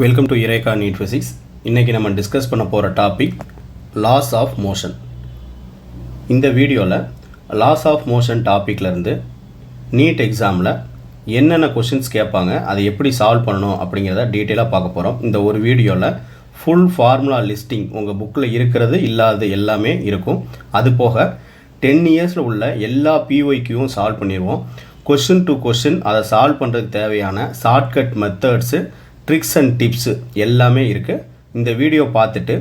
Welcome to Irekha NEET physics. இன்றைக்கி நம்ம discuss பண்ண போகிற டாபிக் லாஸ் ஆஃப் மோஷன். இந்த வீடியோவில் லாஸ் ஆஃப் மோஷன் டாப்பிக்லேருந்து நீட் எக்ஸாமில் என்னென்ன கொஷின்ஸ் கேட்பாங்க, அதை எப்படி சால்வ் பண்ணணும் அப்படிங்கிறத டீட்டெயிலாக பார்க்க போகிறோம். இந்த ஒரு வீடியோவில் ஃபுல் ஃபார்முலா லிஸ்டிங் உங்கள் புக்கில் இருக்கிறது இல்லாதது எல்லாமே இருக்கும். அது போக 10 இயர்ஸில் உள்ள எல்லா பிஒய்க்கும் சால்வ் பண்ணிடுவோம். கொஷின் டு கொஷின் அதை சால்வ் பண்ணுறதுக்கு தேவையான shortcut methods, tricks and tips எல்லாமே இருக்குது. இந்த வீடியோ பார்த்துட்டு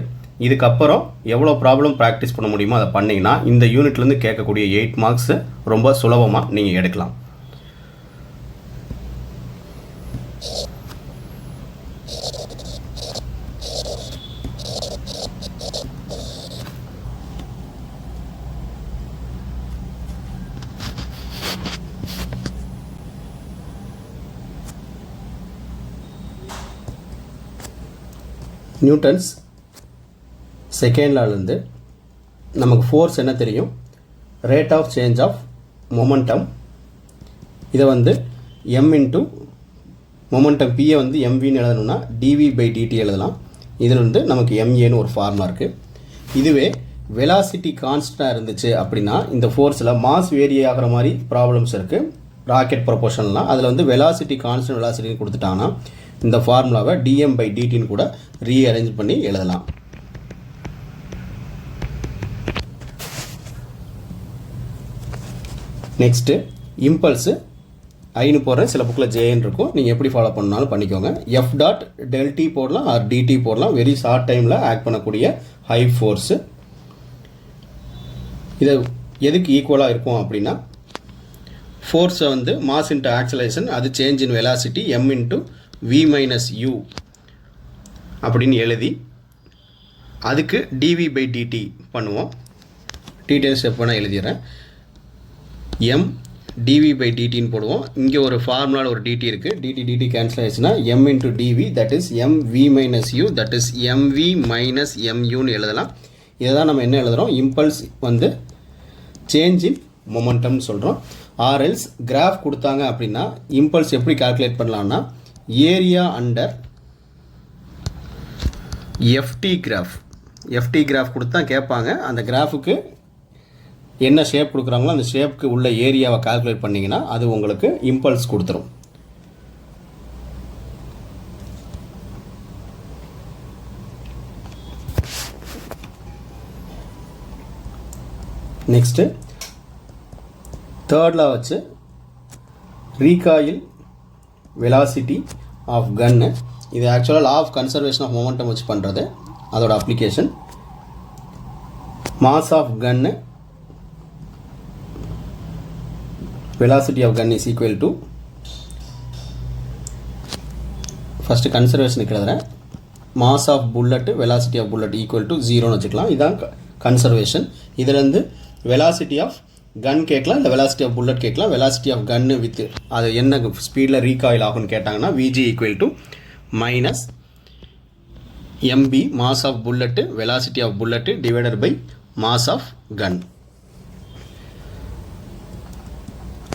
இதுக்கப்புறம் எவ்வளோ ப்ராப்ளம் ப்ராக்டிஸ் பண்ண முடியுமோ அதை பண்ணிங்கன்னா இந்த யூனிட்லேருந்து கேட்கக்கூடிய 8 மார்க்ஸு ரொம்ப சுலபமாக நீங்கள் எடுக்கலாம். நியூட்டன்ஸ் செகண்ட் லாலேருந்து நமக்கு ஃபோர்ஸ் என்ன தெரியும், rate of change of momentum. இதை m இன்ட்டு மொமெண்டம் பியை mvன்னு எழுதணும்னா dv/dt எழுதலாம். இதில் நமக்கு maன்னு ஒரு ஃபார்முலா இருக்குது. இதுவே வெலாசிட்டி கான்ஸ்டன்டாக இருந்துச்சு அப்படின்னா இந்த ஃபோர்ஸில் மாஸ் வேரி ஆகிற மாதிரி ப்ராப்ளம்ஸ் இருக்குது. ராக்கெட் ப்ரொபோஷன்லாம் அதில் வெலாசிட்டி கான்ஸ்டன்ட் வெலாசிட்டின்னு கொடுத்துட்டாங்கன்னா இந்த ஃபார்முலாவை dm/dtன்னு கூட ரீஅரேஞ்ச் பண்ணி எழுதலாம். நெக்ஸ்ட்டு இம்பல்ஸு ஐன்னு போடுறேன், சில புக்கில் ஜேன்னு இருக்கும், நீங்கள் எப்படி ஃபாலோ பண்ணாலும் பண்ணிக்கோங்க. F.Δt போடலாம் ஆர் dt போடலாம். வெரி ஷார்ட் டைமில் ஆக்ட் பண்ணக்கூடிய ஹை ஃபோர்ஸு. இதை எதுக்கு ஈக்குவலாக இருக்கும் அப்படின்னா ஃபோர்ஸை மாஸ் இன்ட்டு ஆக்சலேஷன், அது change in velocity m into v-u அப்படின்னு எழுதி அதுக்கு dv/dt பண்ணுவோம். டீட்டெயில் ஸ்டெப் வேணால் எழுதிடுறேன். m dv/dtன்னு போடுவோம். இங்கே ஒரு ஃபார்முலாவில் ஒரு dt இருக்குது. dt கேன்சல் ஆயிடுச்சுன்னா m into dv, that is mv-u, that is mv minus muன்னு எழுதலாம். இதை தான் நம்ம என்ன எழுதுகிறோம், இம்பல்ஸ் சேஞ்ச் இன் மொமெண்டம்னு சொல்கிறோம். ஆர்எல்ஸ் கிராஃப் கொடுத்தாங்க அப்படின்னா இம்பல்ஸ் எப்படி கால்குலேட் பண்ணலாம்னா ஏரியா அண்டர் எஃப்டி கிராஃப் கொடுத்தா கேட்பாங்க. அந்த கிராஃபுக்கு என்ன ஷேப் கொடுக்குறாங்களோ அந்த ஷேப்புக்கு உள்ள ஏரியாவை கால்குலேட் பண்ணிங்கன்னா அது உங்களுக்கு இம்பல்ஸ் கொடுத்துரும். நெக்ஸ்ட்டு தேர்ட் லா வச்சு ரீகாயில் வெலாசிட்டி ஆஃப் கன்னு. இது ஆக்சுவலாக law of conservation of momentum வச்சு பண்ணுறது, அதோட application. Mass of gun velocity of gun is equal to, first கன்சர்வேஷனுக்கு எழுதுகிறேன், mass of bullet velocity of bullet equal to 0ன்னு வச்சுக்கலாம். இதுதான் கன்சர்வேஷன். இதிலேருந்து வெலாசிட்டி ஆஃப் கன் கேட்கலாம், இல்லை வெலாசிட்டி ஆஃப் புல்லட் கேட்கலாம். வெலாசிட்டி ஆஃப் கன்னு வித் அது என்ன ஸ்பீடில் ரீகாயில் ஆகும்னு கேட்டாங்கன்னா vg equal to minus mb mass of bullet velocity of bullet divided by mass of கன்.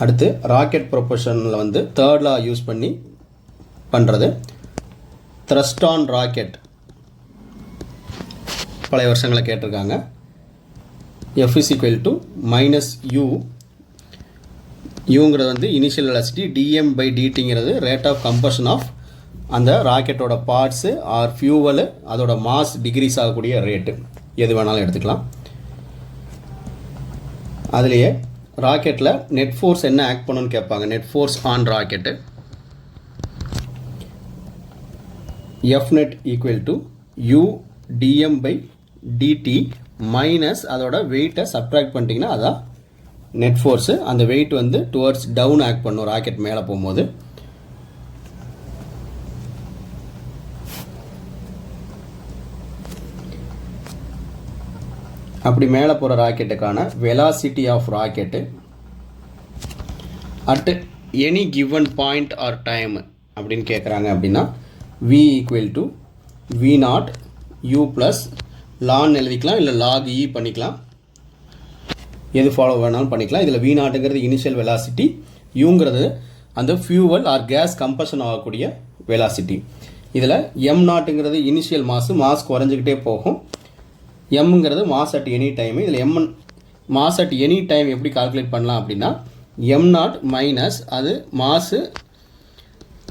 அடுத்து ராக்கெட் ப்ரொபோஷனில் தேர்ட் லா யூஸ் பண்ணி பண்ணுறது. த்ரஸ்ட் ஆன் ராக்கெட் பழைய வருஷங்களில் கேட்டிருக்காங்க. F is equal to minus u, uங்கிறது இனிஷியல் வெலாசிட்டி, dm/dtங்கிறது rate of combustion ஆஃப் அந்த ராக்கெட்டோட பார்ட்ஸு ஆர் ஃபியூவலு, அதோட மாஸ் டிக்ரீஸ் ஆகக்கூடிய ரேட்டு எது வேணாலும் எடுத்துக்கலாம். அதுலேயே ராக்கெட்டில் நெட் ஃபோர்ஸ் என்ன ஆக்ட் பண்ணுன்னு கேட்பாங்க. Net force on rocket Fnet equal to u dm/dt minus அதோட வெயிட்டை சப்ட்ராக்ட் பண்ணிட்டீங்கன்னா அதான் நெட் ஃபோர்ஸு. அந்த வெயிட் டுவர்ட்ஸ் டவுன் ஆக்ட் பண்ணும் ராக்கெட் மேலே போகும்போது. அப்படி மேலே போகிற ராக்கெட்டுக்கான velocity of rocket at any given point or time அப்படின்னு கேட்குறாங்க அப்படின்னா v equal to v0 u plus ln எழுதிக்கலாம், இல்லை லாக் இ பண்ணிக்கலாம். எது ஃபாலோ வேணாலும் பண்ணிக்கலாம். இதில் v0ங்கிறது இனிஷியல் வெலாசிட்டி, யூங்கிறது அந்த ஃபியூவல் ஆர் கேஸ் கம்பஷன் ஆகக்கூடிய வெலாசிட்டி. இதில் எம் நாட்டுங்கிறது இனிஷியல் மாஸ் குறைஞ்சிக்கிட்டே போகும். எம்ங்கிறது மாஸ் அட் எனி டைம். இதில் மாஸ் அட் எனி டைம் எப்படி கால்குலேட் பண்ணலாம் அப்படின்னா எம் நாட் மைனஸ் அது மாசு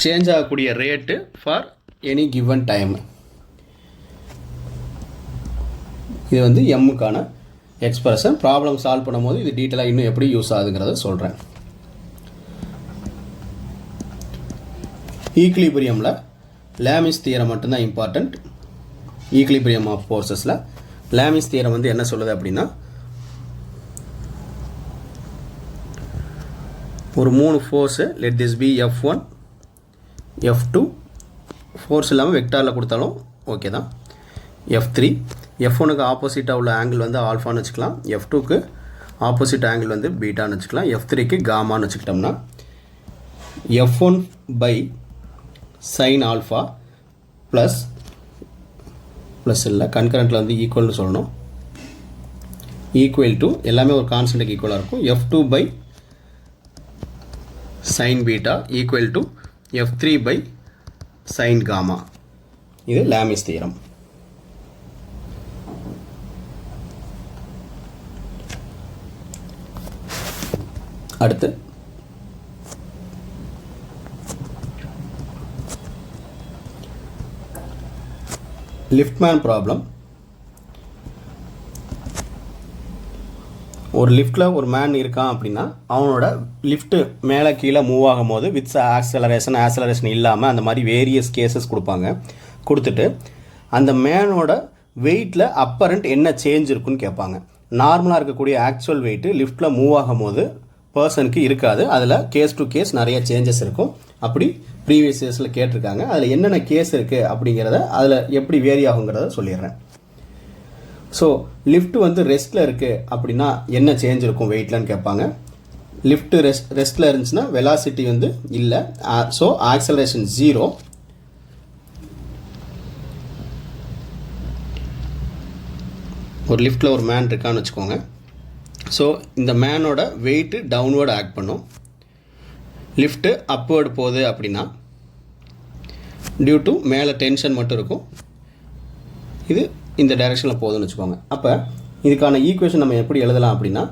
சேஞ்ச் ஆகக்கூடிய rate for any given time. இது வந்து எம்முக்கான எக்ஸ்பிரஷன். ப்ராப்ளம் சால்வ் பண்ணும்போது இது டீட்டெயிலாக இன்னும் எப்படி யூஸ் ஆகுதுங்கிறத சொல்கிறேன். ஈக்லிபிரியமில் லேமிஸ் தியரம் மட்டும்தான் இம்பார்ட்டண்ட். ஈக்லிபிரியம் ஆஃப் ஃபோர்ஸஸில் லேமிஸ் தியரம் வந்து என்ன சொல்லுது அப்படின்னா ஒரு 3 force let this be F1 F2 force இல்லாமல் வெக்டாரில் கொடுத்தாலும் ஓகே தான். F3 F1க்கு ஆப்போசிட்டாக உள்ள ஆங்கிள் வந்து ஆல்ஃபான்னு வச்சுக்கலாம். F2க்கு ஆப்போசிட் ஆங்கிள் வந்து பீட்டான்னு வச்சுக்கலாம். F3க்கு காமான்னு வச்சுக்கிட்டோம்னா F1 by sign alpha plus இல்லை கன்கரண்ட்டில் வந்து ஈக்குவல்னு சொல்லணும். ஈக்குவல் டு எல்லாமே ஒரு கான்ஸ்டன்ட்டுக்கு ஈக்குவலாக இருக்கும். F2 by sin beta equal to F3 by sin gamma. இது லேமிஸ் தியரம். அடுத்து லிஃப்ட்மேன் ப்ராப்ளம். ஒரு லிஃப்ட்டில் ஒரு மேன் இருக்கான் அப்படின்னா அவனோட லிஃப்ட்டு மேலே கீழே மூவ் ஆகும் போது வித் ஆக்சலரேஷன் இல்லாமல் அந்த மாதிரி வேரியஸ் கேசஸ் கொடுத்துட்டு அந்த மேனோட வெயிட்டில் அப்பரண்ட் என்ன சேஞ்ச் இருக்குன்னு கேட்பாங்க. நார்மலாக இருக்கக்கூடிய ஆக்சுவல் வெயிட்டு லிஃப்ட்டில் மூவ் ஆகும் போது பர்சனுக்கு இருக்காது. அதில் கேஸ் டு கேஸ் நிறைய சேஞ்சஸ் இருக்கும். அப்படி ப்ரீவியஸ் இயர்ஸில் கேட்டிருக்காங்க. அதில் என்னென்ன கேஸ் இருக்குது அப்படிங்கிறத அதில் எப்படி வேரி ஆகுங்கிறத சொல்லிடுறேன். ஸோ லிஃப்ட் வந்து ரெஸ்ட்டில் இருக்குது அப்படின்னா என்ன சேஞ்ச் இருக்கும் வெயிட்லன்னு கேட்பாங்க. லிஃப்ட்டு ரெஸ்ட்டில் இருந்துச்சுன்னா வெலாசிட்டி வந்து இல்லை. So acceleration 0. ஒரு லிஃப்ட்டில் ஒரு மேன் இருக்கான்னு வச்சுக்கோங்க. ஸோ இந்த மேனோட வெயிட்டு டவுன்வேர்டு ஆக்ட் பண்ணும். லிஃப்ட்டு அப்வேர்டு போகுது அப்படின்னா டியூ டு மேலே டென்ஷன் மட்டும் இருக்கும். இது இந்த டைரெக்ஷனில் போகுதுன்னு வச்சுக்கோங்க. அப்போ இதுக்கான ஈக்குவேஷன் நம்ம எப்படி எழுதலாம் அப்படின்னா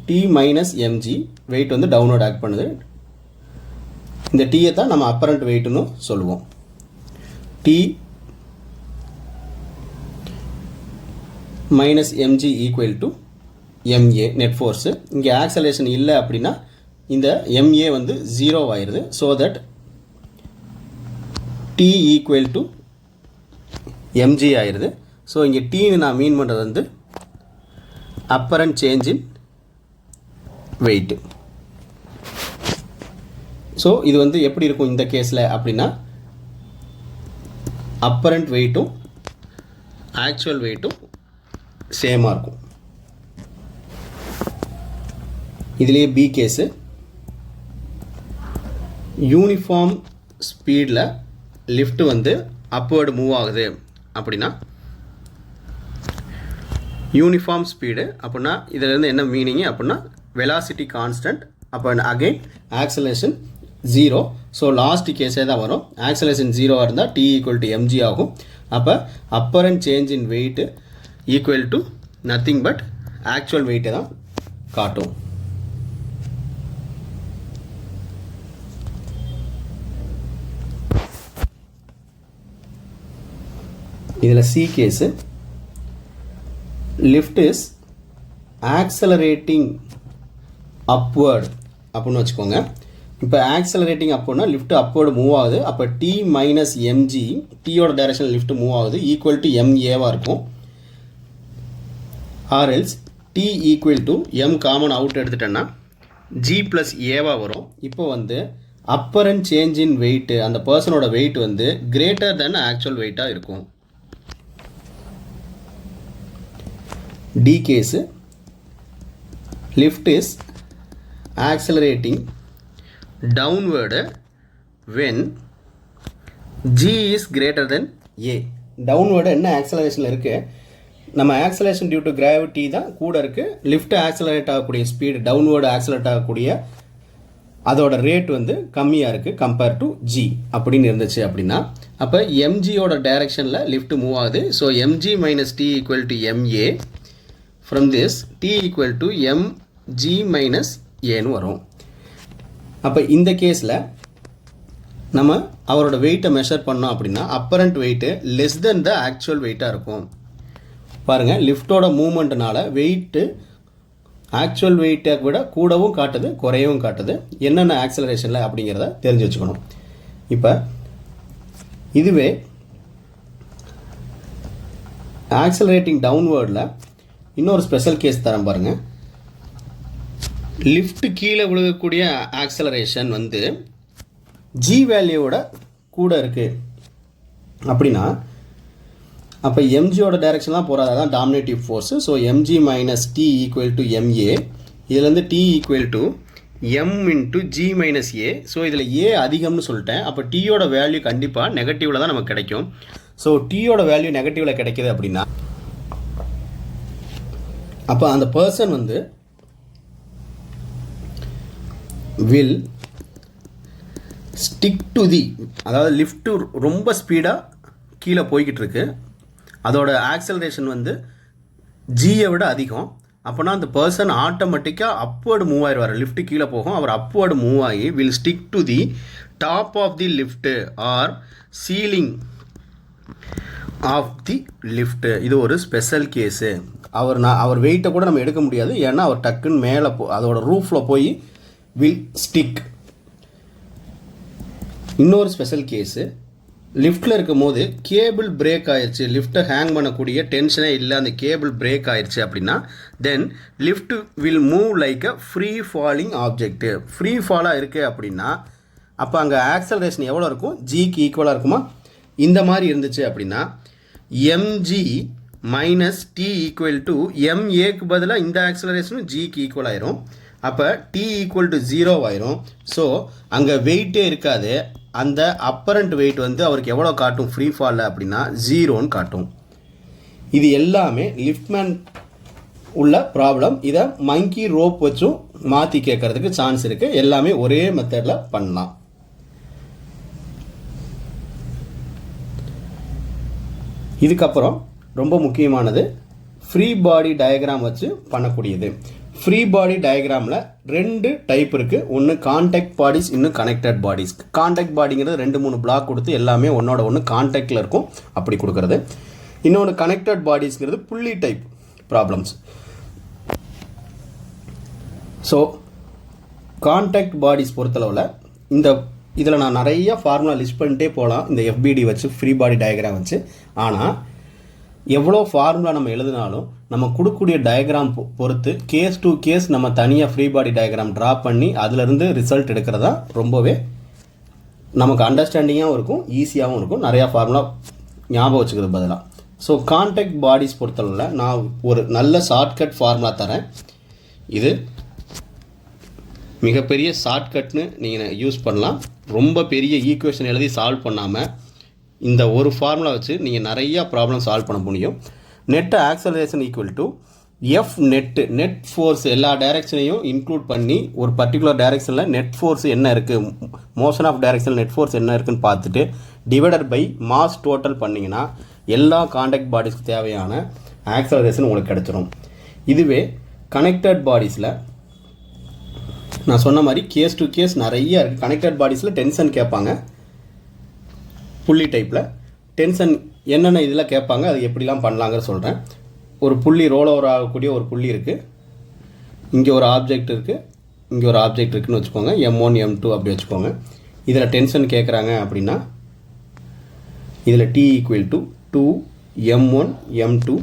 டி மைனஸ் எம்ஜி வெயிட் வந்து டவுன்வர்ட் ஆக்ட் பண்ணுது. இந்த டீயை தான் நம்ம அப்பரண்ட் வெயிட்னு சொல்லுவோம். T minus M G equal to M A net force. இங்கே ஆக்சலேஷன் இல்லை அப்படின்னா இந்த எம்ஏ வந்து 0 ஆயிடுது. So that T equal to M G ஆயிடுது. ஸோ இங்கே டீன்னு நான் மீன் பண்ணுறது வந்து apparent change in weight. So இது வந்து எப்படி இருக்கும் இந்த கேஸில் அப்படின்னா அப்பரண்ட் வெயிட்டும் ஆக்சுவல் வெயிட்டும் சேமாக இருக்கும். இதுலேயே பி கேஸு யூனிஃபார்ம் ஸ்பீடில் லிஃப்ட் வந்து அப்வேர்டு மூவ் ஆகுது அப்படின்னா யூனிஃபார்ம் ஸ்பீடு அப்படின்னா இதிலேருந்து என்ன மீனிங்கு அப்படின்னா வெலாசிட்டி கான்ஸ்டன்ட். அப்போ அகைன் ஆக்சலேஷன் 0. ஸோ லாஸ்ட் கேஸே தான் வரும். ஆக்சலேஷன் 0 இருந்தால் டி ஈக்குவல் டு எம்ஜி ஆகும். அப்போ apparent change in weight equal to nothing but actual வெயிட்டை தான் காட்டும். இதில் C case lift is accelerating upward அப்படின்னு வச்சுக்கோங்க. இப்போ ஆக்சலரேட்டிங் அப்வேர்ட்னா லிஃப்ட் அப்வேர்டு மூவ் ஆகுது. அப்போ டி மைனஸ் எம்ஜி டீயோட டைரக்ஷனில் லிஃப்ட் மூவ் ஆகுது ஈக்குவல் டு எம்ஏவாக இருக்கும். Or else T equal to M common out எடுத்துட்டேன்னா ஜி ப்ளஸ் ஏவாக வரும். இப்போ வந்து அப்பரண்ட் சேஞ்ச் இன் வெயிட்டு அந்த பர்சனோட வெயிட் வந்து கிரேட்டர் தென் ஆக்சுவல் வெயிட்டாக இருக்கும். T case lift is accelerating downward when g is greater than a. downward என்ன acceleration இருக்கு, நம்ம acceleration due to gravity தான் கூட இருக்கு. lift accelerate ஆகக்கூடிய speed downward accelerate ஆகக்கூடிய அதோட ரேட் வந்து கம்மியாக இருக்குது கம்பேர் டு ஜி அப்படின்னு இருந்துச்சு அப்படின்னா, அப்போ எம்ஜியோட டைரக்ஷனில் லிஃப்ட் மூவ் ஆகுது. So M G minus T equal to M A, from this T equal to M G minus ஏன்னு வரும். அப்போ இந்த கேஸில் நம்ம அவரோட வெயிட்டை மெஷர் பண்ணோம் அப்படின்னா apparent weight less than the actual வெயிட்டாக இருக்கும். பாருங்கள், லிஃப்டோட மூமெண்ட்னால வெயிட்டு ஆக்சுவல் வெயிட்டை விட கூடவும் காட்டுது குறையவும் காட்டுது. என்னென்ன ஆக்சலரேஷனில் அப்படிங்கிறத தெரிஞ்சு வச்சுக்கணும். இப்போ இதுவே ஆக்சலரேட்டிங் டவுன்வேர்டில் இன்னொரு ஸ்பெஷல் கேஸ் தரேன் பாருங்கள். லிஃப்ட் கீழே விழுகக்கூடிய ஆக்சலரேஷன் வந்து ஜி வேல்யூவோட கூட இருக்குது அப்படின்னா, அப்போ எம்ஜியோட டைரக்ஷன்லாம் போகிறது அதான் dominative force. So M G minus T equal to M A, இதுலேருந்து T equal to M into G minus A. So இதில் ஏ அதிகம்னு சொல்லிட்டேன். அப்போ டீயோட வேல்யூ கண்டிப்பாக நெகட்டிவில் தான் நமக்கு கிடைக்கும். ஸோ டீயோட வேல்யூ நெகட்டிவில் கிடைக்கிது அப்படின்னா, அப்போ அந்த பர்சன் வந்து வில் ஸ்டிக் டு தி, அதாவது லிஃப்ட்டு ரொம்ப ஸ்பீடாக கீழே போய்கிட்டு இருக்கு, அதோட ஆக்சலரேஷன் வந்து ஜியை விட அதிகம். அப்போனா அந்த பர்சன் ஆட்டோமேட்டிக்காக அப்வர்டு மூவ் ஆயிடுவார். லிஃப்ட்டு கீழே போகும், அவர் அப்வர்டு மூவ் ஆகி will stick to the top of the lift or ceiling of the lift. இது ஒரு ஸ்பெஷல் கேஸு. அவர் வெயிட்டை கூட நம்ம எடுக்க முடியாது, ஏன்னா அவர் டக்குன்னு மேலே அதோட ரூஃபில் போய் வில் ஸ்டிக். இன்னொரு ஸ்பெஷல் கேஸு, லிஃப்ட்டில் இருக்கும் போது கேபிள் பிரேக் ஆயிடுச்சு, லிஃப்ட்டை ஹேங் பண்ணக்கூடிய டென்ஷனே இல்லை, அந்த கேபிள் பிரேக் ஆயிடுச்சு அப்படின்னா, then lift will move like a free falling object. Free ஃபாலாக இருக்குது அப்படின்னா, அப்போ அங்கே ஆக்சலரேஷன் எவ்வளோ இருக்கும், ஜிக்கு ஈக்குவலாக இருக்குமா? இந்த மாதிரி இருந்துச்சு அப்படின்னா M G minus T equal to எம்ஏக்கு பதிலாக இந்த ஆக்சலரேஷனும் ஜிக்கு ஈக்குவல் ஆயிரும். அப்போ டி ஈக்குவல் டு 0 ஆயிரும். ஸோ அங்கே வெயிட்டே இருக்காது. அந்த அப்பரண்ட் வெயிட் வந்து அவருக்கு எவ்வளோ காட்டும் ஃப்ரீ ஃபாலில் அப்படின்னா 0ன்னு காட்டும். இது எல்லாமே லிஃப்ட்மேன் உள்ள ப்ராப்ளம். இதை மங்கி ரோப் வச்சும் மாற்றி கேட்கறதுக்கு சான்ஸ் இருக்குது. எல்லாமே ஒரே மெத்தடில் பண்ணலாம். இதுக்கப்புறம் ரொம்ப முக்கியமானது ஃப்ரீ பாடி டயக்ராம் வச்சு பண்ணக்கூடியது. ஃப்ரீ பாடி டயக்ராமில் 2 டைப் இருக்குது. ஒன்று கான்டாக்ட் பாடிஸ், இன்னும் கனெக்டட் பாடிஸ். கான்டாக்ட் பாடிங்கிறது 2-3 பிளாக் கொடுத்து எல்லாமே ஒன்றோட ஒன்று கான்டாக்டில் இருக்கும், அப்படி கொடுக்குறது. இன்னொன்று கனெக்டட் பாடிஸ்ங்கிறது புள்ளி type problems. So contact bodies பொறுத்தளவில் இதில் நான் நிறைய ஃபார்முலா லிஸ்ட் பண்ணிட்டே போகலாம், இந்த FBD வச்சு ஃப்ரீ பாடி டயக்ராம் வச்சு. ஆனால் எவ்வளோ ஃபார்முலா நம்ம எழுதினாலும் நம்ம கொடுக்கக்கூடிய டயக்ராம் பொறுத்து கேஸ் டு கேஸ் நம்ம தனியாக ஃப்ரீ பாடி டயக்ராம் ட்ரா பண்ணி அதிலிருந்து ரிசல்ட் எடுக்கிறதா ரொம்பவே நமக்கு அண்டர்ஸ்டாண்டிங்காகவும் இருக்கும், ஈஸியாகவும் இருக்கும், நிறையா ஃபார்முலா ஞாபகம் வச்சுக்கிறது பதிலாக. ஸோ கான்டாக்ட் பாடிஸ் பொறுத்தளவில் நான் ஒரு நல்ல ஷார்ட்கட் ஃபார்முலா தரேன். இது மிகப்பெரிய ஷார்ட்கட்னு நீங்கள் யூஸ் பண்ணலாம். ரொம்ப பெரிய ஈக்குவேஷன் எழுதி சால்வ் பண்ணாமல் இந்த ஒரு ஃபார்முலா வச்சு நீங்கள் நிறையா ப்ராப்ளம் சால்வ் பண்ண முடியும். Net acceleration equal to F net force எல்லா டைரக்ஷனையும் இன்க்ளூட் பண்ணி ஒரு பர்டிகுலர் டைரக்ஷனில் நெட் ஃபோர்ஸ் என்ன இருக்குது, மோஷன் ஆஃப் டைரக்ஷனில் நெட் ஃபோர்ஸ் என்ன இருக்குதுன்னு பார்த்துட்டு டிவைடட் பை மாஸ் டோட்டல் பண்ணிங்கன்னா எல்லா கான்டாக்ட் பாடிஸ்க்கு தேவையான ஆக்சலரேஷன் உங்களுக்கு கிடச்சிரும். இதுவே கனெக்டட் பாடிஸில் நான் சொன்ன மாதிரி கேஸ் டு கேஸ் நிறைய இருக்குது. கனெக்டட் பாடிஸில் டென்ஷன் கேட்பாங்க, புள்ளி டைப்பில் டென்ஷன் என்னென்ன இதில் கேட்பாங்க, அது எப்படிலாம் பண்ணலாங்கிற சொல்கிறேன். ஒரு புள்ளி ரோல் ஓவர் ஆகக்கூடிய ஒரு புள்ளி இருக்குது, இங்கே ஒரு ஆப்ஜெக்ட் இருக்குது, இங்கே ஒரு ஆப்ஜெக்ட் இருக்குதுன்னு வச்சுக்கோங்க, M1 M2 அப்படி வச்சுக்கோங்க. இதில் டென்ஷன் கேட்குறாங்க அப்படின்னா இதில் T equal to 2 M1 M2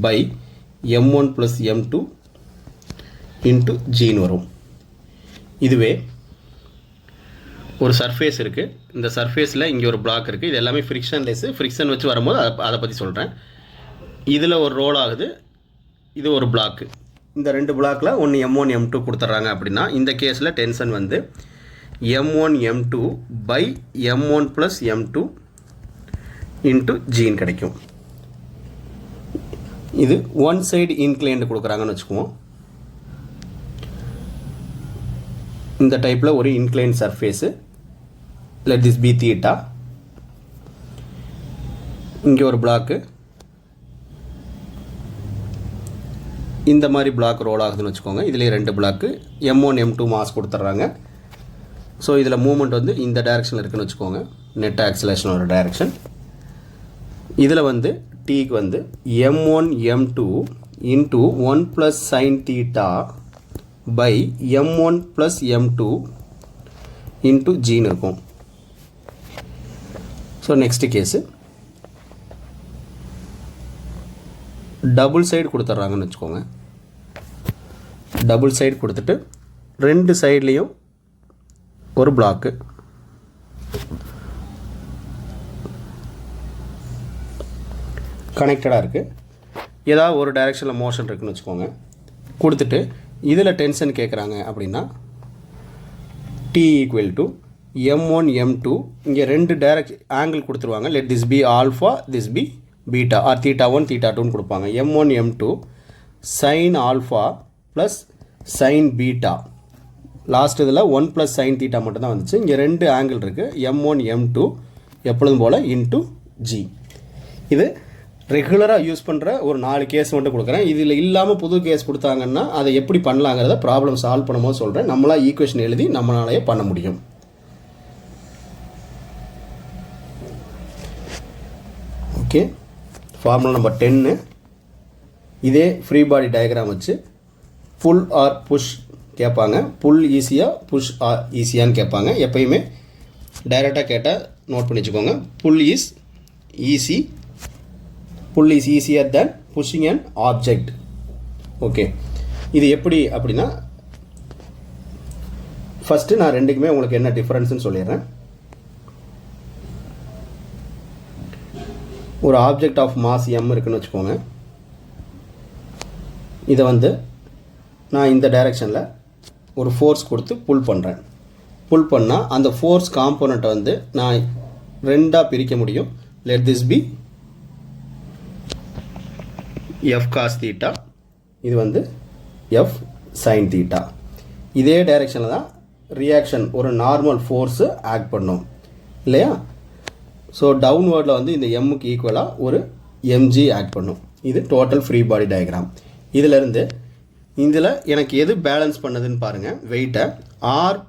by M1 + M2 into ஜின்னு வரும். இதுவே ஒரு சர்ஃபேஸ் இருக்குது, இந்த சர்ஃபேஸில் இங்கே ஒரு பிளாக் இருக்குது, இது எல்லாமே ஃப்ரிக்ஷன்லெஸ்ஸு. ஃப்ரிக்ஷன் வச்சு வரும்போது அதை பற்றி சொல்கிறேன். இதில் ஒரு ரோல் ஆகுது, இது ஒரு பிளாக்கு. இந்த 2 பிளாக்கில் ஒன்று M1 M2 கொடுத்துட்றாங்க அப்படின்னா இந்த கேஸில் டென்ஷன் வந்து M1 M2 by M1 + M2 into ஜின்னு கிடைக்கும். இது ஒன் சைடு இன்க்ளைன்டு கொடுக்குறாங்கன்னு வச்சுக்குவோம். இந்த டைப்பில் ஒரு incline surface, let this be theta. இங்கே ஒரு பிளாக்கு, இந்த மாதிரி பிளாக் ரோல் ஆகுதுன்னு வச்சுக்கோங்க. இதிலே 2 பிளாக்கு M1 M2 மாஸ் கொடுத்துட்றாங்க. ஸோ இதில் மூமெண்ட் வந்து இந்த டைரெக்ஷனில் இருக்குதுன்னு வச்சுக்கோங்க. நெட் ஆக்சிலேஷனோட டைரெக்ஷன். இதில் வந்து டீக்கு வந்து M1 M2 into 1 + sin theta by M1 + M2 into ஜின்னு இருக்கும். So next case double side கொடுத்துட்றாங்கன்னு வச்சுக்கோங்க. டபுள் சைடு கொடுத்துட்டு 2 சைட்லேயும் ஒரு பிளாக்கு, கனெக்டடாக இருக்குது. ஏதாவது ஒரு டைரெக்ஷனில் மோஷன் இருக்குதுன்னு வச்சுக்கோங்க. கொடுத்துட்டு இதில் டென்ஷன் கேட்குறாங்க அப்படின்னா T = M1 M2. இங்கே 2 டைரக்ட் ஆங்கிள் கொடுத்துருவாங்க. Let this be alpha, this be beta, or θ1 θ2 கொடுப்பாங்க. M1 M2 sin alpha plus sin beta. Last இதில் 1 + sin θ மட்டும் தான் வந்துச்சு. இங்கே 2 ஆங்கிள் இருக்குது. M1 M2 எப்பொழுதும் போல் இன்ட்டு ஜி. இது ரெகுலராக யூஸ் பண்ணுற ஒரு 4 கேஸ் மட்டும் கொடுக்குறேன். இதில் இல்லாமல் புது கேஸ் கொடுத்தாங்கன்னா அதை எப்படி பண்ணலாங்கிறத ப்ராப்ளம் சால்வ் பண்ணும்போது சொல்கிறேன். நம்மளாக ஈக்குவேஷன் எழுதி நம்மளாலேயே பண்ண முடியும். Okay, formula number 10. இதே ஃப்ரீ பாடி டயக்ராம் வச்சு புல் ஆர் புஷ் கேட்பாங்க. புல் ஈஸியாக, புஷ் ஆர் ஈஸியான்னு கேட்பாங்க. எப்பயுமே டைரெக்டாக கேட்டால் நோட் பண்ணி வச்சுக்கோங்க. Pull is easy, pull is easier than pushing an object. Okay, இது எப்படி அப்படின்னா ஃபஸ்ட்டு நான் ரெண்டுக்குமே உங்களுக்கு என்ன டிஃப்ரென்ஸ்னு சொல்லிடுறேன். ஒரு ஆப்ஜெக்ட் ஆஃப் மாஸ் M இருக்குன்னு வச்சுக்கோங்க. இதை வந்து நான் இந்த டைரெக்ஷனில் ஒரு ஃபோர்ஸ் கொடுத்து புல் பண்ணுறேன். புல் பண்ணால் அந்த ஃபோர்ஸ் காம்போனண்ட்டை வந்து நான் 2ஆக பிரிக்க முடியும். Let this be F cos θ, இது வந்து F sin θ. இதே டைரெக்ஷனில் தான் ரியாக்ஷன் ஒரு நார்மல் ஃபோர்ஸு ஆக்ட் பண்ணும் இல்லையா? ஸோ டவுன்வேர்டில் வந்து இந்த எம்முக்கு ஈக்குவலாக ஒரு mg ஆக்ட் பண்ணும். இது டோட்டல் ஃப்ரீ பாடி டயக்ராம். இதிலேருந்து இதில் எனக்கு எது பேலன்ஸ் பண்ணுதுன்னு பாருங்கள். வெயிட்டை ஆர்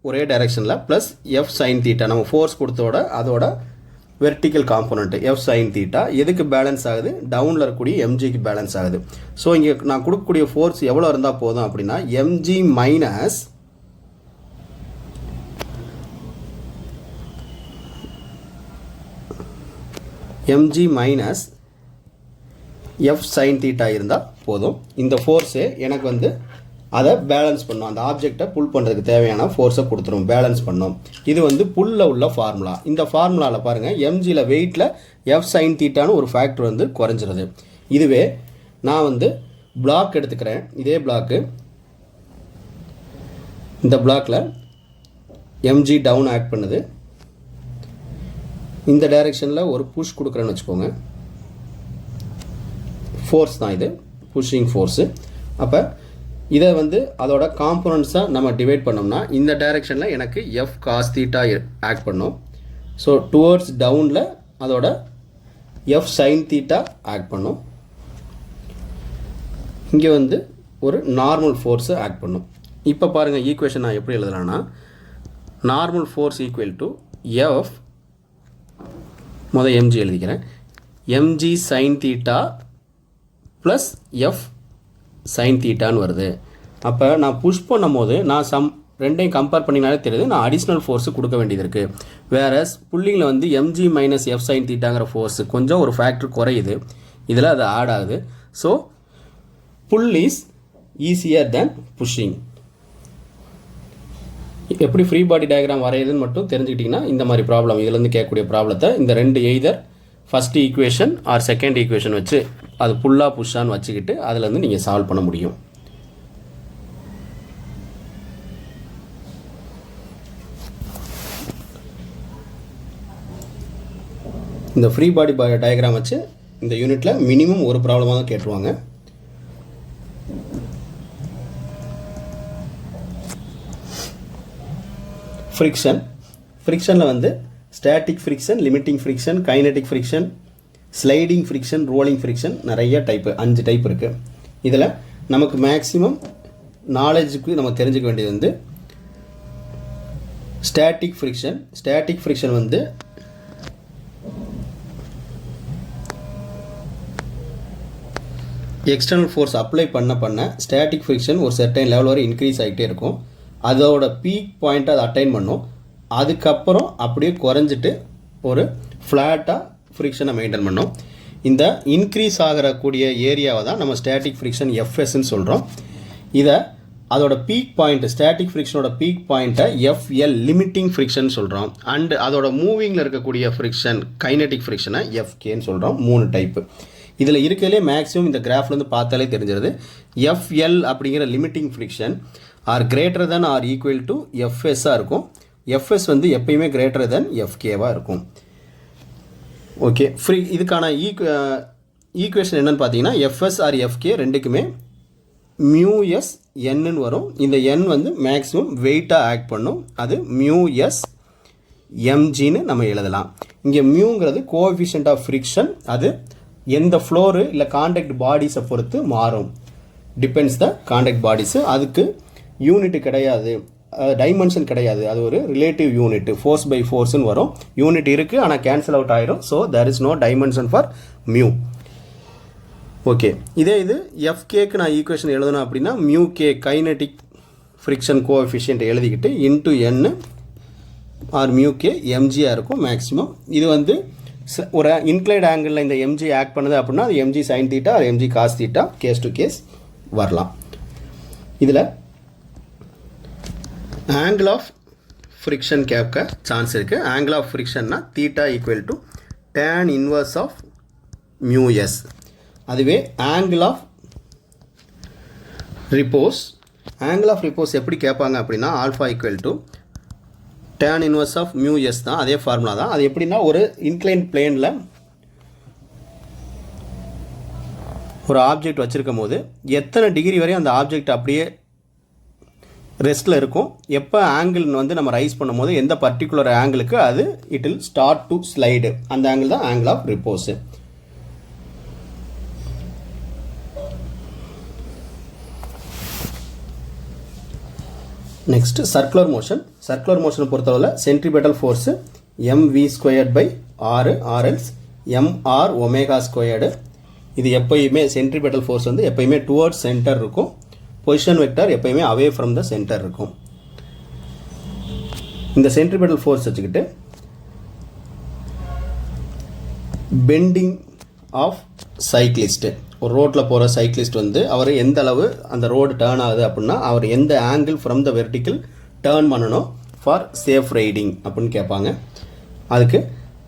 ஒரே டைரெக்ஷனில் ப்ளஸ் F sin θ, நம்ம ஃபோர்ஸ் கொடுத்தோட அதோட வெர்டிக்கல் காம்போனண்ட்டு F sin θ எதுக்கு பேலன்ஸ் ஆகுது? டவுனில் இருக்கக்கூடிய mgக்கு பேலன்ஸ் ஆகுது. ஸோ இங்கே நான் கொடுக்கக்கூடிய ஃபோர்ஸ் எவ்வளோ இருந்தால் போதும் அப்படின்னா mg மைனஸ் F sin θ இருந்தால் போதும். இந்த ஃபோர்ஸு எனக்கு வந்து அதை பேலன்ஸ் பண்ணும். அந்த ஆப்ஜெக்டை புல் பண்ணுறதுக்கு தேவையான ஃபோர்ஸை கொடுத்துரும், பேலன்ஸ் பண்ணும். இது வந்து புல்லில் உள்ள ஃபார்முலா. இந்த ஃபார்முலாவில் பாருங்கள், mgயில் வெயிட்டில் F sin θன்னு ஒரு ஃபேக்டர் வந்து குறைஞ்சிருது. இதுவே நான் வந்து பிளாக் எடுத்துக்கிறேன். இதே பிளாக்கு, இந்த பிளாக்கில் mg டவுன் ஆக்ட் பண்ணுது. இந்த டைரெக்ஷனில் ஒரு புஷ் கொடுக்குறேன்னு வச்சுக்கோங்க. ஃபோர்ஸ் தான் இது, புஷ்ஷிங் ஃபோர்ஸு. அப்போ இதை வந்து அதோட காம்போனன்ட்ஸாக நம்ம டிவைட் பண்ணோம்னா இந்த டைரெக்ஷனில் எனக்கு F cos θ ஆக்ட் பண்ணும். ஸோ டுவர்ட்ஸ் டவுனில் அதோட F sin θ ஆக்ட் பண்ணும். இங்கே வந்து ஒரு நார்மல் ஃபோர்ஸு ஆக்ட் பண்ணும். இப்போ பாருங்கள், ஈக்குவேஷன் நான் எப்படி எழுதலான்னா, normal force equal to F, mg எழுதிக்கிறேன், mg sin θ plus F sin θன்னு வருது. அப்போ நான் புஷ் பண்ணும் போது நான் ரெண்டையும் கம்பேர் பண்ணினாலே தெரியுது, நான் அடிஷ்னல் ஃபோர்ஸு கொடுக்க வேண்டியது இருக்குது. வேறு புல்லிங்கில் வந்து mg மைனஸ் F sin θங்கிற ஃபோர்ஸு கொஞ்சம் ஒரு ஃபேக்டர் குறையுது, இதில் அது ஆட் ஆகுது. So pull is easier than pushing. எப்படி ஃப்ரீ பாடி டயக்ராம் வரையுதுன்னு மட்டும் தெரிஞ்சுக்கிட்டிங்கன்னா இந்த மாதிரி ப்ராப்ளம், இதுலேருந்து கேட்கக்கூடிய ப்ராப்ளத்தை இந்த 2 either first equation or second equation வச்சு அது புல்லாக புஷ்ஷான்னு வச்சுக்கிட்டு அதுலேருந்து நீங்கள் சால்வ் பண்ண முடியும். இந்த ஃப்ரீ பாடி டயக்ராம் வச்சு இந்த யூனிட்டில் மினிமம் ஒரு ப்ராப்ளமாக தான் கேட்டுருவாங்க. ஃப்ரிக்ஷனில் வந்து static friction, limiting friction, kinetic friction, sliding friction, rolling friction, நிறைய டைப்பு 5 டைப் இருக்குது. இதில் நமக்கு மேக்ஸிமம் நாலேஜுக்கு நம்ம தெரிஞ்சுக்க வேண்டியது வந்து ஸ்டாட்டிக் ஃப்ரிக்ஷன் வந்து எக்ஸ்டர்னல் ஃபோர்ஸ் அப்ளை பண்ண ஸ்டாட்டிக் ஃப்ரிக்ஷன் ஒரு சர்டைன் லெவல் வரை இன்க்ரீஸ் ஆகிட்டே இருக்கும். அதோட பீக் பாயிண்ட்டை அதை அட்டைன் பண்ணும். அதுக்கப்புறம் அப்படியே குறைஞ்சிட்டு ஒரு ஃப்ளாட்டாக ஃப்ரிக்ஷனை மெயின்டைன் பண்ணோம். இந்த இன்க்ரீஸ் ஆகக்கூடிய ஏரியாவை தான் நம்ம ஸ்டாட்டிக் ஃப்ரிக்ஷன் எஃப்எஸ்ன்னு சொல்கிறோம். இதை அதோட பீக் பாயிண்ட், ஸ்டாட்டிக் ஃப்ரிக்ஷனோட பீக் பாயிண்ட்டை எஃப்எல் லிமிட்டிங் ஃப்ரிக்ஷன் சொல்கிறோம். அண்டு அதோட மூவிங்கில் இருக்கக்கூடிய ஃப்ரிக்ஷன் கைனடிக் ஃப்ரிக்ஷனை எஃப்கேன்னு சொல்கிறோம். 3 டைப்பு. இதில் இருக்கிறதுலே மேக்ஸிமம் இந்த கிராஃப்லேருந்து பார்த்தாலே தெரிஞ்சிருது. எஃப்எல் அப்படிங்கிற limiting friction are greater than or equal to எஃப்எஸ்ஸாக இருக்கும். எஃப்எஸ் வந்து எப்பயுமே கிரேட்டர் தென் எஃப்கேவாக இருக்கும். ஓகே, இதுக்கான ஈக்குவேஷன் என்னென்னு பார்த்தீங்கன்னா எஃப்எஸ் ஆர் எஃப்கே ரெண்டுக்குமே மியூஎஸ் என்னு வரும். இந்த என் வந்து மேக்ஸிமம் வெயிட்டாக ஆக்ட் பண்ணும். அது மியூஎஸ் எம்ஜின்னு நம்ம எழுதலாம். இங்கே மியூங்கிறது கோஎஃபிஷியன்ட் ஆஃப் ஃப்ரிக்ஷன். அது எந்த ஃப்ளோரு இல்லை காண்டாக்ட் பாடிஸை பொறுத்து மாறும். Depends the contact bodies. அதுக்கு யூனிட் கிடையாது, டைமென்ஷன் கிடையாது. அது ஒரு ரிலேட்டிவ் யூனிட், ஃபோர்ஸ் பை ஃபோர்ஸ்ன்னு வரும். யூனிட் இருக்குது ஆனால் கேன்சல் அவுட் ஆகிடும். So there is no dimension for mu. Okay, இது எஃப்கேக்கு நான் ஈக்குவேஷன் எழுதணும் அப்படின்னா mu K kinetic friction coefficient எழுதிக்கிட்டு into N R mu K எம்ஜியாக இருக்கும் மேக்ஸிமம். இது வந்து ஒரு இன்க்ளைட் ஆங்கிளில் இந்த எம்ஜி ஆக்ட் பண்ணுது அப்படின்னா அது எம்ஜி சைன் தீட்டா அது M G cos theta case to case வரலாம். இதில் ஆங்கிள் ஆஃப் ஃப்ரிக்ஷன் கேட்க சான்ஸ் இருக்குது. ஆங்கிள் ஆஃப் ஃப்ரிக்ஷன்னா theta equal to tan inverse of mu S. அதுவே ஆங்கிள் ஆஃப் ரிப்போஸ் எப்படி கேட்பாங்க அப்படின்னா alpha equal to tan inverse of mu S தான். அதே ஃபார்முலா தான். அது எப்படின்னா ஒரு இன்க்ளைன் பிளேனில் ஒரு ஆப்ஜெக்ட் வச்சுருக்கும் போது எத்தனை டிகிரி வரையும் அந்த ஆப்ஜெக்ட் அப்படியே ரெஸ்ட்டில் இருக்கும். எப்போ ஆங்கிள் வந்து நம்ம ரைஸ் பண்ணும்போது எந்த பர்டிகுலர் ஆங்கிளுக்கு அது it will start to slide, அந்த ஆங்கிள் தான் angle of repose. Next circular மோஷனை பொறுத்தவரை centripetal force mv squared by R ஆர்எல்ஸ் mr ஒமேகா ஸ்கொயர்டு. இது எப்பயுமே சென்ட்ரிபெட்டல் ஃபோர்ஸ் வந்து எப்பயுமே டுவர்ட்ஸ் சென்டர் இருக்கும். பொசிஷன் வெக்டர் எப்பயுமே அவே ஃப்ரம் த சென்டர் இருக்கும். இந்த சென்ட்ரிபெட்டல் ஃபோர்ஸ் வச்சுக்கிட்டு பெண்டிங் ஆஃப் சைக்கிளிஸ்ட்டு, ஒரு ரோட்டில் போகிற சைக்கிளிஸ்ட் வந்து அவர் எந்த அளவு அந்த ரோடு டேர்ன் ஆகுது அப்படின்னா அவர் எந்த angle from the vertical turn பண்ணணும் ஃபார் சேஃப் ரைடிங் அப்படின்னு கேட்பாங்க. அதுக்கு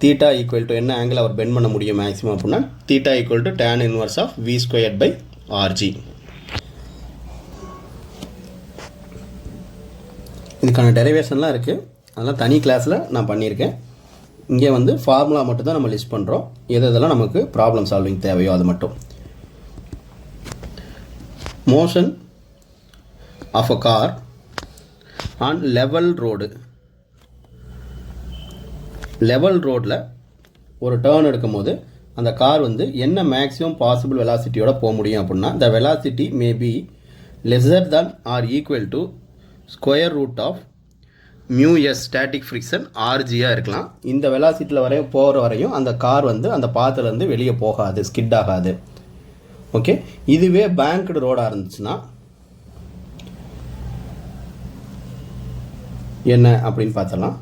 தீட்டா ஈக்குவல் டு என்ன ஆங்கிள் அவர் பெண்ட் பண்ண முடியும் மேக்ஸிமம் அப்படின்னா theta equal to tan inverse of V squared by R G. இதுக்கான டெரிவேஷன்லாம் இருக்குது, அதெல்லாம் தனி கிளாஸில் நான் பண்ணியிருக்கேன். இங்கே வந்து ஃபார்முலா மட்டும் தான் நம்ம லிஸ்ட் பண்ணுறோம். எதெல்லாம் நமக்கு ப்ராப்ளம் சால்விங் தேவையோ அது மட்டும். Motion of a car on level ரோடில் ஒரு டேர்ன் எடுக்கும் போது அந்த கார் வந்து என்ன மேக்ஸிமம் பாசிபிள் வெலாசிட்டியோட போக முடியும் அப்படின்னா the velocity may be lesser than or equal to square root of mu S static friction ஆர்ஜியாக இருக்கலாம். இந்த வெலாசிட்டியில் போகிற வரையும் அந்த கார் வந்து அந்த பாத்துலேருந்து வெளியே போகாது, ஸ்கிட் ஆகாது. ஓகே, இதுவே பேங்க்டு ரோடாக இருந்துச்சுன்னா என்ன அப்படின்னு பார்த்தலாம்.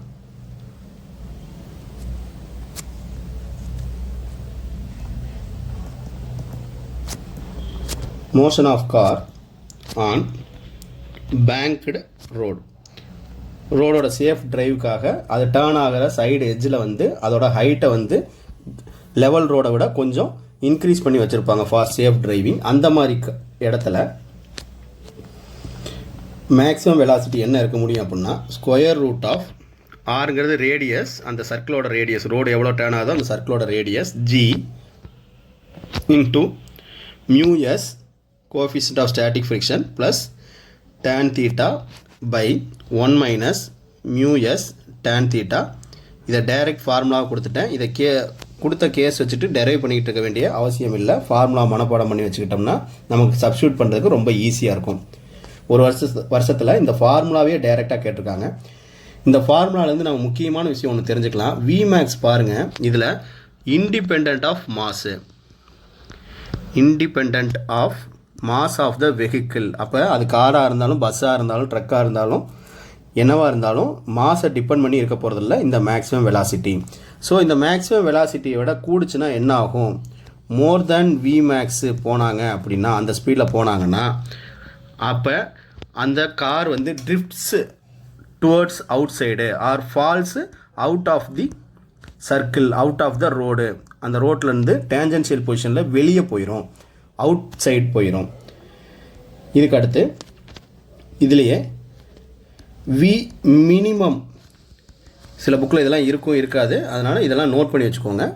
Motion of car on banked ரோடோட சேஃப் டிரைவுக்காக அது டேர்ன் ஆகிற சைடு எட்ஜில் வந்து அதோட ஹைட்டை வந்து லெவல் ரோடை விட கொஞ்சம் இன்க்ரீஸ் பண்ணி வச்சுருப்பாங்க ஃபார் சேஃப் டிரைவிங். அந்த மாதிரி இடத்துல மேக்ஸிமம் வெலாசிட்டி என்ன இருக்க முடியும் அப்படின்னா ஸ்கொயர் ரூட் ஆஃப் ஆறுங்கிறது ரேடியஸ், அந்த சர்க்கிளோட ரேடியஸ், ரோடு எவ்வளோ டேர்ன் ஆகுதோ அந்த சர்க்கிளோட radius G into mu S coefficient of static friction plus tan theta by 1 minus mu S tan theta. இதை டைரக்ட் ஃபார்முலாவை கொடுத்துட்டேன். இதை கொடுத்த கேஸ் வச்சுட்டு டெரைவ் பண்ணிக்கிட்டு இருக்க வேண்டிய அவசியம் இல்லை. ஃபார்முலா மனப்பாடம் பண்ணி வச்சுக்கிட்டோம்னா நமக்கு சப்ஸ்டியூட் பண்ணுறதுக்கு ரொம்ப ஈஸியாக இருக்கும். ஒரு வருஷத்தில் இந்த ஃபார்முலாவே டைரெக்டாக கேட்டிருக்காங்க. இந்த ஃபார்முலாலேருந்து நம்ம முக்கியமான விஷயம் ஒன்று தெரிஞ்சுக்கலாம். விமேக்ஸ் பாருங்கள், இதில் independent of mass, independent of mass of the vehicle. அப்போ அது காராக இருந்தாலும் பஸ்ஸாக இருந்தாலும் ட்ரக்காக இருந்தாலும் என்னவாக இருந்தாலும் மாஸை டிபெண்ட் பண்ணி இருக்க போகிறதில்ல இந்த மேக்ஸிமம் வெலாசிட்டி. ஸோ இந்த மேக்ஸிமம் வெலாசிட்டியை விட கூடுச்சுன்னா என்ன ஆகும்? மோர் தேன் விமேக்ஸு போனாங்க அப்படின்னா, அந்த ஸ்பீடில் போனாங்கன்னா அப்போ அந்த கார் வந்து drifts towards outside or falls out of the circle, out of the road. அந்த ரோட்லேருந்து டேஞ்சென்ஷியல் பொசிஷனில் வெளியே போயிடும், அவுட் சைட் போயிடும். இதுக்கு அடுத்து இதுலேயே வி மினிமம், சில புக்கில் இதெல்லாம் இருக்கும் இருக்காது, அதனால் இதெல்லாம் நோட் பண்ணி வச்சுக்கோங்க.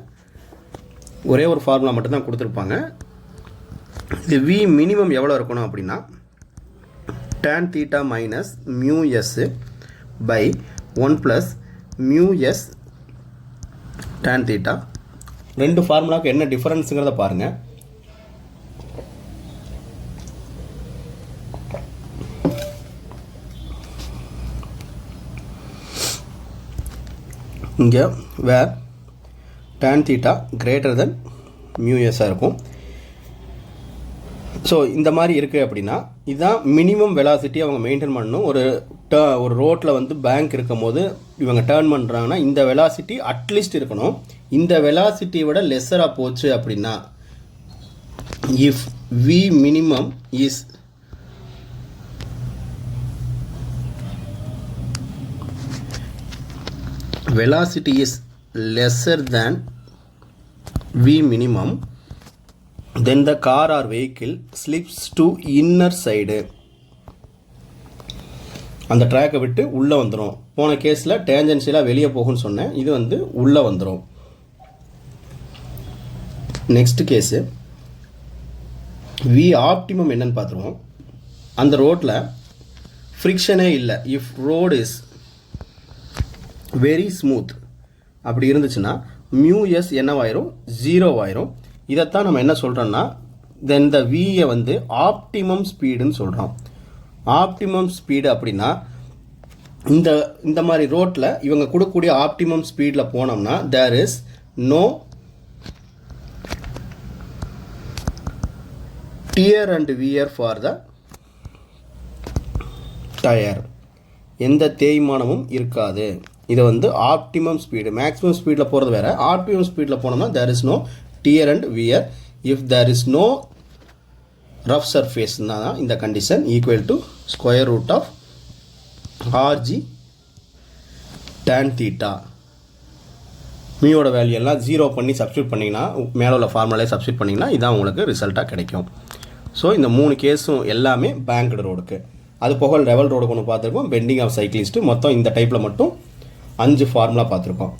ஒரே ஒரு ஃபார்முலா மட்டும்தான் கொடுத்துருப்பாங்க. இது வி மினிமம் எவ்வளோ இருக்கணும் அப்படின்னா tan theta minus mu s by 1 plus mu s tan theta. ரெண்டு ஃபார்முலாவுக்கு என்ன டிஃபரன்ஸுங்கிறத பாருங்கள். இங்கே வேர் tan theta greater than mu s இருக்கும். ஸோ இந்த மாதிரி இருக்குது அப்படின்னா இதுதான் மினிமம் வெலாசிட்டி அவங்க மெயின்டைன் பண்ணணும். ஒரு ரோட்டில் வந்து பேங்க் இருக்கும் போது இவங்க டேர்ன் பண்ணுறாங்கன்னா இந்த வெலாசிட்டி அட்லீஸ்ட் இருக்கணும். இந்த வெலாசிட்டியை விட லெஸ்ஸராக போச்சு அப்படின்னா, if V minimum is velocity is lesser than v minimum, then the car or vehicle slips to inner side. அந்த ட்ராக்கை விட்டு உள்ளே வந்துடும். போன கேஸில் டேஞ்சென்ஷியலாக வெளியே போகும்னு சொன்னேன், இது வந்து உள்ளே வந்துடும். நெக்ஸ்ட் கேஸு வி ஆப்டிமம் என்னன்னு பார்த்துருவோம். அந்த ரோட்டில் ஃப்ரிக்ஷனே இல்லை, if road is very smooth அப்படி இருந்துச்சுன்னா மியூ எஸ் என்னவாயிரும்? 0 ஆயிரும். இதைத்தான் நம்ம என்ன சொல்கிறோன்னா தென் த வியை வந்து ஆப்டிமம் ஸ்பீடுன்னு சொல்கிறோம். ஆப்டிமம் ஸ்பீடு அப்படின்னா இந்த மாதிரி ரோட்டில் இவங்க கொடுக்கக்கூடிய ஆப்டிமம் ஸ்பீடில் போனோம்னா there is no tear and wear for the tyre. எந்த தேய்மானமும் இருக்காது. இது வந்து ஆப்டிமம் ஸ்பீடு. மேக்ஸிமம் ஸ்பீடில் போகிறது வேறு, ஆப்டிமம் ஸ்பீடில் போனோம்னா there is no tear and wear. If there is no rough சர்ஃபேஸ்னா தான் இந்த condition equal to square root of R G tan theta. மியோட வேல்யூ எல்லாம் 0 பண்ணி சப்ஸ்டியூட் பண்ணிங்கன்னா, மேலே உள்ள ஃபார்முலாலே சப்ஸ்டியூட் பண்ணிங்கன்னா இதான் உங்களுக்கு ரிசல்ட்டாக கிடைக்கும். ஸோ இந்த 3 கேஸும் எல்லாமே பேங்க்டு ரோடுக்கு. அது போக லெவல் ரோடுக்கு ஒன்று பார்த்துருக்கோம், பெண்டிங் ஆஃப் சைக்கிளிஸ்ட்டு. மொத்தம் இந்த டைப்பில் மட்டும் 5 ஃபார்முலா பார்த்துருக்கோம்.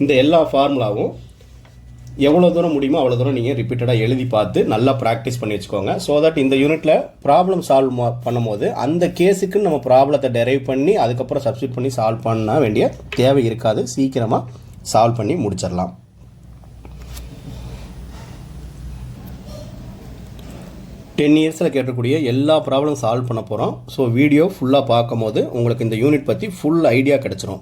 இந்த எல்லா ஃபார்முலாவும் எவ்வளோ தூரம் முடியுமோ அவ்வளோ தூரம் நீங்கள் ரிப்பீட்டடாக எழுதி பார்த்து நல்லா ப்ராக்டிஸ் பண்ணி வச்சுக்கோங்க. ஸோ தட் இந்த யூனிட்டில் ப்ராப்ளம் சால்வ் பண்ணும்போது அந்த கேஸுக்கு நம்ம ப்ராப்ளத்தை டெரைவ் பண்ணி அதுக்கப்புறம் சப்ஸ்டியூட் பண்ணி சால்வ் பண்ண வேண்டிய தேவை இருக்காது. சீக்கிரமாக சால்வ் பண்ணி முடிச்சிடலாம். இயர்ஸில் கேட்டக்கூடிய எல்லா ப்ராப்ளம் சால்வ் பண்ண போகிறோம். ஸோ வீடியோ ஃபுல்லாக பார்க்கும் போது உங்களுக்கு இந்த யூனிட் பற்றி ஃபுல் ஐடியா கிடச்சிரும்.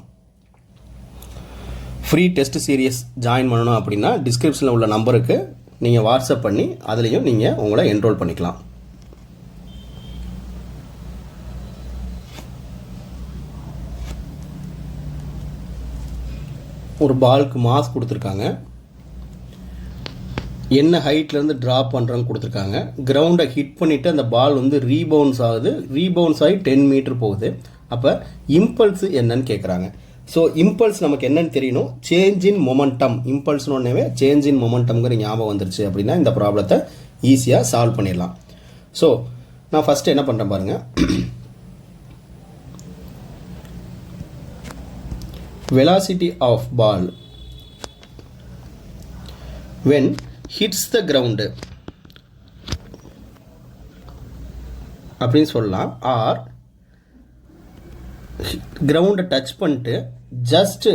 ஃப்ரீ டெஸ்ட் சீரியஸ் ஜாயின் பண்ணணும் அப்படின்னா டிஸ்கிரிப்ஷனில் உள்ள நம்பருக்கு நீங்கள் வாட்ஸ்அப் பண்ணி அதுலேயும் நீங்கள் உங்களை என்ரோல் பண்ணிக்கலாம். ஒரு பாலுக்கு மாஸ் கொடுத்துருக்காங்க, என்ன ஹைட்லேருந்து ட்ராப் பண்ணுறோன்னு கொடுத்துருக்காங்க. கிரவுண்டை ஹிட் பண்ணிவிட்டு அந்த பால் வந்து ரீபவுன்ஸ் ஆகுது, ரீபவுன்ஸ் ஆகி 10 மீட்டர் போகுது. அப்போ இம்பல்ஸு என்னன்னு கேட்குறாங்க. ஸோ இம்பல்ஸ் நமக்கு என்னன்னு தெரியணும். Change in momentum. இம்பல்ஸ்னு ஒன்றே சேஞ்ச் இன் மொமெண்டம்ங்கிற ஞாபகம் வந்துருச்சு அப்படின்னா இந்த ப்ராப்ளத்தை ஈஸியாக சால்வ் பண்ணிடலாம். ஸோ நான் ஃபஸ்ட்டு என்ன பண்ணுறேன் பாருங்கள். velocity of ball when hits the ground அப்படின்னு சொல்லலாம். ஆர் கிரவுண்டை டச் பண்ணிட்டு ஜஸ்ட்டு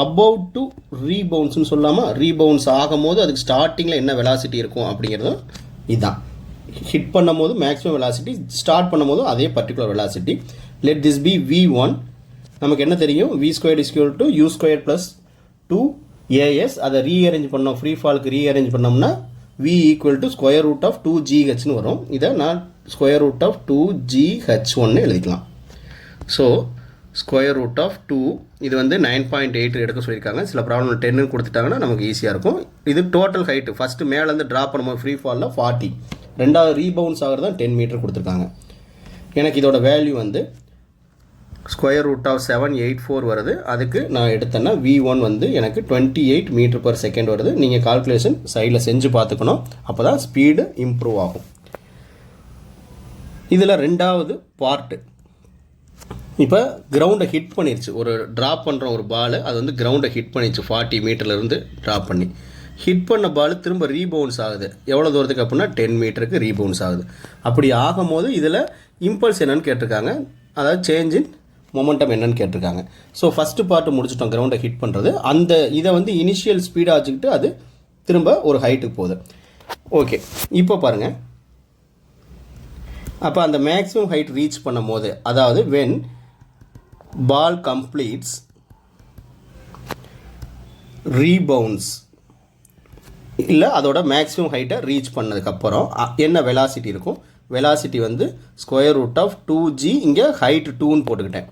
அபவுட் டு ரீபவுன்ஸ்னு சொல்லாமா, ரீபவுன்ஸ் ஆகும் போது அதுக்கு ஸ்டார்டிங்கில் என்ன வெலாசிட்டி இருக்கும் அப்படிங்கிறதும் இதுதான். ஹிட் பண்ணும் போது மேக்ஸிமம் வெலாசிட்டி, ஸ்டார்ட் பண்ணும் போது அதே particular velocity. Let this be v1. நமக்கு என்ன தெரியும், v square is equal to u square plus 2as. அதை ரீஅரேஞ்ச் பண்ணோம், ஃப்ரீ ஃபாலுக்கு ரீஅரேஞ்ச் பண்ணோம்னா v equal to square root of 2gh வரும். இதை நான் ஸ்கொயர் ரூட் ஆஃப் 2gh1 எழுதிக்கலாம். ஸோ ஸ்கொயர் ரூட் ஆஃப் 2, இது வந்து 9.8 எடுக்க சொல்லியிருக்காங்க. சில ப்ராப்ளம் 10 கொடுத்துட்டாங்கன்னா நமக்கு ஈஸியாக இருக்கும். இது டோட்டல் ஹைட்டு, ஃபஸ்ட்டு மேலேருந்து ட்ராப் பண்ணும்போது ஃப்ரீ ஃபாலில் 40, ரெண்டாவது ரீபவுன்ஸ் ஆகிறது தான் 10 மீட்டர் கொடுத்துருக்காங்க. எனக்கு இதோட வேல்யூ வந்து ஸ்கொயர் ரூட் ஆஃப் 784 வருது. அதுக்கு நான் எடுத்தேன்னா v1 வந்து எனக்கு 28 மீட்டர் பர் செகண்ட் வருது. நீங்கள் கால்குலேஷன் சைடில் செஞ்சு பார்த்துக்கணும், அப்போ தான் ஸ்பீடு இம்ப்ரூவ் ஆகும். இதில் ரெண்டாவது பார்ட்டு, இப்போ கிரவுண்டை ஹிட் பண்ணிடுச்சு, ஒரு ட்ராப் பண்ணுற ஒரு பால் அது வந்து கிரவுண்டை ஹிட் பண்ணிடுச்சு 40 மீட்டர்லேருந்து ட்ராப் பண்ணி. ஹிட் பண்ண பால் திரும்ப ரீபவுன்ஸ் ஆகுது. எவ்வளோ தூரத்துக்கு அப்படின்னா 10 மீட்டருக்கு ரீபவுன்ஸ் ஆகுது. அப்படி ஆகும்போது இதில் இம்பல்ஸ் என்னன்னு கேட்டிருக்காங்க, அதாவது சேஞ்ச் இன் மொமெண்டம் என்னன்னு கேட்டிருக்காங்க. ஸோ ஃபஸ்ட்டு பார்ட்டு முடிச்சிட்டோம், கிரவுண்டை ஹிட் பண்ணுறது. அந்த இதை வந்து இனிஷியல் ஸ்பீடாக வச்சுக்கிட்டு அது திரும்ப ஒரு ஹைட்டுக்கு போகுது. ஓகே, இப்போ பாருங்கள், அப்போ அந்த மேக்ஸிமம் ஹைட் ரீச் பண்ணும் போது, அதாவது வென் ball completes rebounds இல்லை அதோட மேக்ஸிமம் ஹைட்டை ரீச் பண்ணதுக்கப்புறம் என்ன வெலாசிட்டி இருக்கும், வெலாசிட்டி வந்து ஸ்கொயர் ரூட் ஆஃப் 2g, இங்கே ஹைட் 2ன்னு போட்டுக்கிட்டேன்.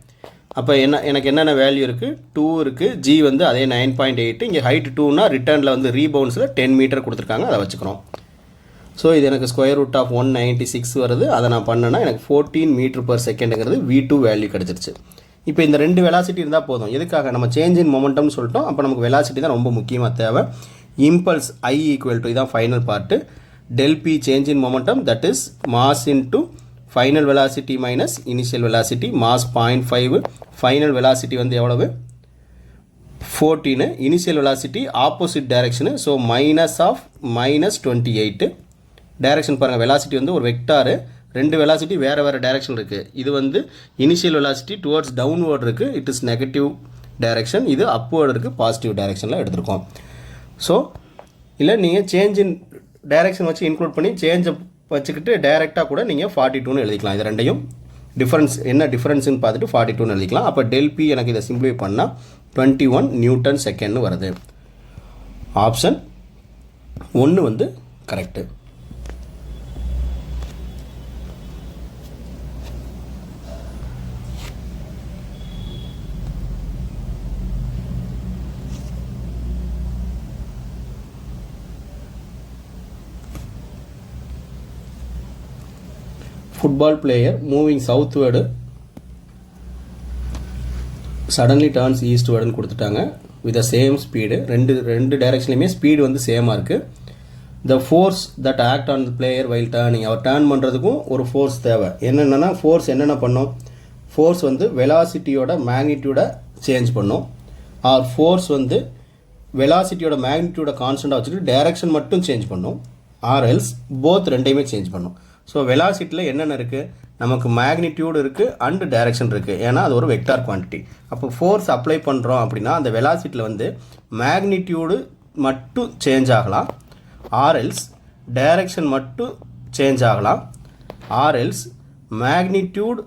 அப்போ எனக்கு என்னென்ன வேல்யூ இருக்குது, 2 இருக்குது, g வந்து அதே 9.8, இங்கே ஹைட் 2னா ரிட்டர்னில் வந்து ரீபவுன்ஸில் 10 மீட்டர் கொடுத்துருக்காங்க, அதை வச்சுக்கிறோம். ஸோ இது எனக்கு ஸ்கொயர் ரூட் ஆஃப் 196 வருது. அதை நான் பண்ணேன்னா எனக்கு 14 மீட்டர் பர் செகண்டுங்கிறது v2 வேல்யூ கிடச்சிருச்சு. இப்போ இந்த ரெண்டு வெலாசிட்டி இருந்தால் போதும். எதுக்காக, நம்ம சேஞ்ச் இன் மொமெண்டம்னு சொல்லிட்டோம். அப்போ நமக்கு வெலாசிட்டி தான் ரொம்ப முக்கியமாக தேவை. இம்பல்ஸ் I ஈக்குவல் டு, இதான் final part, del P change in momentum, that is mass into final velocity minus initial velocity. Mass 0.5, final velocity வந்து எவ்வளவு 14, initial velocity opposite direction, so minus of -28. Direction பாருங்கள், velocity வந்து ஒரு vector, ரெண்டு velocity வேறு வேறு direction இருக்குது. இது வந்து இனிஷியல் வெலாசிட்டி டுவர்ட்ஸ் டவுன்வேர்ட் இருக்குது, இட் இஸ் நெகட்டிவ் டைரக்ஷன். இது அப்வேர்டு இருக்குது, பாசிட்டிவ் டைரக்ஷனில் எடுத்திருக்கோம். ஸோ இல்லை நீங்கள் சேஞ்ச் இன் டைரக்ஷன் வச்சு இன்க்ளூட் பண்ணி சேஞ்சை வச்சுக்கிட்டு டைரெக்டாக கூட நீங்கள் 42ன்னு எழுதிக்கலாம். இது ரெண்டையும் டிஃப்ரென்ஸ் என்ன டிஃப்ரென்ஸ்னு பார்த்துட்டு 42ன்னு எழுதிக்கலாம். அப்போ டெல் பி எனக்கு இதை சிம்பிளிஃபை பண்ணால் 21 நியூட்டன் செகண்ட்னு வருது. ஆப்ஷன் 1 வந்து correct. Football player moving southward suddenly turns eastward ன்னு கொடுத்துட்டாங்க. with the same speed, ரெண்டு டைரக்ஷன்லையுமே ஸ்பீடு வந்து சேமாக இருக்குது. the force that act on the player while turning, அவர் டர்ன் பண்ணுறதுக்கும் ஒரு ஃபோர்ஸ் தேவை. என்னென்னா ஃபோர்ஸ் என்னென்ன பண்ணும், ஃபோர்ஸ் வந்து வெலாசிட்டியோட மேக்னிடியூடை சேஞ்ச் பண்ணும். ஆர் ஃபோர்ஸ் வந்து வெலாசிட்டியோட மேக்னிடியூடை கான்ஸ்டண்ட்டாக வச்சுட்டு டைரக்ஷன் மட்டும் சேஞ்ச் பண்ணும். ஆர் எல்ஸ் போத் ரெண்டையுமே சேஞ்ச் பண்ணும். ஸோ வெலாசிட்டியில் என்னென்ன இருக்குது, நமக்கு மேக்னிடியூடு இருக்குது அண்டு டைரக்ஷன் இருக்குது, ஏன்னா அது ஒரு வெக்டார் குவான்டிட்டி. அப்போ ஃபோர்ஸ் அப்ளை பண்ணுறோம் அப்படின்னா அந்த வெலாசிட்டியில் வந்து மேக்னிடியூடு மட்டும் சேஞ்ச் ஆகலாம், ஆர்எல்ஸ் டைரக்ஷன் மட்டும் சேஞ்ச் ஆகலாம், ஆர்எல்ஸ் மேக்னிடியூட்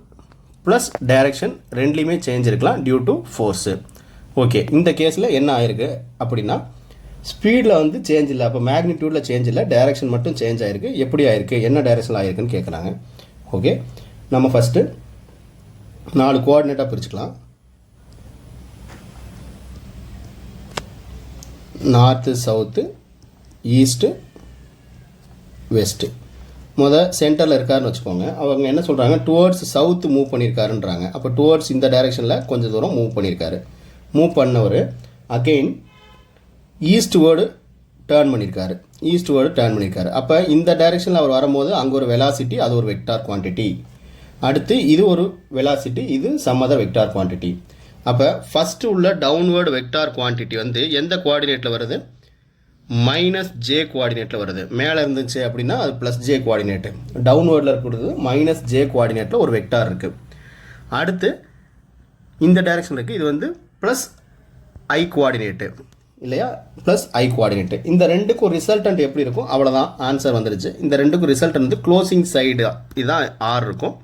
ப்ளஸ் டைரக்ஷன் ரெண்டுலேயுமே சேஞ்ச் இருக்கலாம் டியூ டு ஃபோர்ஸு. ஓகே, இந்த கேஸில் என்ன ஆயிருக்கு அப்படின்னா ஸ்பீடில் வந்து சேஞ்ச் இல்லை, அப்போ மேக்னிடியூடில் சேஞ்ச் இல்லை, டைரக்ஷன் மட்டும் சேஞ்ச் ஆகிருக்கு. எப்படி ஆயிருக்கு, என்ன டைரக்ஷனில் ஆகிருக்குன்னு கேட்குறாங்க. ஓகே, நம்ம ஃபஸ்ட்டு 4 கோஆர்டினேட்டாக பிரிச்சுக்கலாம். North, south, east, west. சென்டரில் இருக்காருன்னு வச்சுக்கோங்க. அவங்க என்ன சொல்கிறாங்க, டுவர்ட்ஸ் சவுத்து மூவ் பண்ணியிருக்காருன்றாங்க. அப்போ டுவர்ட்ஸ் இந்த டைரக்ஷனில் கொஞ்சம் தூரம் மூவ் பண்ணியிருக்காரு. மூவ் பண்ணவர் அகெயின் ஈஸ்ட்வேர்டு டேர்ன் பண்ணியிருக்காரு. அப்போ இந்த டைரெக்ஷனில் அவர் வரும்போது அங்கே ஒரு வெலாசிட்டி, அது ஒரு வெக்டார் குவான்டிட்டி. அடுத்து இது ஒரு வெலாசிட்டி, இது சம் அதர் வெக்டார் குவான்டிட்டி. அப்போ ஃபஸ்ட்டு உள்ள டவுன்வேர்டு வெக்டார் குவான்டிட்டி வந்து எந்த கோஆர்டினேட்டில் வருது, -j கோஆர்டினேட்டில் வருது. மேலே இருந்துச்சு அப்படின்னா அது +j கோஆர்டினேட்டு, டவுன்வேர்டில் இருக்கிறது -j கோஆர்டினேட்டில் ஒரு வெக்டார் இருக்குது. அடுத்து இந்த டைரக்ஷன் இருக்குது, இது வந்து ப்ளஸ் ஐ கோஆர்டினேட்டு இல்லையா, ப்ளஸ் ஐ கோஆர்டினேட்டு. இந்த ரெண்டுக்கும் ரிசல்டன்ட் எப்படி இருக்கும், அவ்வளோதான் ஆன்சர் வந்துருச்சு. இந்த ரெண்டுக்கும் ரிசல்டன்ட் வந்து க்ளோசிங் சைடு இதுதான் ஆர் இருக்கும்.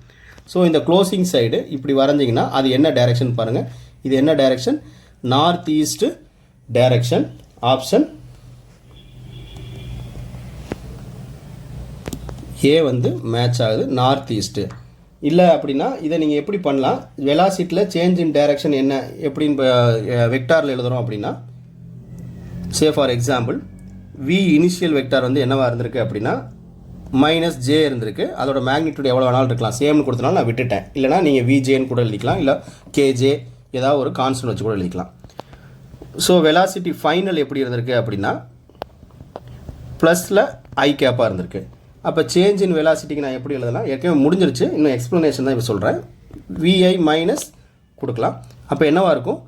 ஸோ இந்த க்ளோசிங் சைடு இப்படி வரைஞ்சிங்கன்னா அது என்ன டைரக்ஷன் பாருங்கள், இது என்ன direction, north east direction. Option A வந்து மேட்ச் ஆகுது, நார்த் ஈஸ்ட்டு. இல்லை அப்படின்னா இதை நீங்கள் எப்படி பண்ணலாம், வெலாசிட்டியில் சேஞ்ச் இன் டைரக்ஷன் என்ன எப்படின்னு வெக்டாரில் எழுதுகிறோம் அப்படின்னா, say for example V initial vector வந்து என்னவாக இருந்திருக்கு அப்படின்னா மைனஸ் ஜே இருந்திருக்கு. அதோட மேக்னிடியூட் எவ்வளோ வேணாலும் இருக்கலாம், சேம்னு கொடுத்தனால நான் விட்டுட்டேன். இல்லைனா நீங்கள் விஜேன்னு கூட எழுதிக்கலாம், இல்லை கேஜே ஏதாவது ஒரு கான்ஸ்டன்ட் வச்சு கூட எழுதிக்கலாம். ஸோ வெலாசிட்டி ஃபைனல் எப்படி இருந்திருக்கு அப்படின்னா ப்ளஸில் ஐ கேப்பாக இருந்திருக்கு. அப்போ சேஞ்ச் இன் வெலாசிட்டிக்கு நான் எப்படி எழுதலாம், ஏற்கனவே முடிஞ்சிருச்சு, இன்னும் எக்ஸ்ப்ளனேஷன் தான் இப்போ சொல்கிறேன். விஐ மைனஸ் கொடுக்கலாம். அப்போ என்னவாக இருக்கும்,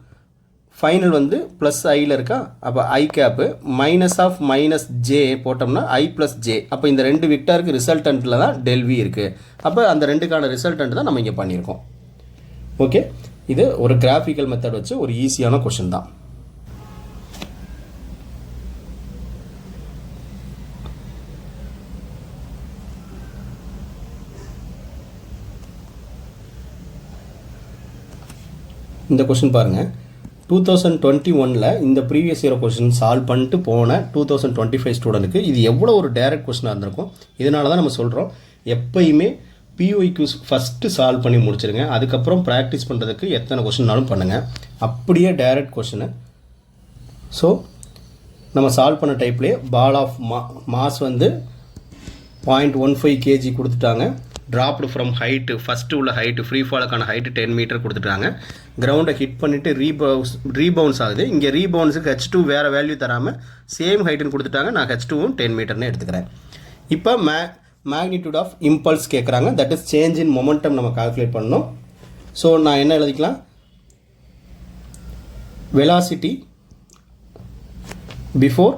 ஃபைனல் வந்து ப்ளஸ் ஐயில் இருக்கா, அப்போ I cap minus of minus J போட்டோம்னா ஐ ப்ளஸ் ஜே. அப்போ இந்த ரெண்டு விக்டாருக்கு ரிசல்டன்ட்டில் தான் டெல்வி இருக்குது. அப்போ அந்த ரெண்டுக்கான ரிசல்டன்ட் தான் நம்ம இங்கே பண்ணியிருக்கோம். ஓகே, இது ஒரு கிராஃபிக்கல் மெத்தட் வச்சு ஒரு ஈஸியான கொஷின் தான். இந்த கொஷின் பாருங்கள், 2021 இந்த ப்ரீவியஸ் இயர் கொஷின் சால்வ் பண்ணிட்டு போன 2025 ஸ்டூடெண்ட்டுக்கு இது எவ்வளோ ஒரு டைரக்ட் கொஷினாக இருந்திருக்கும். இதனால தான் நம்ம சொல்கிறோம் எப்பயுமே பிஓக்யூஸ் ஃபஸ்ட்டு சால்வ் பண்ணி முடிச்சிருங்க, அதுக்கப்புறம் ப்ராக்டிஸ் பண்ணுறதுக்கு எத்தனை கொஷின்னாலும் பண்ணுங்கள். அப்படியே டைரக்ட் கொஷினு. ஸோ நம்ம சால்வ் பண்ண டைப்லேயே பால் ஆஃப் மாஸ் வந்து 0.15 kg கொடுத்துட்டாங்க. ட்ராப்டு ஃப்ரம் ஹைட்டு, ஃபஸ்ட்டு உள்ள ஹைட்டு ஃப்ரீ ஃபாலுக்கான ஹைட்டு 10 மீட்டர் கொடுத்துட்டாங்க. கிரவுண்டை ஹிட் பண்ணிவிட்டு ரீபவுன்ஸ் ஆகுது. இங்கே ரீபவுன்ஸுக்கு H2 வேறு வேல்யூ தராமல் சேம் ஹைட்டுன்னு கொடுத்துட்டாங்க. நான் H2வும் 10 மீட்டர்னு எடுத்துக்கிறேன். இப்போ மேக்னிடியூட் ஆஃப் இம்பல்ஸ் கேட்குறாங்க, that is change in momentum நம்ம கால்குலேட் பண்ணணும். ஸோ நான் என்ன எழுதிக்கலாம், velocity before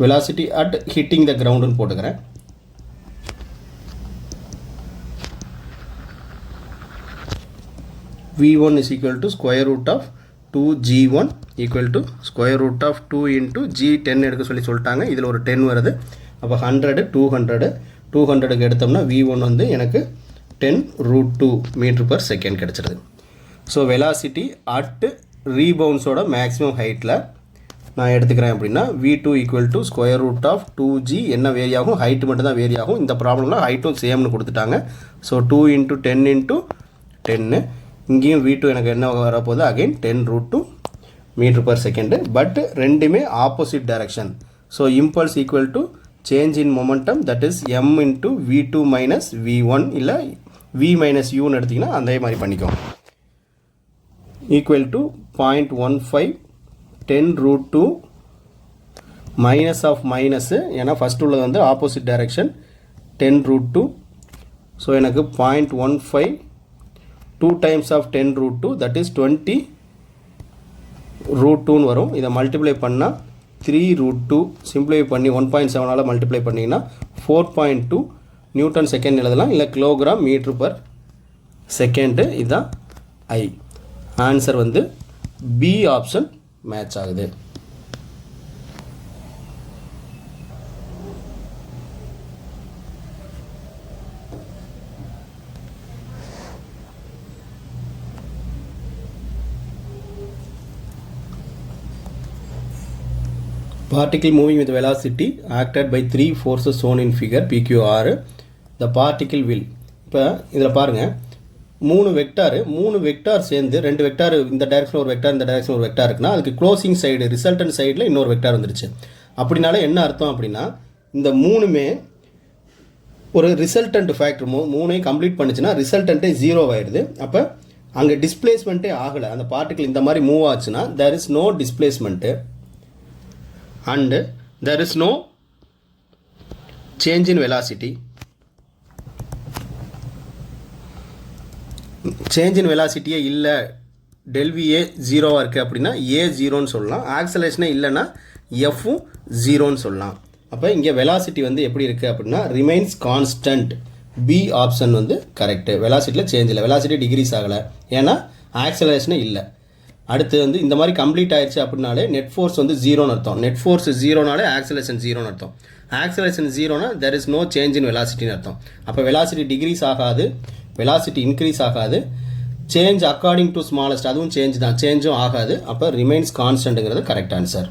velocity at hitting the கிரவுண்டுன்னு போட்டுக்கிறேன். V1 is equal to square root of 2G1 equal to square root of 2 into G10 எடுக்க சொல்லிட்டாங்க. இதில் ஒரு 10 வருது. அப்போ 100 200க்கு எடுத்தோம்னா V1 வந்து எனக்கு 10√2 மீட்டர் பர் செகண்ட் கிடச்சிருது. ஸோ வெலாசிட்டி அட் ரீபவுன்ஸோட மேக்ஸிமம் ஹைட்டில் நான் எடுத்துக்கிறேன் அப்படின்னா V2 equal to square root of 2G என்ன வேரி ஆகும், ஹைட்டு மட்டும் தான் வேரி ஆகும். இந்த ப்ராப்ளம்லாம் ஹைட்டும் சேம்னு கொடுத்துட்டாங்க. So 2 into 10 into 10. இங்கேயும் V2 எனக்கு என்ன வரப்போகுது, again 10√2 metre per second. But ரெண்டுமே opposite direction. So impulse equal to change in momentum, that is M into V2 minus V1 இல்லை V மைனஸ் Uன்னு எடுத்திங்கன்னா அதே மாதிரி பண்ணிக்கோம். Equal to 0.15 10√2 minus of minus, ஏன்னா ஃபஸ்ட் உள்ளது வந்து ஆப்போசிட் டைரக்ஷன் 10√2. ஸோ எனக்கு 0.15 2 times of 10√2 that is 20√2 வரும். இதை மல்டிப்ளை பண்ணால் 3√2, சிம்பிளை பண்ணி 1.7 மல்டிப்ளை பண்ணிங்கன்னா 4.2 நியூட்டன் செகண்ட் எழுதலாம், இல்லை கிலோகிராம் மீட்டர் பர் செகண்டு. இதுதான் ஐ. ஆன்சர் வந்து பி ஆப்ஷன் மேட்ச் ஆகுது. Particle moving with velocity acted by 3 forces shown in figure PQR. The particle will, இப்போ இதில் பாருங்கள், மூணு வெக்டார் சேர்ந்து ரெண்டு வெக்டார், இந்த டைரக்ஷன் ஒரு வெக்டார், இந்த டைரக்ஷன் ஒரு வெக்டார் இருக்குன்னா அதுக்கு க்ளோசிங் சைடு ரிசல்டன்ட் சைடில் இன்னொரு வெக்டார் வந்துருச்சு. அப்படினால என்ன அர்த்தம் அப்படின்னா இந்த மூணுமே ஒரு ரிசல்டன்ட் ஃபேக்டர் மூணையும் கம்ப்ளீட் பண்ணிச்சுன்னா ரிசல்டன்ட்டே 0 ஆயிடுது. அப்போ அங்கே டிஸ்பிளேஸ்மெண்ட்டே ஆகலை. அந்த பார்ட்டிகிள் இந்த மாதிரி மூவ் ஆச்சுன்னா there is no displacement and there is no change in velocity. Change in வெலாசிட்டியே இல்லை, டெல்வியே 0 இருக்குது அப்படின்னா ஏ 0ன்னு சொல்லலாம். ஆக்சலேஷனே இல்லைன்னா எஃப்பும் 0ன்னு சொல்லலாம். அப்போ இங்கே வெலாசிட்டி வந்து எப்படி இருக்குது அப்படின்னா ரிமைன்ஸ் கான்ஸ்டன்ட். பி ஆப்ஷன் வந்து கரெக்டு. வெலாசிட்டியில் சேஞ்ச் இல்லை, வெலாசிட்டி டிக்ரீஸ் ஆகலை. ஏன்னா ஆக்சலரேஷனே இல்லை. அடுத்து வந்து இந்த மாதிரி கம்ப்ளீட் ஆயிடுச்சு அப்படின்னாலே நெட் ஃபோர்ஸ் வந்து ஜீரோன்னு அர்த்தம். நெட் ஃபோர்ஸ் ஜீரோனாலே ஆக்சலரேஷன் ஜீரோன்னு அர்த்தம். ஆக்சலரேஷன் ஜீரோனா there is no change in வெலாசிட்டின்னு அர்த்தம். அப்போ வெலாசிட்டி டிக்ரீஸ் ஆகாது, வெலாசிட்டி இன்க்ரீஸ் ஆகாது, சேஞ்ச் அக்கார்டிங் டு ஸ்மாலஸ்ட் அதுவும் சேஞ்ச் தான், சேஞ்சும் ஆகாது. அப்போ ரிமைன்ஸ் கான்ஸ்டன்ட்ங்கிறது கரெக்ட் ஆன்சர்.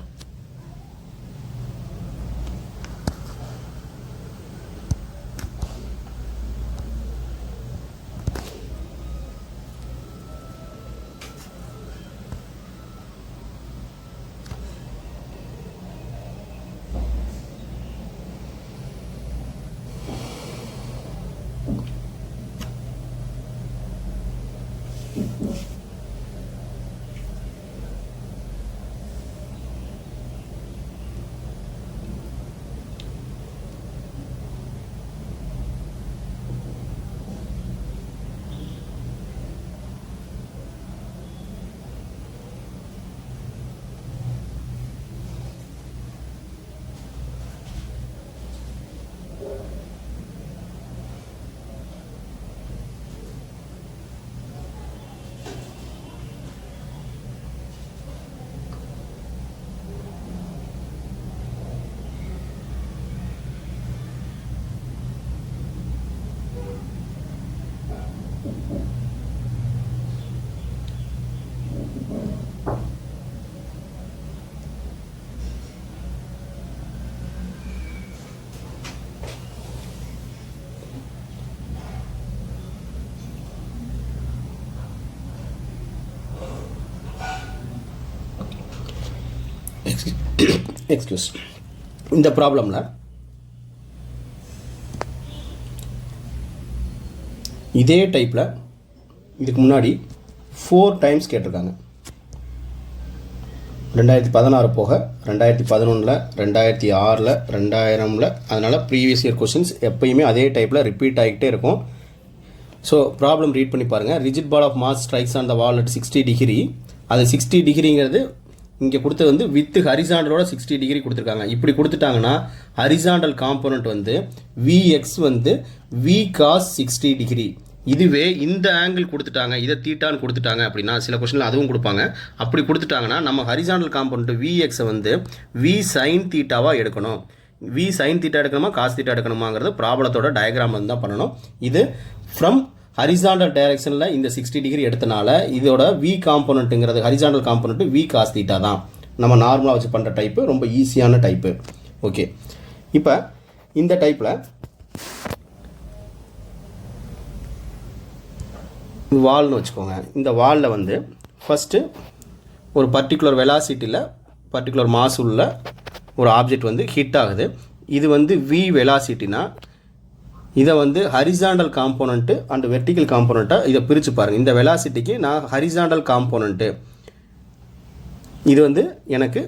எக்ஸ்கியூஸ். இந்த ப்ராப்ளமில் இதே டைப்பில் இதுக்கு முன்னாடி 4 டைம்ஸ் கேட்டிருக்காங்க. 2016 போக 2011, 2006, 2000. அதனால் ப்ரீவியஸ் இயர் கொஷின்ஸ் எப்பயுமே அதே டைப்பில் ரிப்பீட் ஆகிக்கிட்டே இருக்கும். ஸோ ப்ராப்ளம் ரீட் பண்ணி பாருங்கள். Rigid ball of mass strikes on the wall at 60 degree. அது 60 டிகிரிங்கிறது இங்கே கொடுத்தது வந்து வித் ஹரிசாண்டலோட 60 டிகிரி கொடுத்துருக்காங்க. இப்படி கொடுத்துட்டாங்கன்னா ஹரிசாண்டல் காம்போனன்ட் வந்து Vx வந்து V cos 60 டிகிரி. இதுவே இந்த ஆங்கிள் கொடுத்துட்டாங்க, இதை தீட்டான்னு கொடுத்துட்டாங்க அப்படின்னா சில கொஸ்டினில் அதுவும் கொடுப்பாங்க. அப்படி கொடுத்துட்டாங்கன்னா நம்ம ஹரிசாண்டல் காம்போனன்ட் Vx வந்து V sin தீட்டாவாக எடுக்கணும். V sin தீட்டா எடுக்கணுமா காஸ் தீட்டா எடுக்கணுமாங்கிறது ப்ராப்ளத்தோட டயக்ராம் வந்து தான் பண்ணணும். இது ஃப்ரம் ஹரிசாண்டல் டைரக்ஷனில் இந்த 60 டிகிரி எடுத்தனால இதோட V காம்போனண்ட்டுங்கிறது horizontal component V cos theta தான். நம்ம நார்மலாக வச்சு பண்ணுற டைப்பு, ரொம்ப ஈஸியான டைப்பு. ஓகே, இப்போ இந்த டைப்பில் வால்னு வச்சுக்கோங்க. இந்த வாலில் வந்து ஃபஸ்ட்டு ஒரு பர்டிகுலர் வெலாசிட்டியில் பர்டிகுலர் மாஸ் உள்ள ஒரு ஆப்ஜெக்ட் வந்து ஹிட் ஆகுது. இது வந்து V வெலாசிட்டினா இதை வந்து ஹரிசாண்டல் காம்போனண்ட்டு அண்ட் வெர்டிக்கல் காம்போனண்ட்டாக இதை பிரித்து பாருங்கள். இந்த வெலாசிட்டிக்கு நான் ஹரிசாண்டல் காம்போனண்ட்டு இது வந்து எனக்கு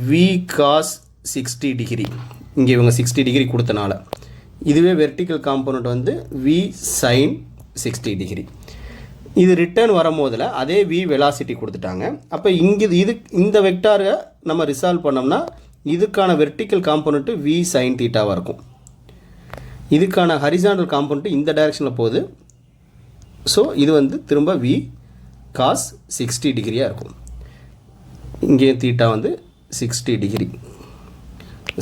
V cos 60 டிகிரி, இங்கே இவங்க 60 டிகிரி கொடுத்தனால. இதுவே வெர்டிக்கல் காம்போனண்ட் வந்து V sin 60 டிகிரி. இது ரிட்டர்ன் வரும்போதில் அதே V வெலாசிட்டி கொடுத்துட்டாங்க. அப்போ இங்கே இந்த வெக்டாரை நம்ம ரிசால்வ் பண்ணோம்னா இதுக்கான வெர்டிக்கல் காம்போனண்ட்டு V sin தீட்டாவாக இருக்கும். இதுக்கான ஹரிசாண்டல் காம்போனண்ட் இந்த டைரெக்ஷனில் போகுது. ஸோ இது வந்து திரும்ப V cos 60 டிகிரியாக இருக்கும். இங்கே தீட்டா வந்து 60 டிகிரி,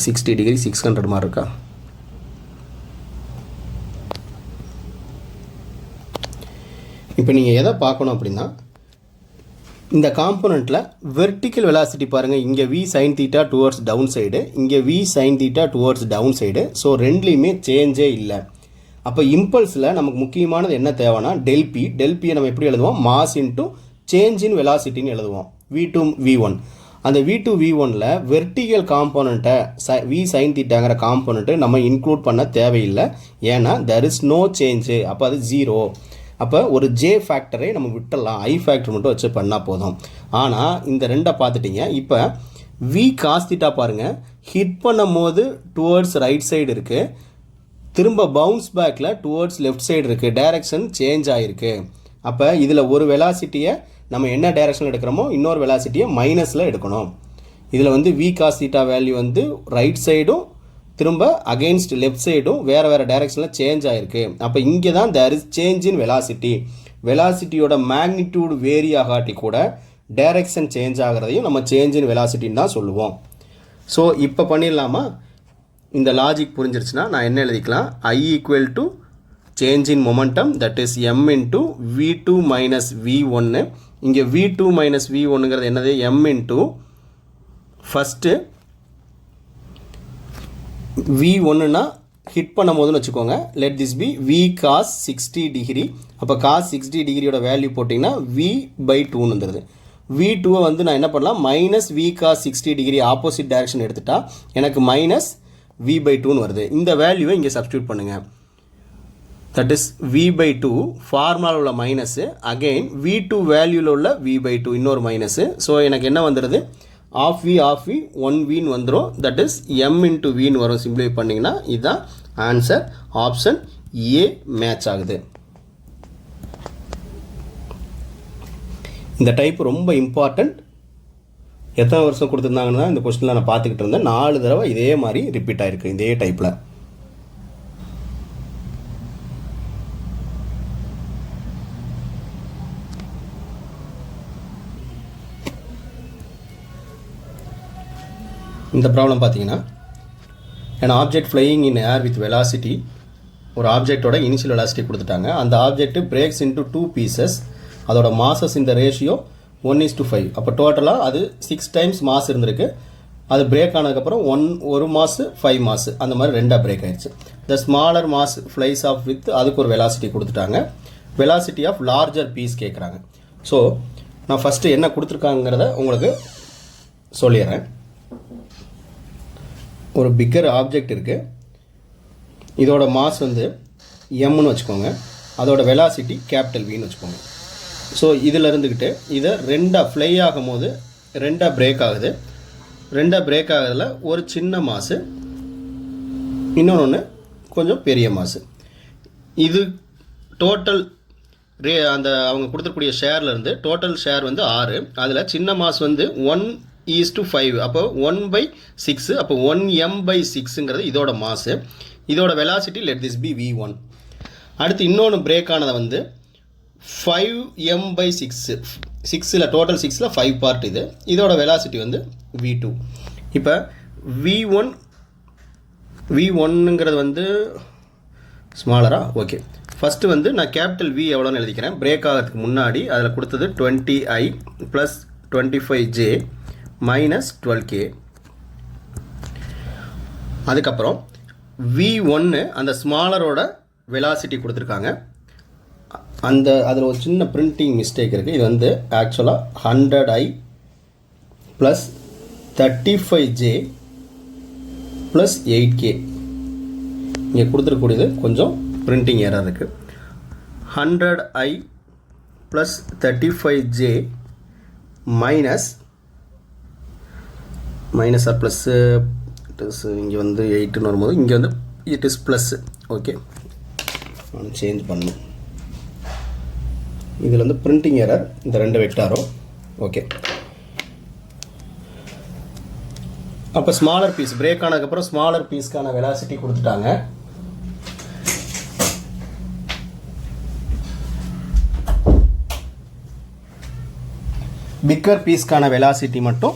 60 டிகிரி 600 மாதிரி இருக்கா? இப்போ நீங்கள் எதை பார்க்கணும் அப்படின்னா இந்த காம்போனண்ட்டில் வெர்டிக்கல் வெலாசிட்டி பாருங்கள். இங்கே V sin theta towards down side, இங்கே V sin theta towards down side. So ரெண்டுலேயுமே சேஞ்சே இல்லை. அப்போ இம்பல்ஸில் நமக்கு முக்கியமானது என்ன தேவைன்னா டெல்பியை நம்ம எப்படி எழுதுவோம்? மாஸ் இன்ட்டு சேஞ்ச் இன் வெலாசிட்டின்னு எழுதுவோம். V2 V1. அந்த V2 V1ல் வெர்டிக்கல் காம்போனண்ட்டை V sin தீட்டாங்கிற காம்போனண்ட்டு நம்ம இன்க்ளூட் பண்ண தேவையில்லை. ஏன்னா தெர் இஸ் நோ சேஞ்சு. அப்போ அது 0. அப்போ ஒரு J ஃபேக்டரை நம்ம விட்டுடலாம், I ஃபேக்டர் மட்டும் வச்சு பண்ணால் போதும். ஆனால் இந்த ரெண்டை பார்த்துட்டிங்க. இப்போ V cos தீட்டா பாருங்கள், ஹிட் பண்ணும் போது டுவர்ட்ஸ் ரைட் சைடு இருக்குது, திரும்ப பவுன்ஸ் பேக்கில் டுவர்ட்ஸ் லெஃப்ட் சைடு இருக்குது, டைரக்ஷன் சேஞ்ச் ஆகிருக்கு. அப்போ இதில் ஒரு வெலாசிட்டியை நம்ம என்ன டைரக்ஷனில் எடுக்கிறோமோ இன்னொரு வெலாசிட்டியை மைனஸில் எடுக்கணும். இதில் வந்து V cos தீட்டா வேல்யூ வந்து ரைட் சைடும் திரும்ப அகெயின்ஸ்ட் லெஃப்ட் சைடும் வேறு வேறு டைரெக்ஷனில் சேஞ்ச் ஆகிருக்கு. அப்போ இங்கே தான் there is change in velocity. வெலாசிட்டியோட மேக்னிடியூட் வேரி ஆகாட்டி கூட டைரக்ஷன் சேஞ்ச் ஆகிறதையும் நம்ம சேஞ்ச் இன் வெலாசிட்டின்னு தான் சொல்லுவோம். ஸோ இப்போ பண்ணிடலாமா? இந்த லாஜிக் புரிஞ்சிருச்சுன்னா நான் என்ன எழுதிக்கலாம்? I equal to change in momentum that is m into v2 minus v1. இங்கே v2 மைனஸ் v1ங்கிறது என்னது? m இன்ட்டு ஃபஸ்ட்டு v1னா ஹிட் பண்ணும் போதுன்னு வச்சுக்கோங்க, let this be v cos 60 degree. அப்போ cos 60 டிகிரியோட வேல்யூ போட்டிங்கன்னா v/2 வந்துடுது. v2 வந்து நான் என்ன பண்ணலாம்? Minus v cos 60 degree opposite direction எடுத்துட்டா எனக்கு மைனஸ் v/2 வருது. இந்த வேல்யூவை இங்கே சப்ஸ்டியூட் பண்ணுங்கள். தட் இஸ் v/2 ஃபார்முலாவில் உள்ள மைனஸு அகெயின் v2 வேல்யூவில் உள்ள v/2 இன்னொரு மைனஸு. ஸோ எனக்கு என்ன வந்துடுது? ஆஃப் v 1vன்னு வந்துடும். தட் இஸ் m இன்ட்டு வின்னு வரும். சிம்பிளை பண்ணிங்கன்னா இதுதான் ஆன்சர். ஆப்ஷன் ஏ மேட்ச் ஆகுது. இந்த டைப் ரொம்ப இம்பார்ட்டண்ட். எத்தனை வருஷம் கொடுத்துருந்தாங்கன்னா இந்த கொஸ்டினில் நான் பார்த்துக்கிட்டு இருந்தேன். 4 தடவை இதே மாதிரி ரிப்பீட் ஆகிருக்கு இதே டைப்பில். இந்த ப்ராப்ளம் பார்த்தீங்கன்னா an object flying in air with velocity, ஒரு ஆப்ஜெக்டோட இனிஷியல் வெலாசிட்டி கொடுத்துட்டாங்க. அந்த ஆப்ஜெக்ட் பிரேக்ஸ் இன்ட்டு 2 பீசஸ். அதோட மாசஸ் இந்த ரேஷியோ 1:5. அப்போ டோட்டலாக அது 6 டைம்ஸ் மாஸ் இருந்திருக்கு. அது பிரேக் ஆனதுக்கப்புறம் ஒரு மாஸ் 5 மாஸ் அந்த மாதிரி 2ஆக பிரேக் ஆயிடுச்சு. The smaller mass flies off with அதுக்கு ஒரு வெலாசிட்டி கொடுத்துட்டாங்க. வெலாசிட்டி ஆஃப் லார்ஜர் பீஸ் கேட்குறாங்க. ஸோ நான் ஃபஸ்ட்டு என்ன கொடுத்துருக்காங்கிறத உங்களுக்கு சொல்லிடுறேன். ஒரு பிக்கர் ஆப்ஜெக்ட் இருக்குது. இதோட மாஸ் வந்து எம்னு வச்சுக்கோங்க. அதோட வெலாசிட்டி கேபிட்டல் வின்னு வச்சுக்கோங்க. ஸோ இதில் இருந்துக்கிட்டு இதை 2ஆக ஃப்ளை ஆகும் போது 2ஆக பிரேக் ஆகுது. 2ஆக பிரேக் ஆகுறதுல ஒரு சின்ன மாசு, இன்னொன்று கொஞ்சம் பெரிய மாசு. இது டோட்டல் அந்த அவங்க கொடுத்துருக்கூடிய ஷேர்லேருந்து டோட்டல் ஷேர் வந்து 6. அதில் சின்ன மாஸ் வந்து 1:5. அப்போ 1/6. அப்போ 1m/6ங்கிறது இதோட மாசு. இதோட velocity let this be v1. அடுத்து இன்னொன்று பிரேக் ஆனதை வந்து 5m/6. 6ல் டோட்டல் 6ல் 5 பார்ட் இது. இதோட வெலாசிட்டி வந்து v2. இப்போ v1ங்கிறது வந்து ஸ்மாலரா? ஓகே. ஃபஸ்ட்டு வந்து நான் கேபிட்டல் V எவ்வளோன்னு எழுதிக்கிறேன். பிரேக் ஆகிறதுக்கு முன்னாடி அதில் கொடுத்தது 20I plus 25J minus 12K. அதுக்கப்புறம் V1 அந்த ஸ்மாலரோட வெலாசிட்டி கொடுத்துருக்காங்க. அதில் ஒரு சின்ன பிரிண்டிங் மிஸ்டேக் இருக்குது. இது வந்து ஆக்சுவலாக 100I plus 35J plus 8K. இங்கே கொடுத்துருக்கூடியது கொஞ்சம் பிரிண்டிங் ஏரர் இருக்குது. 100I plus 35J minus R plus இங்கே வந்து 8ன்னு வரும்போது இங்கே வந்து இட் இஸ் ப்ளஸ்ஸு. ஓகே, நான் சேஞ்ச் பண்ணணும். இதில் வந்து பிரிண்டிங் எரர் இந்த 2 வெக்டாரும். ஓகே, அப்போ ஸ்மாலர் பீஸ் பிரேக் ஆனதுக்கப்புறம் ஸ்மாலர் பீஸ்க்கான வெலாசிட்டி கொடுத்துட்டாங்க. பிக்கர் பீஸ்க்கான வெலாசிட்டி மட்டும்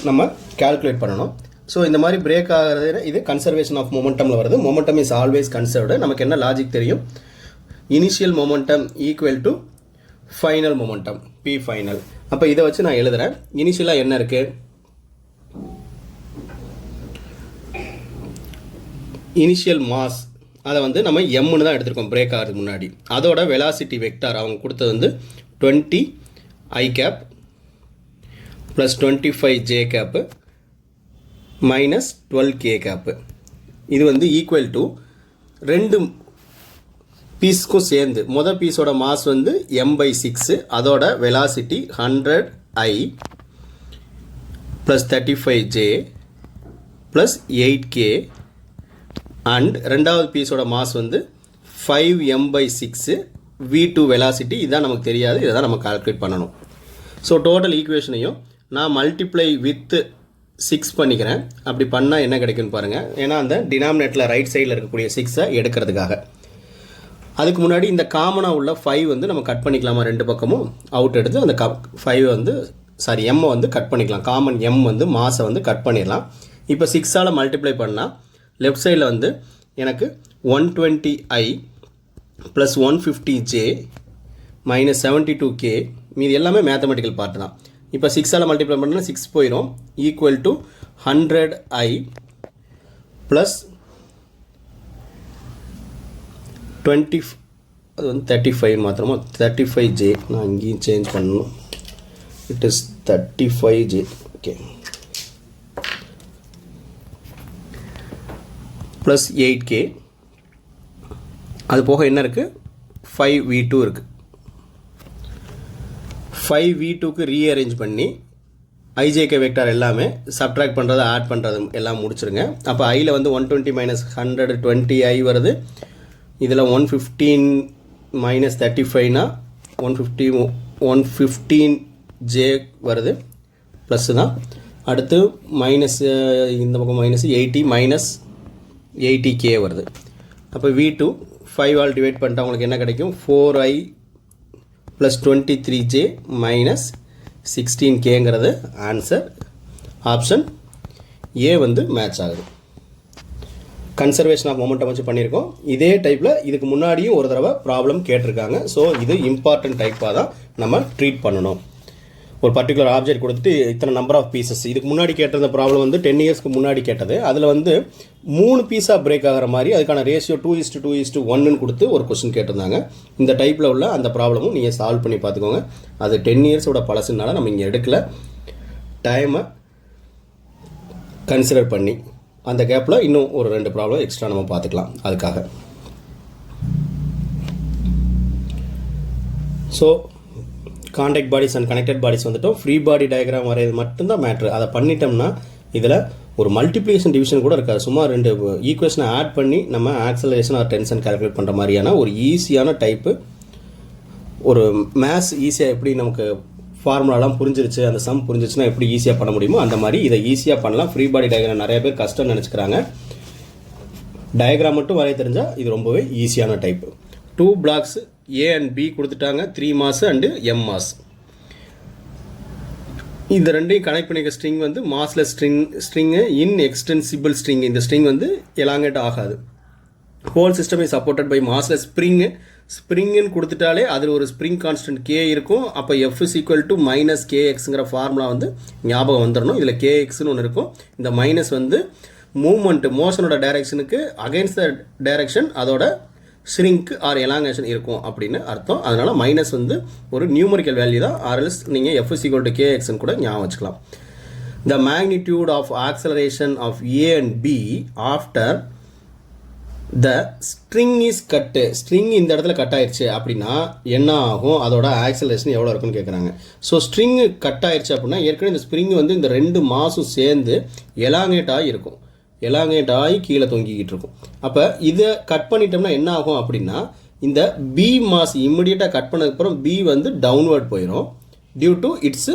நம்ம கால்குலேட் பண்ணணும். ஸோ இந்த மாதிரி பிரேக் ஆகிறது இது கன்சர்வேஷன் ஆஃப் மொமெண்டமில் வருது. Momentum is always conserved. நமக்கு என்ன லாஜிக் தெரியும்? Initial momentum equal to final momentum B final. அப்போ இதை வச்சு நான் எழுதுகிறேன். இனிஷியலாக என்ன இருக்குது? இனிஷியல் மாஸ் அதை வந்து நம்ம எம்னு தான் எடுத்துருக்கோம் பிரேக் ஆகிறதுக்கு முன்னாடி. அதோட வெலாசிட்டி வெக்டார் அவங்க கொடுத்தது வந்து 20I cap plus 25J cap minus 12K cap. இது வந்து ஈக்குவல் டு 2 பீஸ்க்கும் சேர்ந்து மொதல் பீஸோட மாஸ் வந்து m/6. அதோட velocity 100I plus 35J plus 8K and ரெண்டாவது பீஸோட மாஸ் வந்து 5m/6. v2 வெலாசிட்டி இதுதான் நமக்கு தெரியாது. இதை தான் நம்ம கால்குலேட் பண்ணணும். ஸோ டோட்டல் ஈக்குவேஷனையும் நான் மல்டிப்ளை வித் 6 பண்ணிக்கிறேன். அப்படி பண்ணால் என்ன கிடைக்குன்னு பாருங்கள். ஏன்னா அந்த டினாமினேட்டில் ரைட் சைடில் இருக்கக்கூடிய 6ஐ எடுக்கிறதுக்காக அதுக்கு முன்னாடி இந்த காமனாக உள்ள 5 வந்து நம்ம கட் பண்ணிக்கலாமா, ரெண்டு பக்கமும் அவுட் எடுத்து அந்த 5 வந்து எம்மை வந்து கட் பண்ணிக்கலாம். காமன் எம் வந்து மாஸை வந்து கட் பண்ணிடலாம். இப்போ 6ஆல் மல்டிப்ளை பண்ணால் லெஃப்ட் சைடில் வந்து எனக்கு 120i plus 150j minus 72k, மீது எல்லாமே மேத்தமெட்டிக்கல் பார்ட் தான். இப்போ 6ஆல் மல்டிப்ளை பண்ணால் 6 போயிடும், ஈக்குவல் டு 100i ப்ளஸ் 20, அது வந்து 35 மாத்திரமா, 35j. நான் இங்கேயும் சேஞ்ச் பண்ணணும். It is 35j. Okay, plus 8k. அது போக என்ன இருக்குது, 5v2 இருக்குது. 5v2க்கு ரீஅரேஞ்ச் பண்ணி ijk வெக்டார் எல்லாமே சப்ட்ராக்ட் பண்ணுறது ஆட் பண்ணுறது எல்லாம் முடிச்சுருங்க. அப்போ ஐயில் வந்து 120 மைனஸ் 120i வருது. இதில் 115 மைனஸ் 35னா 115j வருது, ப்ளஸ்ஸு தான். அடுத்து மைனஸ், இந்த பக்கம் மைனஸ் 80 மைனஸ் 80k வருது. அப்போ v2 5ஆல் டிவைட் பண்ணிட்டா உங்களுக்கு என்ன கிடைக்கும், 4i ப்ளஸ் 23j மைனஸ் 16kங்கிறது ஆன்சர். ஆப்ஷன் ஏ வந்து மேட்ச் ஆகுது. கன்சர்வேஷன் ஆஃப் மொமெண்டம் வச்சு பண்ணியிருக்கோம். இதே டைப்பில் இதுக்கு முன்னாடியும் ஒரு தடவை ப்ராப்ளம் கேட்டிருக்காங்க. ஸோ இது இம்பார்ட்டன்ட் டைப்பாக தான் நம்ம ட்ரீட் பண்ணணும். ஒரு பர்டிகுலர் ஆப்ஜெக்ட் கொடுத்துட்டு இத்தனை நம்பர் ஆஃப் பீசஸ், இதுக்கு முன்னாடி கேட்டிருந்த ப்ராப்ளம் வந்து 10 இயர்ஸ்க்கு முன்னாடி கேட்டது. அதில் வந்து 3 பீஸாக பிரேக் ஆகிற மாதிரி அதுக்கான ரேஷியோ 2:2:1 கொடுத்து ஒரு கொஸ்டின் கேட்டிருந்தாங்க. இந்த டைப்பில் உள்ள அந்த ப்ராப்ளமும் நீங்கள் சால்வ் பண்ணி பார்த்துக்கோங்க. அது 10 இயர்ஸோட பழசுனால நம்ம இங்கே எடுக்கல, டைமை கன்சிடர் பண்ணி அந்த கேப்பில் இன்னும் ஒரு 2 ப்ராப்ளம் எக்ஸ்ட்ரா நம்ம பார்த்துக்கலாம் அதுக்காக. So contact bodies and connected bodies வந்துட்டோம். ஃப்ரீ பாடி டயக்ராம் வரைகிறது மட்டும்தான் மேட்ரு. அதை பண்ணிட்டோம்னா இதில் ஒரு மல்டிப்ளிகேஷன் டிவிஷன் கூட இருக்காது. சும்மா 2 ஈக்குவேஷனை ஆட் பண்ணி நம்ம ஆக்சலரேஷன் ஆர் டென்ஷன் கால்குலேட் பண்ணுற மாதிரியான ஒரு ஈஸியான டைப்பு. ஒரு மேத்ஸ் ஈஸியாக எப்படி நமக்கு ஃபார்முலாலாம் புரிஞ்சிருச்சு, அந்த சம் புரிஞ்சிச்சுன்னா எப்படி ஈஸியாக பண்ண முடியுமோ அந்த மாதிரி இதை ஈஸியாக பண்ணலாம். ஃப்ரீ பாடி டயக்ராம் நிறைய பேர் கஷ்டம்னு நினச்சிக்கிறாங்க. டயக்ராம் மட்டும் வரைய தெரிஞ்சால் இது ரொம்பவே ஈஸியான type. 2 blocks A and B கொடுத்துட்டாங்க, 3 மாஸ் அண்டு எம் மாஸ். இந்த ரெண்டையும் கனெக்ட் பண்ணிக்க ஸ்ட்ரிங் வந்து மாஸ்லெஸ் ஸ்ட்ரிங்கு இன்எக்ஸ்டென்சிபிள் ஸ்ட்ரிங். இந்த ஸ்ட்ரிங் வந்து எலாங்கேட் ஆகாது. Whole system is supported by massless ஸ்ப்ரிங்குன்னு கொடுத்துட்டாலே அதில் ஒரு ஸ்ப்ரிங் கான்ஸ்டன்ட் கே இருக்கும். அப்போ F is equal to minus கேஎக்ஸுங்கிற ஃபார்முலா வந்து ஞாபகம் வந்துடணும். இதில் கேஎக்ஸ்னு ஒன்று இருக்கும். இந்த மைனஸ் வந்து மூவ்மெண்ட்டு மோஷனோட டைரக்ஷனுக்கு அகைன்ஸ்ட் த டைரக்ஷன் அதோட ஷ்ரிங்க் ஆர் எலாங்கேஷன் இருக்கும் அப்படின்னு அர்த்தம். அதனால் மைனஸ் வந்து ஒரு நியூமரிக்கல் வேல்யூ தான். ஆர்எல்ஸ் நீங்கள் எஃப் இஸ் ஈக்குவல் டு கேஎக்ஸ்ன்னு கூட ஞாபகம் வச்சுக்கலாம். The magnitude of acceleration of A and B after the string is cut. String இந்த இடத்துல கட் ஆயிடுச்சு அப்படின்னா என்ன ஆகும், அதோட ஆக்சலரேஷன் எவ்வளோ இருக்குன்னு கேட்குறாங்க. ஸோ ஸ்ட்ரிங் கட் ஆயிடுச்சு அப்படின்னா ஏற்கனவே இந்த ஸ்ப்ரிங் வந்து இந்த 2 மாஸும் சேர்ந்து எலாங்கேட் ஆகி இருக்கும், எலாங்கேட் ஆகி கீழே தொங்கிக்கிட்டு இருக்கும். அப்போ இதை கட் பண்ணிட்டோம்னா என்ன ஆகும் அப்படின்னா இந்த பி மாஸ் இம்மிடியேட்டாக கட் பண்ணதுக்கப்புறம் பி வந்து டவுன்வர்ட் போயிடும் due to its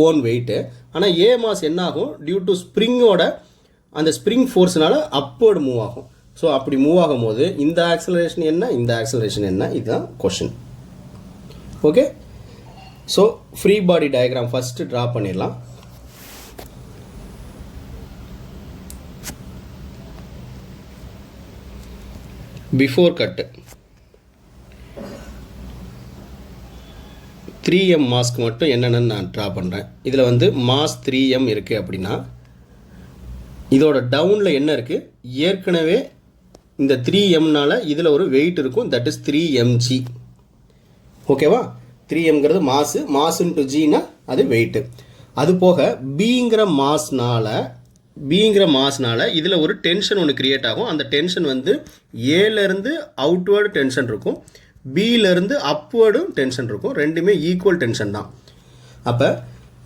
own weight. ஆனால் ஏ மாஸ் என்ன ஆகும், டியூ டு ஸ்ப்ரிங்கோட அந்த ஸ்ப்ரிங் ஃபோர்ஸ்னால அப்வர்டு மூவ் ஆகும். ஸோ அப்படி மூவ் ஆகும்போது இந்த ஆக்சலரேஷன் என்ன, இந்த ஆக்சலரேஷன் என்ன, இதுதான் question. Okay, so free body diagram first draw பண்ணிடலாம். பிஃபோர் கட்டு 3m மாஸ்க்கு மட்டும் என்னென்னு நான் ட்ரா பண்ணுறேன். இதில் வந்து மாஸ் 3m இருக்குது அப்படின்னா இதோட டவுனில் என்ன இருக்குது, ஏற்கனவே இந்த 3mனால இதில் ஒரு வெயிட் இருக்கும், தட் இஸ் 3mg. ஓகேவா, 3mங்கிறது மாஸ் இன்ட்டு ஜினா அது வெயிட்டு. அது போக பிங்கிற மாஸ்னால இதில் ஒரு டென்ஷன் ஒன்று கிரியேட் ஆகும். அந்த டென்ஷன் வந்து ஏலேருந்து அவுட்வேர்டு டென்ஷன் இருக்கும், பியிலேருந்து அப்வேர்டும் டென்ஷன் இருக்கும். ரெண்டுமே ஈக்குவல் டென்ஷன் தான். அப்போ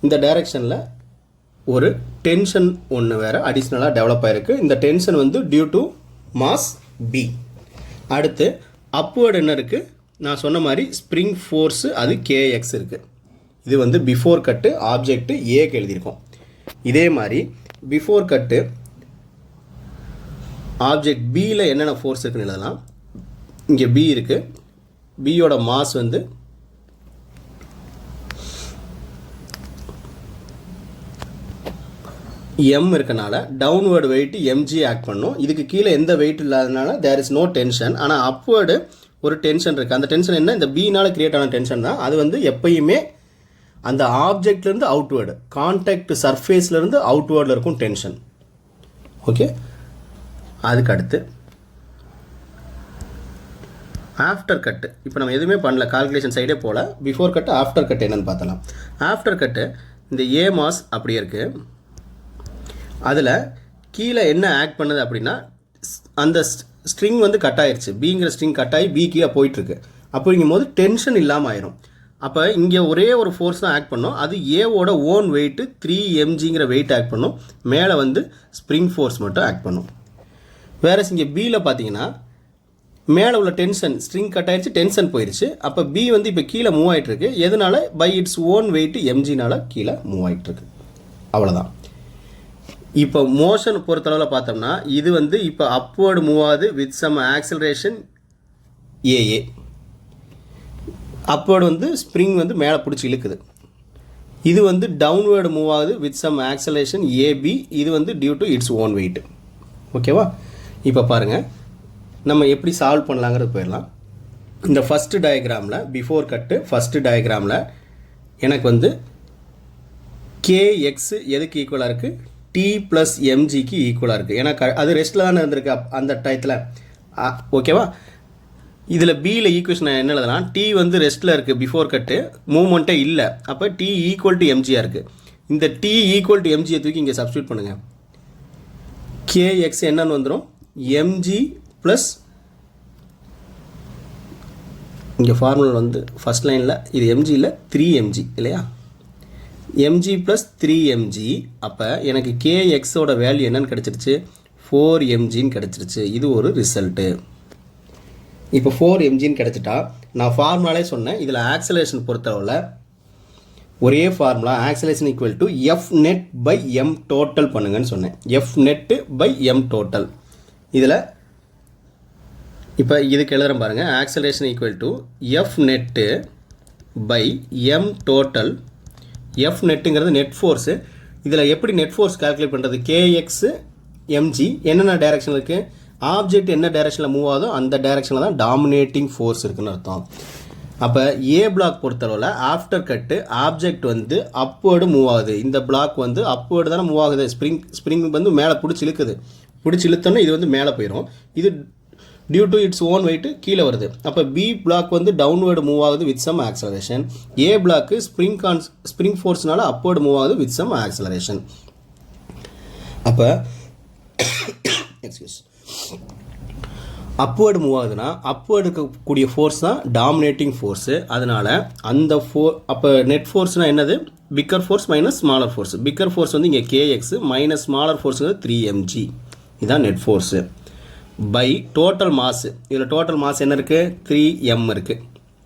இந்த டைரெக்ஷனில் ஒரு டென்ஷன் ஒன்று வேறு அடிஷ்னலாக டெவலப் ஆகிருக்கு. இந்த டென்ஷன் வந்து டியூ டு மாஸ் பி. அடுத்து அப்வேர்டு என்ன இருக்குது, நான் சொன்ன மாதிரி ஸ்ப்ரிங் ஃபோர்ஸு அது கேஎக்ஸ் இருக்குது. இது வந்து பிஃபோர் கட்டு ஆப்ஜெக்ட் ஏக்கு எழுதியிருக்கோம். இதே மாதிரி பிஃபோர் கட்டு ஆப்ஜெக்ட் பியில் என்னென்ன ஃபோர்ஸ் இருக்குன்னு எழுதலாம். இங்கே பி இருக்குது, பியோட மாஸ் வந்து எம் இருக்கனால டவுன்வேர்டு வெயிட் எம்ஜி ஆக்ட் பண்ணும். இதுக்கு கீழே எந்த வெயிட் இல்லாதனால தேர் இஸ் நோ டென்ஷன். ஆனால் அப்வேர்டு ஒரு டென்ஷன் இருக்குது. அந்த டென்ஷன் என்ன? இந்த பினால் கிரியேட் ஆன டென்ஷன் தான். அது வந்து எப்பயுமே அந்த ஆப்ஜெக்ட்லேருந்து அவுட்வேர்டு, கான்டாக்ட் சர்ஃபேஸ்லேருந்து அவுட்வேர்டில் இருக்கும் டென்ஷன். ஓகே, அதுக்கு அடுத்து ஆஃப்டர் கட்டு. இப்போ நம்ம எதுவுமே பண்ணல, கால்குலேஷன் சைடே போல். பிஃபோர் கட்டு ஆஃப்டர் கட்டு என்னென்னு பார்த்தலாம். ஆஃப்டர் கட்டு இந்த ஏ மாஸ் அப்படியே இருக்குது. அதில் கீழே என்ன ஆக்ட் பண்ணுது அப்படின்னா, அந்த ஸ்ட்ரிங் வந்து கட் ஆயிடுச்சு, பிங்கிற ஸ்ட்ரிங் கட் ஆகி பி கீழே போயிட்டுருக்கு. அப்படிங்கும் போது டென்ஷன் இல்லாமல் ஆயிரும். அப்போ இங்கே ஒரே ஒரு ஃபோர்ஸ் தான் ஆக்ட் பண்ணோம். அது ஏவோட ஓன் வெயிட்டு 3 mgங்கிற வெயிட் ஆக்ட் பண்ணும். மேலே வந்து ஸ்ப்ரிங் ஃபோர்ஸ் மட்டும் ஆக்ட் பண்ணும். வேறு இங்கே பியில் பார்த்தீங்கன்னா மேலே உள்ள டென்ஷன், ஸ்ட்ரிங் கட் ஆயிடுச்சு, டென்ஷன் போயிடுச்சு. அப்போ பி வந்து இப்போ கீழே மூவ் ஆகிட்டுருக்கு. எதனால? பை இட்ஸ் ஓன் வெயிட்டு எம்ஜினால் கீழே மூவ் ஆகிட்டுருக்கு. அவ்வளோதான். இப்போ மோஷன் பொறுத்தளவில் பார்த்தோம்னா இது வந்து இப்போ அப்வேர்டு மூவ் ஆகுது with some acceleration A A. Upward வந்து ஸ்ப்ரிங் வந்து மேலே பிடிச்சி இழுக்குது. இது வந்து டவுன்வேர்டு மூவ் ஆகுது வித் சம் ஆக்சலேஷன் ஏபி. இது வந்து due to its own weight. ஓகேவா? இப்போ பாருங்கள் நம்ம எப்படி சால்வ் பண்ணலாங்கிறது போயிடலாம். இந்த ஃபஸ்ட்டு டயக்ராமில், பிஃபோர் கட்டு ஃபஸ்ட்டு டயக்ராமில் எனக்கு வந்து கேஎக்ஸ் எதுக்கு ஈக்குவலாக இருக்குது? டி ப்ளஸ் எம்ஜிக்கு ஈக்குவலாக இருக்குது. ஏன்னா அது ரெஸ்ட்டில் தானே இருந்திருக்கு அந்த டயத்தில். ஓகேவா? இதில் பியில் ஈக்குவேஷன் என்ன எழுதலாம்? டி வந்து ரெஸ்ட்டில் இருக்குது, பிஃபோர் கட்டு மூவ்மெண்ட்டே இல்லை. அப்போ டி ஈக்குவல் டு எம்ஜியாக இருக்குது. இந்த டி ஈக்குவல் டு எம்ஜியை தூக்கி இங்கே சப்ஸ்டியூட் பண்ணுங்கள். கேஎக்ஸ் என்னன்னு வந்துடும்? எம்ஜி ப்ளஸ், இங்கே ஃபார்முலா வந்து ஃபஸ்ட் லைனில் இது எம்ஜியில் 3mg இல்லையா? mg plus 3mg. அப்போ எனக்கு கேஎக்ஸோட வேல்யூ என்னன்னு கிடச்சிருச்சு? 4mgன்னு கிடச்சிருச்சு. இது ஒரு ரிசல்ட்டு. இப்போ 4mgன்னு கிடச்சிட்டா நான் ஃபார்முலாலே சொன்னேன். இதில் ஆக்சலேஷன் பொறுத்தளவில் ஒரே formula, acceleration equal to F net by M total பண்ணுங்கன்னு சொன்னேன். F net by M total. இதில் இப்போ இதுக்கு எழுதுகிறேன் பாருங்கள். Acceleration equal to F net by M total. F நெட்டுங்கிறது நெட் ஃபோர்ஸு. இதில் எப்படி நெட் ஃபோர்ஸ் கால்குலேட் பண்ணுறது? கேஎக்ஸு எம்ஜி என்னென்ன டைரக்ஷன் இருக்குது? ஆப்ஜெக்ட் என்ன டைரக்ஷனில் மூவ் ஆகுதோ அந்த டைரக்ஷனில் தான் டாமினேட்டிங் ஃபோர்ஸ் இருக்குன்னு அர்த்தம். அப்போ ஏ பிளாக் பொறுத்தளவில் ஆஃப்டர் கட்டு ஆப்ஜெக்ட் வந்து அப்வேர்டு மூவ் ஆகுது. இந்த பிளாக் வந்து அப்வேர்டு தானே மூவ் ஆகுது. ஸ்ப்ரிங் வந்து மேலே பிடிச்சி இழுக்குது. பிடிச்சி இழுத்தோன்னா இது வந்து மேலே போயிடும். இது due to its own weight கீழே வருது. அப்போ பி பிளாக் வந்து டவுன்வேர்டு மூவ் ஆகுது with some acceleration. A block spring ஃபோர்ஸ்னால அப்வேர்டு மூவ் ஆகுது வித் சம் ஆக்சலரேஷன். அப்போ எக்ஸ்கியூஸ், அப்வேர்டு மூவ் ஆகுதுன்னா அப்வேர்டு இருக்கக்கூடிய ஃபோர்ஸ் தான் டாமினேட்டிங் ஃபோர்ஸு. அதனால் அந்த அப்போ நெட் ஃபோர்ஸ்னால் என்னது? Bigger force minus smaller force. Bigger force வந்து இங்கே கேஎக்ஸ் மைனஸ் ஸ்மாலர் ஃபோர்ஸுங்கிறது 3mg. இதுதான் net force by total mass. இதில் டோட்டல் மாஸ் என்ன இருக்குது? 3m இருக்குது.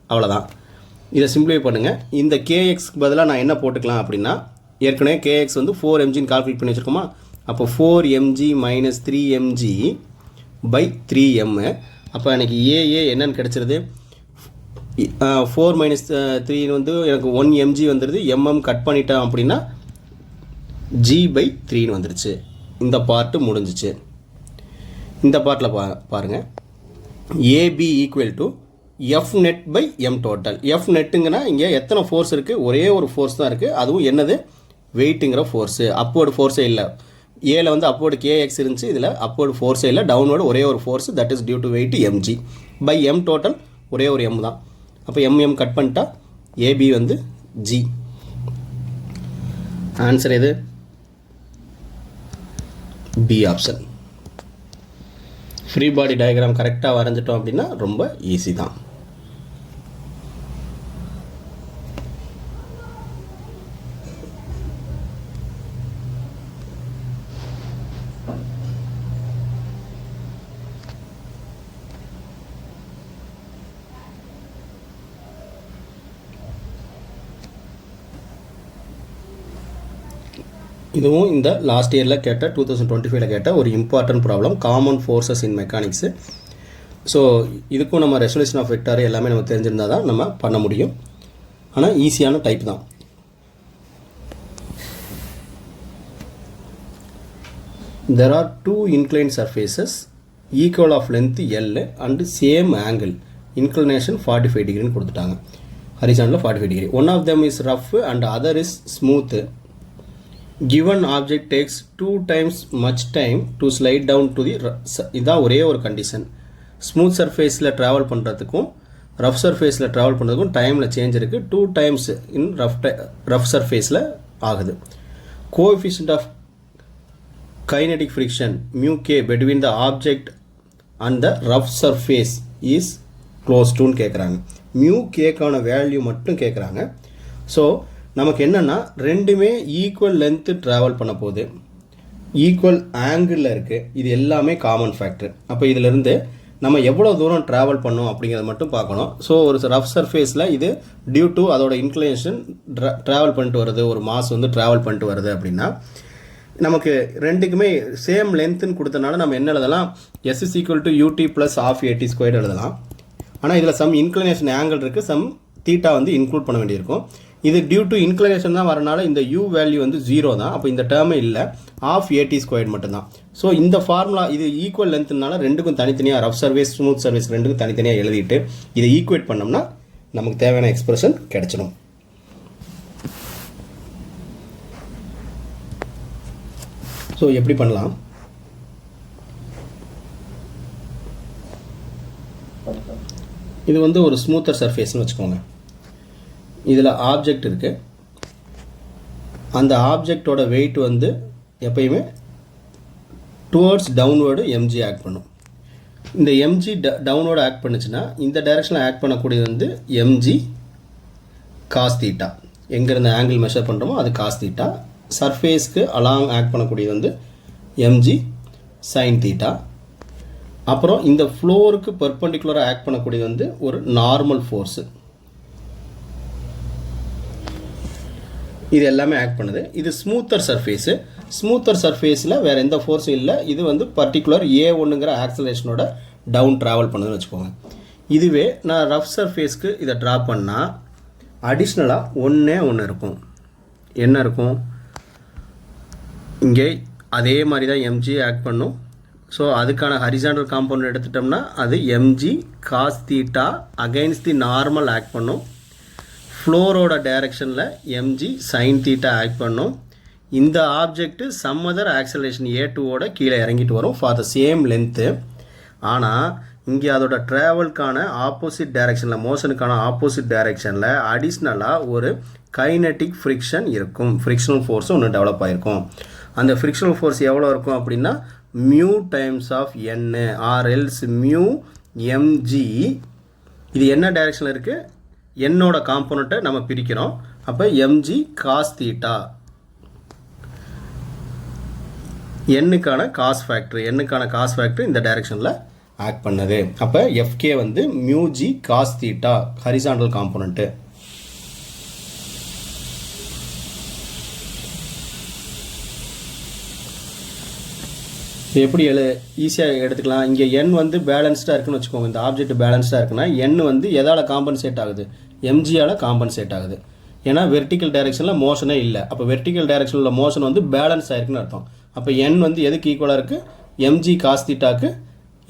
அவ்வளோதான். இதை சிம்பிளிஃபை பண்ணுங்கள். இந்த கேஎக்ஸ்க்கு பதிலாக நான் என்ன போட்டுக்கலாம் அப்படின்னா, ஏற்கனவே கேஎக்ஸ் வந்து 4mgன்னு கால்குலேட் பண்ணி வச்சுருக்கோமா? அப்போ 4mg minus 3mg by 3m. அப்போ எனக்கு ஏஏ என்னன்னு கிடச்சிருது? 4 மைனஸ் 3 வந்து எனக்கு 1mg வந்துடுது. கட் பண்ணிட்டேன் அப்படின்னா g பை 3ன்னு வந்துடுச்சு. இந்த பார்ட்டு முடிஞ்சிச்சு. இந்த பார்ட்டில் பாருங்கள். A B equal to F net by M total. F நெட்டுங்கன்னா இங்கே எத்தனை ஃபோர்ஸ் இருக்குது? ஒரே ஒரு ஃபோர்ஸ் தான் இருக்குது. அதுவும் என்னது? வெயிட்டுங்கிற ஃபோர்ஸு. அப்வேர்டு ஃபோர்ஸே இல்லை. ஏல வந்து அப்வேர்டு கேஎக்ஸ் இருந்துச்சு, இதில் அப்வேர்டு ஃபோர்ஸே இல்லை. டவுன்வேர்டு ஒரே ஒரு force, that is due to weight M G by M total. ஒரே ஒரு எம் தான். அப்போ எம் கட் பண்ணிட்டா ஏபி வந்து ஜி. ஆன்சர் எது? B option. Free body diagram கரெக்டாக வரைஞ்சிட்டோம் அப்படின்னா ரொம்ப ஈஸி தான். இதுவும் இந்த லாஸ்ட் இயரில் கேட்ட 2025 கேட்ட ஒரு இம்பார்ட்டன்ட் ப்ராப்ளம், காமன் ஃபோர்ஸஸ் இன் மெக்கானிக்ஸு. ஸோ இதுக்கும் நம்ம ரெசல்யூஷன் ஆஃப் வெக்டார் எல்லாமே நம்ம தெரிஞ்சிருந்தால் தான் நம்ம பண்ண முடியும். ஆனால் ஈஸியான டைப் தான். There are two inclined surfaces equal of length L and same angle inclination 45 degree கொடுத்துட்டாங்க. horizontal 45 degree. One of them is rough and other is smooth. Given object takes 2 times much time to slide down to the இதான் ஒரே ஒரு condition. Smooth சர்ஃபேஸில் travel பண்ணுறதுக்கும் rough சர்ஃபேஸில் travel பண்ணுறதுக்கும் டைமில் change இருக்குது. 2 times இன் ரஃப் சர்ஃபேஸில் ஆகுது. Coefficient of kinetic friction mu k between the object and the rough surface is close to கேட்குறாங்க. mu k கான வேல்யூ மட்டும் கேட்குறாங்க. ஸோ நமக்கு என்னென்னா ரெண்டுமே ஈக்குவல் லென்த்து ட்ராவல் பண்ண போகுது, ஈக்குவல் ஆங்கிளில் இருக்குது. இது எல்லாமே காமன் ஃபேக்டர். அப்போ இதிலிருந்து நம்ம எவ்வளோ தூரம் ட்ராவல் பண்ணோம் அப்படிங்கிறத மட்டும் பார்க்கணும். ஸோ ஒரு ரஃப் சர்ஃபேஸில் இது டியூ டு அதோட இன்க்ளினேஷன் ட்ராவல் பண்ணிட்டு வருது, ஒரு மாஸ் வந்து ட்ராவல் பண்ணிட்டு வருது அப்படின்னா நமக்கு ரெண்டுக்குமே சேம் லென்த்துன்னு கொடுத்தனால நம்ம என்ன எழுதலாம், S is equal to ut plus half at squared எழுதலாம். ஆனால் இதில் சம் இன்க்ளினேஷன் ஆங்கிள் இருக்குது, சம் தீட்டா வந்து இன்க்ளூட் பண்ண வேண்டியிருக்கும். இது டியூ டு இன்க்ளினேஷன் தான் வரனால இந்த u வேல்யூ வந்து 0 தான். அப்போ இந்த டேர்மே இல்லை, half at squared மட்டும்தான். ஸோ இந்த ஃபார்முலா இது ஈக்குவல் லென்த்துனால ரெண்டுக்கும் தனித்தனியாக ரஃப் சர்ஃபேஸ் ஸ்மூத் சர்ஃபேஸ் ரெண்டுக்கும் தனித்தனியாக எழுதிட்டு இதை ஈக்குவேட் பண்ணோம்னா நமக்கு தேவையான எக்ஸ்பிரஷன் கிடைச்சிடும். ஸோ எப்படி பண்ணலாம், இது வந்து ஒரு ஸ்மூத்தர் சர்ஃபேஸ்னு வச்சுக்கோங்க. இதில் ஆப்ஜெக்ட் இருக்குது, அந்த ஆப்ஜெக்டோட வெயிட் வந்து எப்பயுமே டுவர்ட்ஸ் டவுன்வேர்டு mg ஆக்ட் பண்ணும். இந்த mg டவுன்வேர்டு ஆக்ட் பண்ணுச்சுன்னா இந்த டைரெக்ஷனில் ஆக்ட் பண்ணக்கூடியது வந்து mg காஸ் தீட்டா. எங்கேருந்து ஆங்கிள் மெஷர் பண்ணுறோமோ அது காஸ் தீட்டா. சர்ஃபேஸ்க்கு அலாங் ஆக்ட் பண்ணக்கூடியது வந்து mg sin தீட்டா. அப்புறம் இந்த ஃப்ளோருக்கு பெர்பெண்டிகுலராக ஆக்ட் பண்ணக்கூடியது வந்து ஒரு நார்மல் ஃபோர்ஸு. இது எல்லாமே ஆக்ட் பண்ணுது. இது ஸ்மூத்தர் சர்ஃபேஸு. ஸ்மூத்தர் சர்ஃபேஸில் வேறு எந்த ஃபோர்ஸும் இல்லை. இது வந்து பர்டிகுலர் A1ங்கிற ஆக்சலேஷனோட டவுன் ட்ராவல் பண்ணுதுன்னு வச்சுக்கோங்க. இதுவே நான் ரஃப் சர்ஃபேஸ்க்கு இதை ட்ரா பண்ணால் அடிஷ்னலாக ஒன்று இருக்கும். என்ன இருக்கும், இங்கே அதே மாதிரி தான் mg ஆக்ட் பண்ணும். ஸோ அதுக்கான ஹரிசாண்டல் காம்பவுண்ட் எடுத்துட்டோம்னா அது mg cos theta against the normal act பண்ணும். ஃப்ளோரோட டைரக்ஷனில் mg sin தீட்டா ஆக்ட் பண்ணும். இந்த ஆப்ஜெக்ட்டு சம் அதர் ஆக்சலேஷன் A2ஓட கீழே இறங்கிட்டு வரும் ஃபார் த சேம் லென்த்து. ஆனால் இங்கே அதோட ட்ராவல்கான ஆப்போசிட் டைரக்ஷனில், மோஷனுக்கான ஆப்போசிட் டைரக்ஷனில் அடிஷ்னலாக ஒரு கைனட்டிக் ஃப்ரிக்ஷன் இருக்கும். ஃப்ரிக்ஷனல் ஃபோர்ஸும் ஒன்று டெவலப் ஆகிருக்கும். அந்த ஃப்ரிக்ஷனல் ஃபோர்ஸ் எவ்வளோ இருக்கும் அப்படின்னா mu times of n or else mu mg. இது என்ன டைரக்ஷனில் இருக்குது, என்னோட காம்போனண்ட்டை நம்ம பிரிக்கிறோம். அப்போ mg காஸ் தீட்டா, என்னுக்கான காஸ் ஃபேக்டர் இந்த டைரக்ஷனில் ஆக்ட் பண்ணுது. அப்போ fk வந்து μg cos theta horizontal component. எப்படி ஈஸியாக எடுத்துக்கலாம். இங்கே n வந்து பேலன்ஸ்டாக இருக்குன்னு வச்சுக்கோங்க. இந்த ஆப்ஜெக்ட் பேலன்ஸ்டாக இருக்குன்னா n வந்து எதால் காம்பன்சேட் ஆகுது, mgயால் காம்பன்சேட் ஆகுது. ஏன்னா வெர்டிக்கல் டைரெக்ஷனில் மோஷனே இல்லை. அப்போ வெர்டிக்கல் டைரெக்ஷனில் மோஷன் வந்து பேலன்ஸ் ஆகிருக்குன்னு அர்த்தம். அப்போ n வந்து எதுக்கு ஈக்குவலாக இருக்குது, mg காஸ் தீட்டாக்கு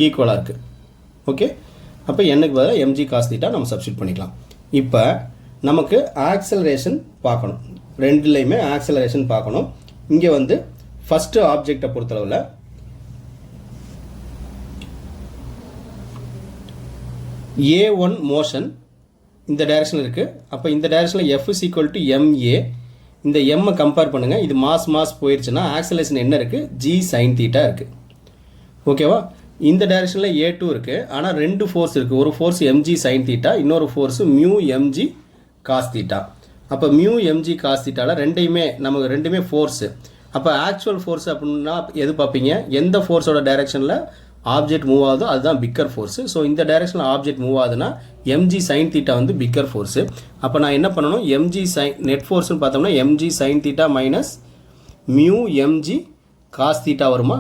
ஈக்குவலாக இருக்குது. ஓகே, அப்போ என்னுக்கு பதிலாக mg காஸ் தீட்டா நம்ம சப்ஸ்டிட் பண்ணிக்கலாம். இப்போ நமக்கு ஆக்சலரேஷன் பார்க்கணும், ரெண்டுலேயுமே ஆக்சலரேஷன் பார்க்கணும். இங்கே வந்து ஃபஸ்ட்டு ஆப்ஜெக்டை பொறுத்தளவில் A1 மோஷன் இந்த டைரக்ஷனில் இருக்குது. அப்போ இந்த டைரக்ஷனில் F is equal to ma. இந்த m கம்பேர் பண்ணுங்கள். இது மாஸ் போயிடுச்சுன்னா ஆக்சலேஷன் என்ன இருக்குது, g sin தீட்டா இருக்குது. ஓகேவா, இந்த டைரக்ஷனில் A2 இருக்குது. ஆனால் ரெண்டு ஃபோர்ஸ் இருக்குது. ஒரு ஃபோர்ஸ் mg sin தீட்டா, இன்னொரு force mu mg cos theta. அப்போ மியூ mg காஸ் தீட்டாவில் நமக்கு ரெண்டுமே ஃபோர்ஸு. அப்போ ஆக்சுவல் ஃபோர்ஸ் அப்படின்னா எது பார்ப்பீங்க, எந்த ஃபோர்ஸோட டைரக்ஷனில் ஆப்ஜெக்ட் மூவ் ஆகுதோ அதுதான் பிக்கர் ஃபோர்ஸு. ஸோ இந்த டைரக்ஷனில் ஆப்ஜெக்ட் மூவ் ஆகுதுன்னா mg sin தீட்டா வந்து பிக்கர் ஃபோர்ஸு. அப்போ நான் என்ன பண்ணணும், mg sin நெட் ஃபோர்ஸ்னு பார்த்தோம்னா mg sin theta minus mu mg cos theta வருமா.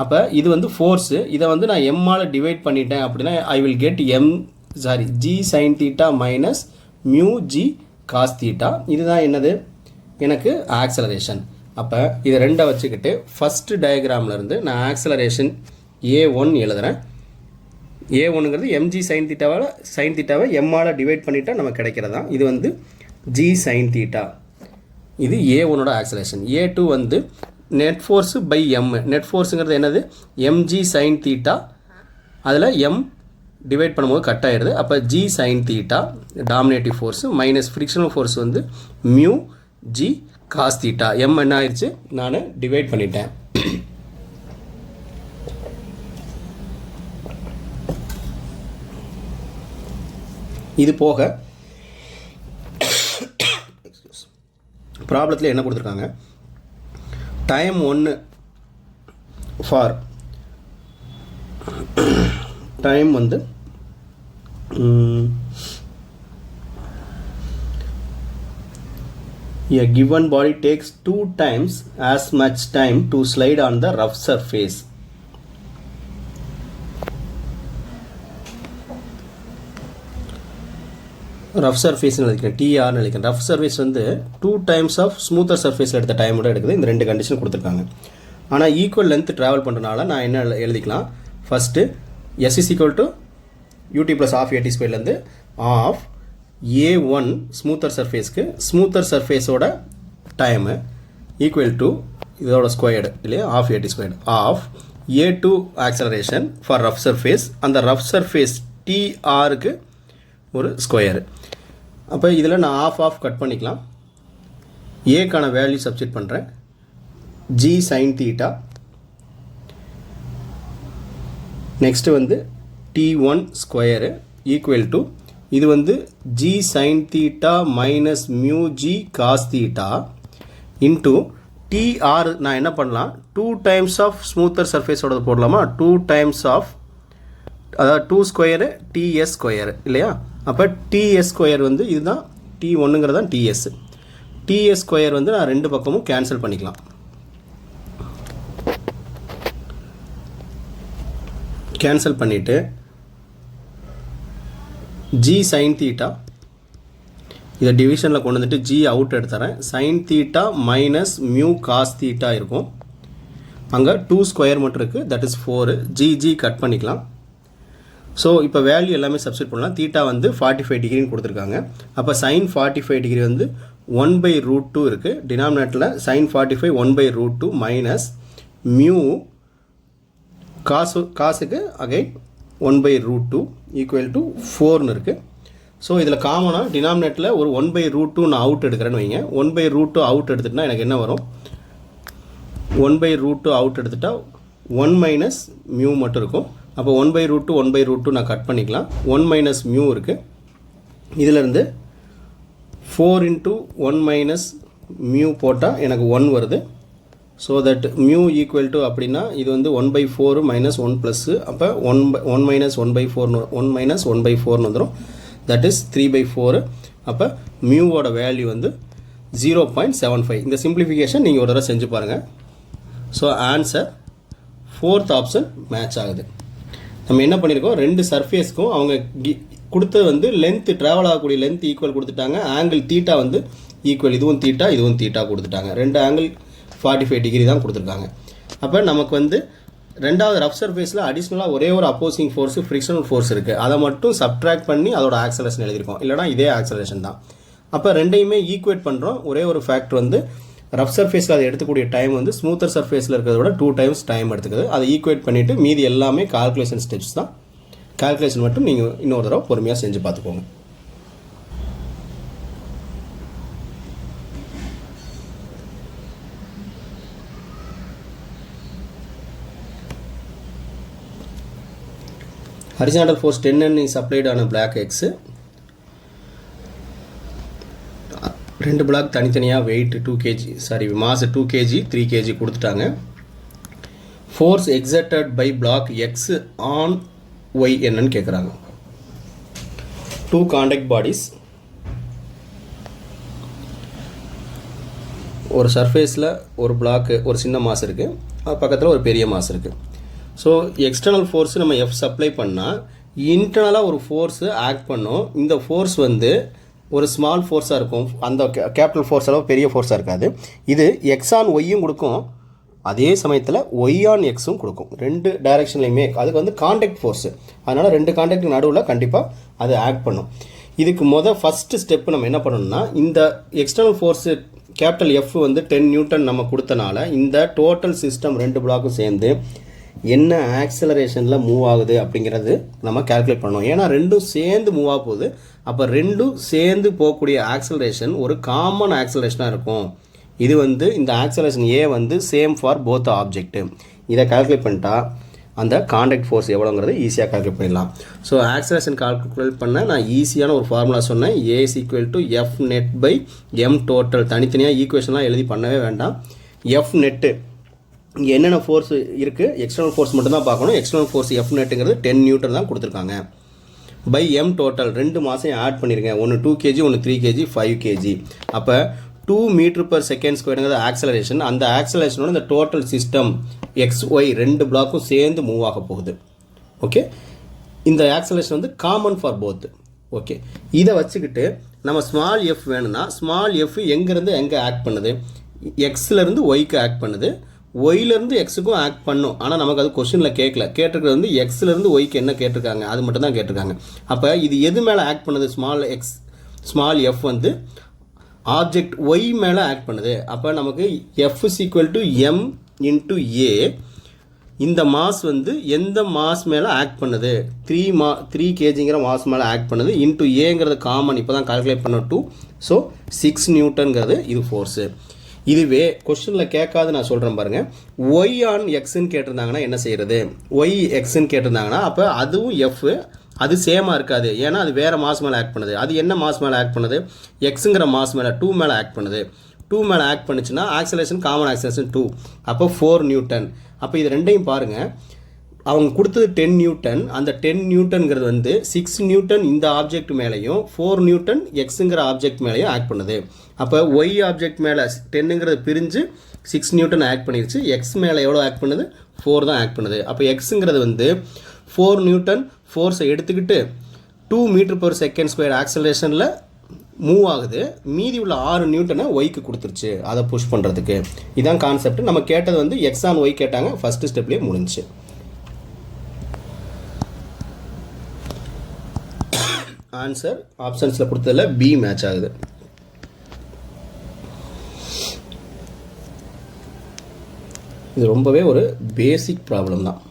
அப்போ இது வந்து ஃபோர்ஸு. இதை வந்து நான் எம்மால் டிவைட் பண்ணிட்டேன் அப்படின்னா I will get G sine theta minus mu G cos theta. இதுதான் என்னது எனக்கு ஆக்சலரேஷன். அப்போ இதை ரெண்டை வச்சுக்கிட்டு ஃபஸ்ட்டு டயக்ராம்லேருந்து நான் ஆக்சலரேஷன் A1 எழுதுகிறேன். A1ங்கிறது mg சைன் தீட்டாவை எம்மால் டிவைட் பண்ணிட்டா நமக்கு கிடைக்கிறதா. இது வந்து ஜி சைன் தீட்டா. இது A1ஓட ஆக்சலரேஷன். A2 வந்து net force by M. Net ஃபோர்ஸுங்கிறது என்னது mg சைன் தீட்டா. அதில் m டிவைட் பண்ணும்போது கட் ஆகிடுது. அப்போ G sine theta dominative force minus frictional force வந்து mu G cos theta. M என்ன ஆயிடுச்சு நான் டிவைட் பண்ணிட்டேன். இது போக ப்ராப்ளத்தில் என்ன கொடுத்துருக்காங்க, டைம் 1 ஃபார் டைம் வந்து a given body takes 2 times as much time to slide on the rough surface. Rough சர்ஃபேஸ்னு நினைக்கிறேன், டிஆர்னு நினைக்கிறேன். ரஃப் சர்ஃபேஸ் வந்து 2 times ஆஃப் ஸ்மூத்தர் சர்ஃபேஸில் எடுத்த டைமோட எடுக்குது. இந்த 2 கண்டிஷன் கொடுத்துருக்காங்க. ஆனால் ஈக்குவல் லென்த் ட்ராவல் பண்ணுறதுனால நான் என்ன எழுதிக்கலாம், first S is equal to ut plus half at ஸ்கொயர்லேருந்து ஆஃப் A1 ஸ்மூத்தர் சர்ஃபேஸ்க்கு ஸ்மூத்தர் சர்ஃபேஸோட டைமு ஈக்குவல் டு இதோட ஸ்கொயர்டு இல்லையா, of at squared of A2 acceleration for rough surface. அந்த ரஃப் சர்ஃபேஸ் TRக்கு ஒரு ஸ்கொயரு. அப்போ இதில் நான் ஆஃப் கட் பண்ணிக்கலாம். ஏக்கான வேல்யூ சப்ஸ்டிட் பண்ணுறேன். ஜி சைன் தீட்டா, நெக்ஸ்ட்டு வந்து T1 ஸ்கொயரு ஈக்குவல் டு இது வந்து G sine theta minus mu G cos theta into D R. நான் என்ன பண்ணலாம், 2 times ஆஃப் ஸ்மூத்தர் சர்ஃபேஸோட போடலாமா, 2 times ஆஃப் அதாவது 2 ஸ்கொயரு டிஎஸ் ஸ்கொயரு இல்லையா. அப்போ டிஎஸ் ஸ்கொயர் வந்து இதுதான் T1ங்கிறது தான் டிஎஸ். டிஎஸ் ஸ்கொயர் வந்து நான் 2 பக்கமும் கேன்சல் பண்ணிக்கலாம். கேன்சல் பண்ணிவிட்டு ஜி சைன் தீட்டா இதை டிவிஷனில் கொண்டு வந்துட்டு ஜி அவுட் எடுத்துறேன். Sine theta minus mu cos theta இருக்கும். அங்கே 2 ஸ்கொயர் மட்டும் இருக்குது, தட் இஸ் 4. ஜி கட் பண்ணிக்கலாம். ஸோ இப்போ வேல்யூ எல்லாமே சப்ஸ்டிட் பண்ணலாம். தீட்டா வந்து 45 டிகிரின்னு கொடுத்துருக்காங்க. அப்போ சைன் 45 டிகிரி வந்து 1/√2 இருக்குது. டினாமினேட்டரில் சைன் 45 1/√2 மைனஸ் மியூ காசுக்கு அகைன் 1/√2 ஈக்குவல் டு 4ன்னு இருக்குது. ஸோ இதில் காமனாக டினாமினேட்டரில் ஒரு 1/√2 நான் அவுட் எடுக்கிறேன்னு வைங்க. 1/√2 அவுட் எடுத்துட்டுனா எனக்கு என்ன வரும், 1/√2 அவுட் எடுத்துட்டால் 1 மைனஸ் மியூ மட்டும் இருக்கும். அப்போ 1/√2 நான் கட் பண்ணிக்கலாம். 1 மைனஸ் மியூ இருக்குது. இதிலேருந்து 4 × 1 மைனஸ் மியூ போட்டால் எனக்கு 1 வருது. So that mu equal to அப்படின்னா இது வந்து 1/4 மைனஸ் 1 ப்ளஸ்ஸு. அப்போ 1 மைனஸ் 1/4ன்னு வந்துடும். That is 3/4. அப்போ மியூவோட வேல்யூ வந்து 0.75. இந்த சிம்பிளிஃபிகேஷன் நீங்கள் ஒரு தடவை செஞ்சு பாருங்கள். So answer 4th option match ஆகுது. நம்ம என்ன பண்ணியிருக்கோம், 2 சர்ஃபேஸ்க்கும் அவங்க கொடுத்தது வந்து லென்த்து ட்ராவல் ஆகக்கூடிய லென்த் ஈக்குவல் கொடுத்துட்டாங்க. ஆங்கிள் தீட்டா வந்து ஈக்குவல், இதுவும் தீட்டா கொடுத்துட்டாங்க. 2 ஆங்கிள் 45 டிகிரி தான் கொடுத்துருக்காங்க. அப்போ நமக்கு வந்து ரெண்டாவது ரஃப் சர்ஃபேஸில் அடிஷ்னலாக ஒரே ஒரு அப்போசிங் ஃபோர்ஸு ஃப்ரிக்ஷனல் ஃபோர்ஸ் இருக்குது. அதை மட்டும் சப்ட்ராக்ட் பண்ணி அதோட ஆக்சலரேஷன் எழுதியிருக்கோம். இல்லைனா இதே ஆக்சலரேஷன் தான். அப்போ ரெண்டையுமே ஈக்குவேட் பண்ணுறோம். ஒரே ஒரு ஃபேக்ட் வந்து ரஃப் சர்ஃபேஸில் அதை எடுத்துக்கூடிய டைம் வந்து ஸ்மூத்தர் சர்ஃபேஸில் இருக்கிறத விட 2 times டைம் எடுத்துக்குது. அதை ஈக்குவேட் பண்ணிவிட்டு மீதி எல்லாமே கால்குலேஷன் ஸ்டெப்ஸ் தான். கால்குலேஷன் மட்டும் நீங்கள் இன்னொரு தடவை பொறுமையாக செஞ்சு பார்த்துக்கோங்க. Horizontal force 10N is applied on a black X. 2 block தனித்தனியாக weight 2 kg, mass 2 kg 3 kg கொடுத்துட்டாங்க. Force exerted by block X on Y என்னன்னு கேட்குறாங்க. 2 காண்டாக்ட் பாடிஸ், ஒரு சர்ஃபேஸில் ஒரு பிளாக்கு ஒரு சின்ன மாஸ் இருக்குது, அது பக்கத்தில் ஒரு பெரிய மாஸ் இருக்குது. ஸோ எக்ஸ்டர்னல் ஃபோர்ஸ் நம்ம எஃப் சப்ளை பண்ணால் இன்டர்னலாக ஒரு ஃபோர்ஸு ஆக்ட் பண்ணும். இந்த ஃபோர்ஸ் வந்து ஒரு ஸ்மால் ஃபோர்ஸாக இருக்கும், அந்த கேபிட்டல் ஃபோர்ஸ் அளவு பெரிய ஃபோர்ஸாக இருக்காது. இது எக்ஸ் ஆன் ஒய்யும் கொடுக்கும், அதே சமயத்தில் ஒய் ஆன் எக்ஸும் கொடுக்கும். ரெண்டு டைரெக்ஷன்லையுமே அதுக்கு வந்து கான்டாக்ட் ஃபோர்ஸு, அதனால் ரெண்டு கான்டாக்ட் நடுவில் கண்டிப்பாக அது ஆக்ட் பண்ணும். இதுக்கு ஃபஸ்ட்டு ஸ்டெப்பு நம்ம என்ன பண்ணணும்னா, இந்த எக்ஸ்டர்னல் ஃபோர்ஸு கேபிட்டல் எஃப் வந்து 10 நியூட்டன் நம்ம கொடுத்தனால இந்த டோட்டல் சிஸ்டம் ரெண்டு பிளாக்கும் சேர்ந்து என்ன ஆக்சலரேஷனில் மூவ் ஆகுது அப்படிங்கிறது நம்ம கால்குலேட் பண்ணணும். ஏன்னா ரெண்டும் சேர்ந்து மூவ் ஆக போகுது. அப்போ ரெண்டும் சேர்ந்து போகக்கூடிய ஆக்சலரேஷன் ஒரு காமன் ஆக்சலரேஷனாக இருக்கும். இது வந்து இந்த ஆக்சலரேஷன் ஏ வந்து சேம் ஃபார் போத் ஆப்ஜெக்ட். இதை கால்குலேட் பண்ணிட்டா அந்த கான்டாக்ட் ஃபோர்ஸ் எவ்வளோங்கிறது ஈஸியாக கால்குலேட் பண்ணிடலாம். ஸோ ஆக்சலரேஷன் கால்குலேட் பண்ண நான் ஈஸியான ஒரு ஃபார்முலா சொன்னேன். A is equal to F net by M total. தனித்தனியாக ஈக்குவேஷன்லாம் எழுதி பண்ணவே வேண்டாம். எஃப் நெட்டு இங்கே என்னென்ன ஃபோர்ஸ் இருக்குது, எக்ஸ்டர்னல் ஃபோர்ஸ் மட்டும்தான் பார்க்கணும். எக்ஸ்டர்னல் ஃபோர்ஸ் எஃப் நெட்டுங்கிறது 10 நியூட்டன் தான் கொடுத்துருக்காங்க. பை எம் டோட்டல் ரெண்டு மாதம் ஆட் பண்ணியிருக்கேன். ஒன்று 2 kg, ஒன்று 3 kg, 5 kg. அப்போ 2 மீட்டர்/செகண்ட் ஆக்சலரேஷன். அந்த ஆக்சலரேஷனோட இந்த டோட்டல் சிஸ்டம் XY ரெண்டு பிளாக்கும் சேர்ந்து மூவ் ஆக போகுது. ஓகே, இந்த ஆக்சலரேஷன் வந்து காமன் ஃபார் போத். ஓகே, இதை வச்சுக்கிட்டு நம்ம ஸ்மால் எஃப் வேணும்னா ஸ்மால் எஃப் எங்கேருந்து எங்கே ஆக்ட் பண்ணுது, எக்ஸ்லேருந்து ஒய்க்கு ஆக்ட் பண்ணுது, ஒய்லேருந்து எக்ஸுக்கும் ஆக்ட் பண்ணும். ஆனால் நமக்கு அது கொஸ்டினில் கேட்டிருக்கிறது வந்து எக்ஸ்லேருந்து ஒய்க்கு என்ன கேட்டிருக்காங்க, அது மட்டும் தான் கேட்டிருக்காங்க. அப்போ இது எது மேலே ஆக்ட் பண்ணுது, ஸ்மால் எஃப் வந்து ஆப்ஜெக்ட் ஒய் மேலே ஆக்ட் பண்ணுது. அப்போ நமக்கு F is equal to M into A. இந்த மாஸ் வந்து எந்த மாஸ் மேலே ஆக்ட் பண்ணுது, 3 kgங்கிற மாஸ் மேலே ஆக்ட் பண்ணுது, இன்ட்டு ஏங்கிறது காமன். இப்போ தான் கால்குலேட் பண்ண 2. ஸோ 6 நியூட்டன்கிறது இது ஃபோர்ஸு. இதுவே கொஸ்டினில் கேட்காது, நான் சொல்கிறேன் பாருங்கள். ஒய் ஆன் எக்ஸ்ன்னு கேட்டிருந்தாங்கன்னா என்ன செய்கிறது, ஒய் எக்ஸ்ன்னு கேட்டிருந்தாங்கன்னா அப்போ அதுவும் எஃப் அது சேமாக இருக்காது. ஏன்னா அது வேறு மாஸ் மேலே ஆக்ட் பண்ணுது. அது என்ன மாஸ் மேலே ஆக்ட் பண்ணுது, எக்ஸுங்கிற மாஸ் மேலே 2 மேலே ஆக்ட் பண்ணுது. 2 மேலே ஆக்ட் பண்ணுச்சுன்னா ஆக்சலேஷன் காமன் ஆக்சலேஷன் 2, அப்போ 4 நியூட்டன். அப்போ இது ரெண்டையும் பாருங்கள். அவங்க கொடுத்தது 10 நியூட்டன். அந்த 10 நியூட்டன்கிறது வந்து 6 நியூட்டன் இந்த ஆப்ஜெக்ட் மேலேயும் 4 நியூட்டன் எக்ஸுங்கிற ஆப்ஜெக்ட் மேலேயும் ஆக்ட் பண்ணுது. அப்போ ஒய் ஆப்ஜெக்ட் மேலே 10ங்கிறது பிரிஞ்சு 6 நியூட்டன் ஆக்ட் பண்ணிடுச்சு. எக்ஸ் மேலே எவ்வளோ ஆக்ட் பண்ணுது, 4 தான் ஆக்ட் பண்ணுது. அப்போ எக்ஸுங்கிறது வந்து 4 நியூட்டன் ஃபோர்ஸை எடுத்துக்கிட்டு 2 மீட்டர்/செகண்ட் ஆக்சலரேஷனில் மூவ் ஆகுது. மீதி உள்ள 6 நியூட்டனை ஒய்க்கு கொடுத்துருச்சு அதை புஷ் பண்ணுறதுக்கு. இதான் கான்செப்ட். நம்ம கேட்டது வந்து எக்ஸ் ஆன் ஒய் கேட்டாங்க, ஃபஸ்ட்டு ஸ்டெப்லேயே முடிஞ்சு. ஆன்சர் ஆப்ஷன்ஸில் கொடுத்ததில் பி மேட்ச் ஆகுது. இது ரொம்பவே ஒரு பேசிக் ப்ராப்ளம் தான்.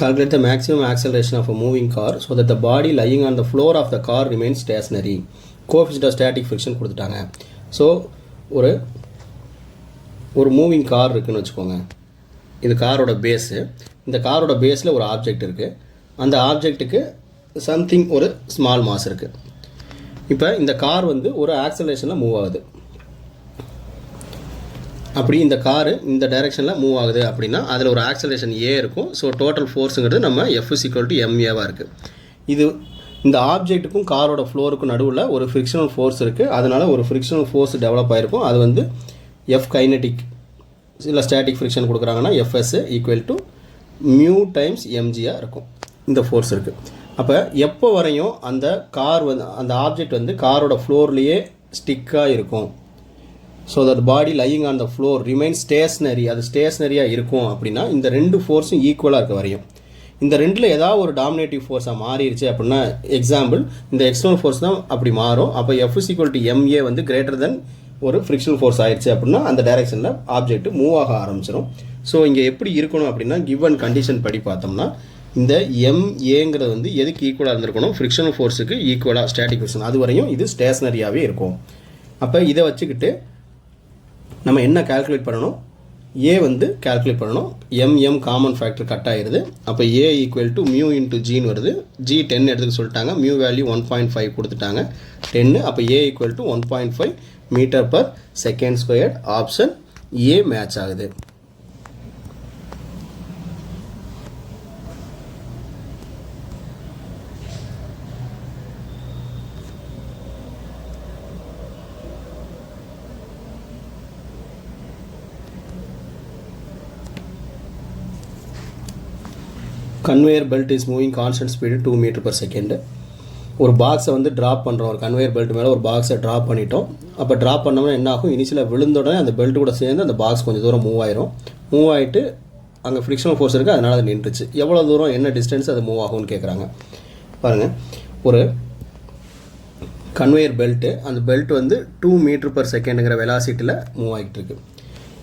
Calculate the maximum acceleration of a moving car so that the body lying on the floor of the car remains stationary. Coefficient of static friction கொடுத்துட்டாங்க. So ஒரு moving car இருக்குதுன்னு வச்சுக்கோங்க. இது காரோட பேஸு. இந்த காரோட பேஸில் ஒரு ஆப்ஜெக்ட் இருக்குது. அந்த ஆப்ஜெக்ட்டுக்கு சம்திங் ஒரு ஸ்மால் மாஸ் இருக்குது. இப்போ இந்த கார் வந்து ஒரு ஆக்சலரேஷனில் மூவ் ஆகுது. அப்படி இந்த காரு இந்த டைரெக்ஷனில் மூவ் ஆகுது அப்படின்னா அதில் ஒரு ஆக்சலரேஷன் ஏ இருக்கும். ஸோ டோட்டல் ஃபோர்ஸுங்கிறது நம்ம எஃப் இஸ் ஈக்குவல் டு எம்ஏவாக இருக்குது. இது இந்த ஆப்ஜெக்ட்டுக்கும் காரோட ஃப்ளோருக்கும் நடுவில் ஒரு ஃப்ரிக்ஷனல் ஃபோர்ஸ் இருக்குது. அதனால் ஒரு ஃப்ரிக்ஷனல் ஃபோர்ஸ் டெவலப் ஆகிருக்கும். அது வந்து எஃப் கைனட்டிக் இல்லை ஸ்டாட்டிக் ஃப்ரிக்ஷன் கொடுக்குறாங்கன்னா F S equal to mu times எம்ஜியாக இருக்கும். இந்த ஃபோர்ஸ் இருக்குது. அப்போ எப்போ வரையும் அந்த கார் வந்து அந்த ஆப்ஜெக்ட் வந்து காரோட ஃப்ளோர்லேயே ஸ்டிக்காக இருக்கும். So that body lying on the floor remain stationery, அது ஸ்டேஷ்னரியாக இருக்கும் அப்படின்னா இந்த ரெண்டு ஃபோர்ஸும் ஈக்குவலாக இருக்க வரையும். இந்த ரெண்டில் ஏதாவது ஒரு டாமினேட்டிவ் ஃபோர்ஸாக மாறிடுச்சு அப்படின்னா, எக்ஸாம்பிள் இந்த எக்ஸ்டர்னல் ஃபோர்ஸ் தான் அப்படி மாறும். அப்போ F is equal to MA வந்து கிரேட்டர் தென் ஒரு ஃப்ரிக்ஷனல் ஃபோர்ஸ் ஆயிடுச்சு அப்படின்னா அந்த டைரெக்ஷனில் ஆப்ஜெக்ட் மூவ் ஆக ஆரம்பிச்சிடும். ஸோ இங்கே எப்படி இருக்கணும் அப்படின்னா, கிவன் கண்டிஷன் படி பார்த்தோம்னா இந்த எம்ஏங்கிறது வந்து எதுக்கு ஈக்குவலாக இருந்திருக்கணும், ஃப்ரிக்ஷனல் ஃபோர்ஸுக்கு ஈக்குவலாக ஸ்டாட்டிக் ஃப்ரிக்ஷன். அது வரையும் இது ஸ்டேஷ்னரியாகவே இருக்கும். அப்போ இதை வச்சுக்கிட்டு நம்ம என்ன கால்குலேட் பண்ணணும், ஏ வந்து கால்குலேட் பண்ணணும். எம் காமன் ஃபேக்டர் கட் ஆகிடுது. அப்போ A equal to mu into ஜின்னு வருது. ஜி 10 எடுத்துக்க சொல்லிட்டாங்க. மியூ வேல்யூ 1.5 கொடுத்துட்டாங்க, 10. அப்போ A equal to 1.5 metre per second square. Option A match ஆகுது. Conveyor belt is moving constant speed 2 metre per second. ஒரு பாக்ஸை வந்து ட்ராப் பண்ணுறோம், ஒரு கன்வேயர் பெல்ட் மேலே ஒரு பாக்ஸை ட்ராப் பண்ணிட்டோம். அப்போ ட்ராப் பண்ணோம்னா என்ன ஆகும், இனிஷியலாக விழுந்த உடனே அந்த பெல்ட் கூட சேர்ந்து அந்த பாக்ஸ் கொஞ்சம் தூரம் மூவ் ஆகிட்டு அங்கே ஃப்ரிக்ஷனல் ஃபோர்ஸ் இருக்குது, அதனால் அது நின்றுச்சு. எவ்வளோ தூரம் என்ன டிஸ்டன்ஸ் அது மூவ் ஆகும்னு கேட்குறாங்க. பாருங்கள், ஒரு கன்வேயர் பெல்ட்டு, அந்த பெல்ட் வந்து 2 மீட்டர் per செகண்டுங்கிற வெலாசிட்டியில் மூவ் ஆகிட்டு இருக்குது.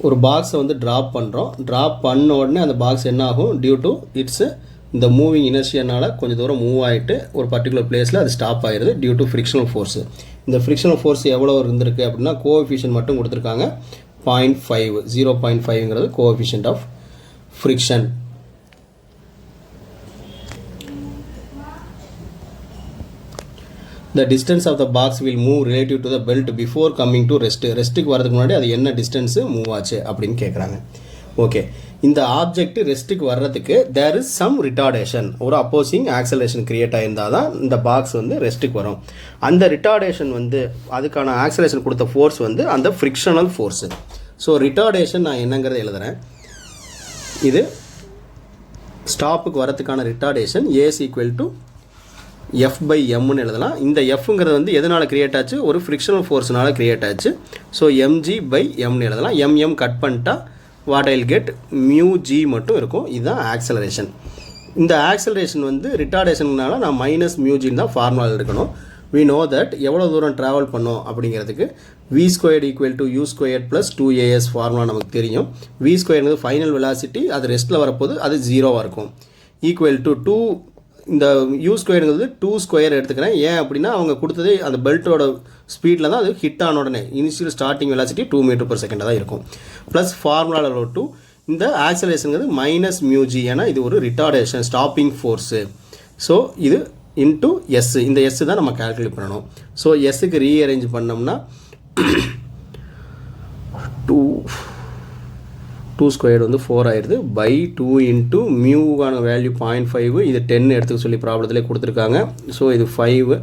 ஒரு பாக்ஸை வந்து ட்ராப் பண்ணுறோம், ட்ராப் பண்ண உடனே அந்த பாக்ஸ் என்ன ஆகும், டியூ டு இட்ஸ் இந்த மூவிங் இனர்ஷியனால் கொஞ்சம் தூரம் மூவ் ஆகிட்டு ஒரு பர்டிகுலர் பிளேஸில் அது ஸ்டாப் ஆகிடுது டியூ டு ஃப்ரிக்ஷனல் ஃபோர்ஸு. இந்த ஃப்ரிக்ஷனல் ஃபோர்ஸ் எவ்வளோ இருந்திருக்கு அப்படின்னா கோஎஃபிஷியன்ட் மட்டும் கொடுத்துருக்காங்க 0.5. 0.5ங்கிறது coefficient of friction. The distance of the box will move relative to the belt before coming to rest. ரெஸ்ட்டுக்கு வரதுக்கு முன்னாடி அது என்ன டிஸ்டன்ஸு மூவ் ஆச்சு அப்படின்னு கேட்குறாங்க. ஓகே, இந்த ஆப்ஜெக்ட் ரெஸ்ட்டுக்கு வர்றதுக்கு தேர் இஸ் சம் ரிட்டார்டேஷன், ஒரு அப்போசிங் ஆக்சலேஷன் கிரியேட் ஆகியிருந்தால் தான் இந்த பாக்ஸ் வந்து ரெஸ்ட்டுக்கு வரும். அந்த ரிட்டார்டேஷன் வந்து அதுக்கான ஆக்சலேஷன் கொடுத்த ஃபோர்ஸ் வந்து அந்த ஃப்ரிக்ஷனல் ஃபோர்ஸு. ஸோ ரிட்டார்டேஷன் நான் என்னங்கிறத எழுதுகிறேன். இது ஸ்டாப்புக்கு வரதுக்கான ரிட்டார்டேஷன் ஏஸ் ஈக்குவல் டு F/mன்னு எழுதலாம். இந்த எஃப்ங்கிறது வந்து எதனால் கிரியேட் ஆச்சு, ஒரு ஃப்ரிக்ஷனல் ஃபோர்ஸ்னால கிரியேட் ஆச்சு. ஸோ mg/mன்னு எழுதலாம். mm கட் பண்ணிட்டா வாட் ஐல் கெட் μg மட்டும் இருக்கும். இதுதான் ஆக்சலரேஷன். இந்த ஆக்சலரேஷன் வந்து ரிட்டார்டேஷன்னால நான் -μgன்னு தான் ஃபார்முலா இருக்கணும். we know that எவ்வளோ தூரம் ட்ராவல் பண்ணோம் அப்படிங்கிறதுக்கு v² = u² + 2as ஃபார்முலா நமக்கு தெரியும். v²ங்கிறது ஃபைனல் வெலாசிட்டி, அது ரெஸ்ட்டில் வரப்போது அது 0வாக இருக்கும். ஈக்குவல் டு 2, இந்த u²ங்கிறது 2² எடுத்துக்கிறேன். ஏன் அப்படின்னா அவங்க கொடுத்தது அந்த பெல்ட்டோட ஸ்பீடில் தான் அது ஹிட் ஆன உடனே initial starting velocity 2 metre per second தான் இருக்கும். ப்ளஸ் ஃபார்முலாவில் 2, இந்த ஆக்சலேஷனுங்கிறது -μg, ஏன்னா இது ஒரு ரிட்டார்டேஷன் ஸ்டாப்பிங் ஃபோர்ஸு. ஸோ இது இன்ட்டு எஸ், இந்த எஸ் தான் நம்ம கால்குலேட் பண்ணணும். ஸோ எஸ்ஸுக்கு ரீஅரேஞ்ச் பண்ணோம்னா 2² வந்து 4 ஆயிடுது பை 2 இன்ட்டு மியூவான வேல்யூ 0.5, இது 10 எடுத்துக்க சொல்லி ப்ராப்ளத்திலே கொடுத்துருக்காங்க. ஸோ இது 5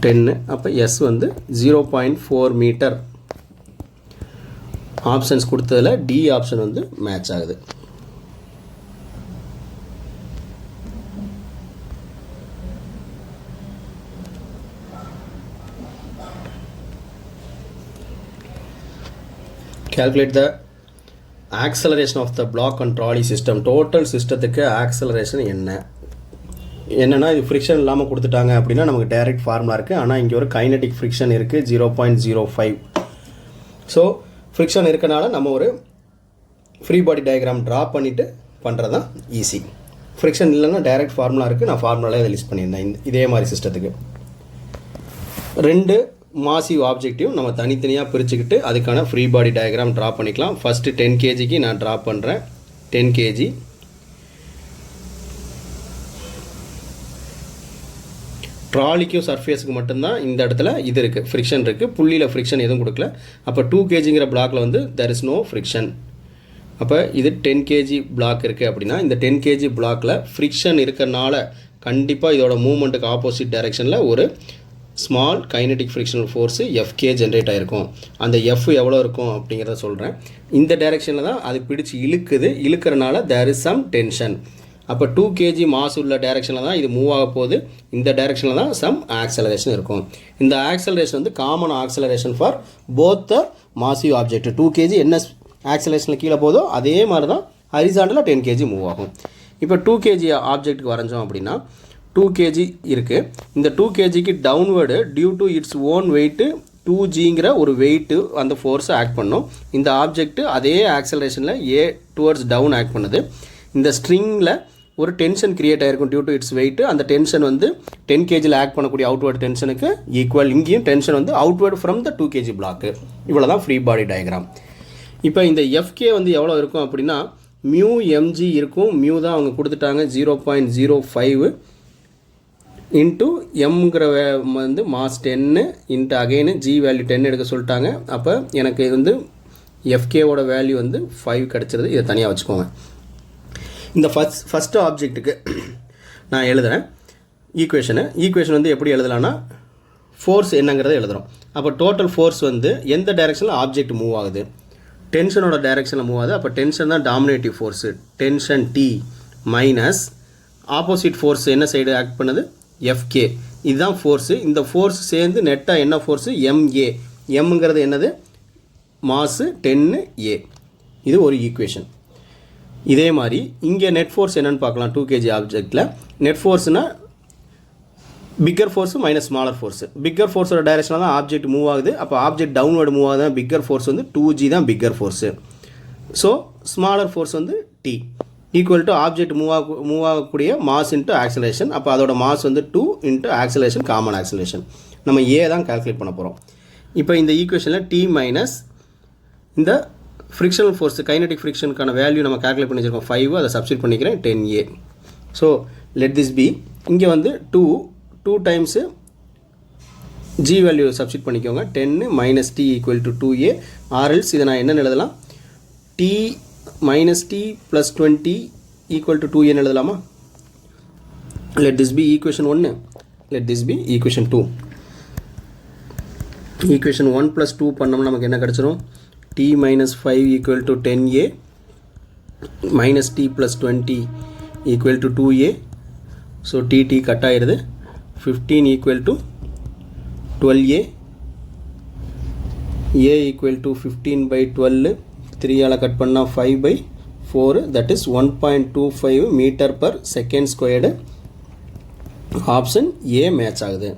10, அப்போ எஸ் வந்து 0.4 மீட்டர். ஆப்ஷன்ஸ் கொடுத்ததில் டி ஆப்ஷன் வந்து மேட்ச் ஆகுது. Calculate the acceleration of the block and trolley system. Total சிஸ்டத்துக்கு ஆக்சலரேஷன் என்னன்னா இது ஃப்ரிக்ஷன் இல்லாமல் கொடுத்துட்டாங்க அப்படின்னா நமக்கு டைரக்ட் ஃபார்முலா இருக்குது. ஆனால் இங்கே ஒரு கைனடிக் ஃப்ரிக்ஷன் இருக்குது 0.05. ஸோ ஃப்ரிக்ஷன் இருக்கனால நம்ம ஒரு ஃப்ரீ பாடி டயக்ராம் ட்ரா பண்ணிவிட்டு பண்ணுறது தான் ஈஸி. ஃப்ரிக்ஷன் இல்லைன்னா டைரக்ட் ஃபார்முலா இருக்குது, நான் ஃபார்முலாவில் இதை லிஸ்ட் பண்ணியிருந்தேன். இதே மாதிரி சிஸ்டத்துக்கு 2 மாசிவ் ஆப்ஜெக்டிவ் நம்ம தனித்தனியாக பிரிச்சுக்கிட்டு அதுக்கான ஃப்ரீ பாடி டயக்ராம் ட்ரா பண்ணிக்கலாம். ஃபஸ்ட்டு 10 kgக்கு நான் ட்ரா பண்ணுறேன். 10 kg ட்ராலிக்கும் சர்ஃபேஸுக்கு மட்டும்தான் இந்த இடத்துல இது இருக்குது, ஃப்ரிக்ஷன் இருக்குது. புள்ளியில் ஃப்ரிக்ஷன் எதுவும் கொடுக்கல. அப்போ 2 kgங்கிற பிளாக்கில் வந்து தெர் இஸ் நோ ஃப்ரிக்ஷன். அப்போ இது 10 kg பிளாக் இருக்குது அப்படின்னா இந்த 10 kg பிளாக்கில் ஃப்ரிக்ஷன் இருக்கிறனால கண்டிப்பாக இதோட மூவ்மெண்ட்டுக்கு ஆப்போசிட் டைரெக்ஷனில் ஒரு small kinetic frictional force FK generate ஆகிருக்கும். அந்த F எவ்வளோ இருக்கும் அப்படிங்கிறத சொல்கிறேன். இந்த டைரெக்ஷனில் தான் அது பிடிச்சி இழுக்கிறனால தேர் இஸ் சம் டென்ஷன். அப்போ 2 kg மாஸ் உள்ள டைரெக்ஷனில் தான் இது மூவ் ஆக போகுது. இந்த டைரெக்ஷனில் தான் சம் ஆக்சலரேஷன் இருக்கும். இந்த ஆக்சலரேஷன் வந்து common acceleration for both the massive object. 2 kg என்ன ஆக்சலரேஷனில் கீழே போதோ அதே மாதிரி தான் ஹரிசாண்டலாக 10 kg மூவ் ஆகும். இப்போ 2 kg ஆப்ஜெக்ட்டுக்கு வரைஞ்சோம் அப்படின்னா 2 kg இருக்குது. இந்த 2 kgக்கு downward due to its own weight 2gங்கிற ஒரு வெயிட்டு அந்த ஃபோர்ஸை ஆக்ட் பண்ணும். இந்த ஆப்ஜெக்ட் அதே ஆக்சலரேஷனில் டுவர்ட்ஸ் டவுன் ஆக்ட் பண்ணுது. இந்த ஸ்ட்ரிங்கில் ஒரு டென்ஷன் கிரியேட் ஆகிருக்கும் டியூ டு இட்ஸ் வெயிட்டு. அந்த டென்ஷன் வந்து 10 kgயில் ஆக்ட் பண்ணக்கூடிய அவுட்வேர்டு டென்ஷனுக்கு ஈக்குவல். இங்கேயும் டென்ஷன் வந்து outward from the 2 kg block. இவ்வளோ தான் ஃப்ரீ பாடி டயக்ராம். இப்போ இந்த FK வந்து எவ்வளோ இருக்கும் அப்படின்னா μmg இருக்கும். மியூ தான் அவங்க கொடுத்துட்டாங்க 0.05 இன்ட்டு எம்ங்கிற வந்து mass 10 into again G value 10 எடுக்க சொல்லிட்டாங்க. அப்போ எனக்கு இது வந்து FKவோட வேல்யூ வந்து 5 கிடச்சிருது. இதை தனியாக வச்சுக்கோங்க. இந்த ஃபஸ்ட்டு ஆப்ஜெக்ட்டுக்கு நான் எழுதுகிறேன் ஈக்குவேஷன் வந்து எப்படி எழுதலான்னா ஃபோர்ஸ் என்னங்கிறத எழுதுகிறோம். அப்போ டோட்டல் ஃபோர்ஸ் வந்து எந்த டைரெக்ஷனில் ஆப்ஜெக்ட் மூவ் ஆகுது, டென்ஷனோட டைரெக்ஷனில் மூவ் ஆகுது. அப்போ டென்ஷன் தான் dominative force, tension T minus opposite force என்ன சைடு ஆக்ட் பண்ணுது எஃப்கே. இதுதான் ஃபோர்ஸு. இந்த ஃபோர்ஸ் சேர்ந்து நெட்டாக என்ன ஃபோர்ஸு எம்ஏ. எம்ங்கிறது என்னது மாசு 10A. இது ஒரு ஈக்குவேஷன். இதே மாதிரி இங்கே நெட் ஃபோர்ஸ் என்னென்னு பார்க்கலாம். 2 kg ஆப்ஜெக்டில் நெட் ஃபோர்ஸ்னால் bigger force minus smaller force. Bigger ஃபோர்ஸோட டைரெக்ஷனில் தான் ஆப்ஜெக்ட் மூவ் ஆகுது. அப்போ ஆப்ஜெக்ட் டவுன்வர்டு மூவ் ஆகுது. பிக்கர் ஃபோர்ஸ் வந்து 2G தான் bigger force. So smaller force வந்து T equal to object move ஆகக்கூடிய மாஸ் இன்ட்டு ஆக்சலேஷன். அப்போ அதோட மாஸ் வந்து 2 இன்ட்டு ஆக்சலேஷன், காமன் ஆக்சலேஷன். நம்ம ஏ தான் கால்குலேட் பண்ண போகிறோம். இப்போ இந்த ஈக்குவேஷனில் T மைனஸ் இந்த ஃப்ரிக்ஷனல் ஃபோர்ஸ் கைனடிக் ஃப்ரிக்ஷனுக்கான வேல்யூ நம்ம கால்குலேட் பண்ணி வச்சுருக்கோம் 5. அதை சப்ஸ்டிட் பண்ணிக்கிறேன் 10A. So let this be. இங்கே வந்து 2 டைம்ஸு G வேல்யூ சப்ஸ்டிட் பண்ணிக்கோங்க. 10 minus T equal to 2A. Or else இதை நான் என்ன எழுதலாம்? T minus T plus 20 equal to 2A எழுதலாமா? Let this be equation 1. Let this be equation 2. Equation 1 plus 2 பண்ணோம்னா நமக்கு என்ன கிடைச்சிரும்? T minus 5 equal to 10A minus T plus 20 equal to 2A. So T cut ஆயிருது. 15 equal to 12A. A equal to 15 by 12. 3 cut பண்ணால் 5/4. That is 1.25 metre per second squared. Option A match ஆகுது.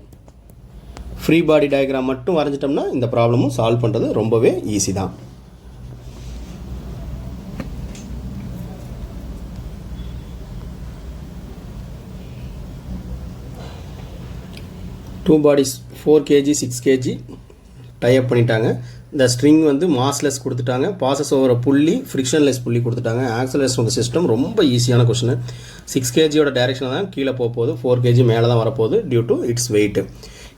Free body diagram மட்டும் வரைஞ்சிட்டோம்னா இந்த ப்ராப்ளமும் solve பண்ணுறது ரொம்பவே easy தான். Two bodies 4 kg 6 kg type பண்ணிட்டாங்க. இந்த ஸ்ட்ரிங் வந்து மாஸ்லெஸ் கொடுத்துட்டாங்க. பாசஸ் ஓவர புள்ளி ஃப்ரிக்ஷன்லெஸ் புள்ளி கொடுத்துட்டாங்க. ஆக்சலேஷன் ஆஃப் சிஸ்டம் ரொம்ப ஈஸியான கொஸ்டின். 6 kgயோட டைரெக்ஷனில் தான் கீழே போகுது. 4 kg மேலே தான் வரப்போகுது டியூ டு இட்ஸ் வெயிட்.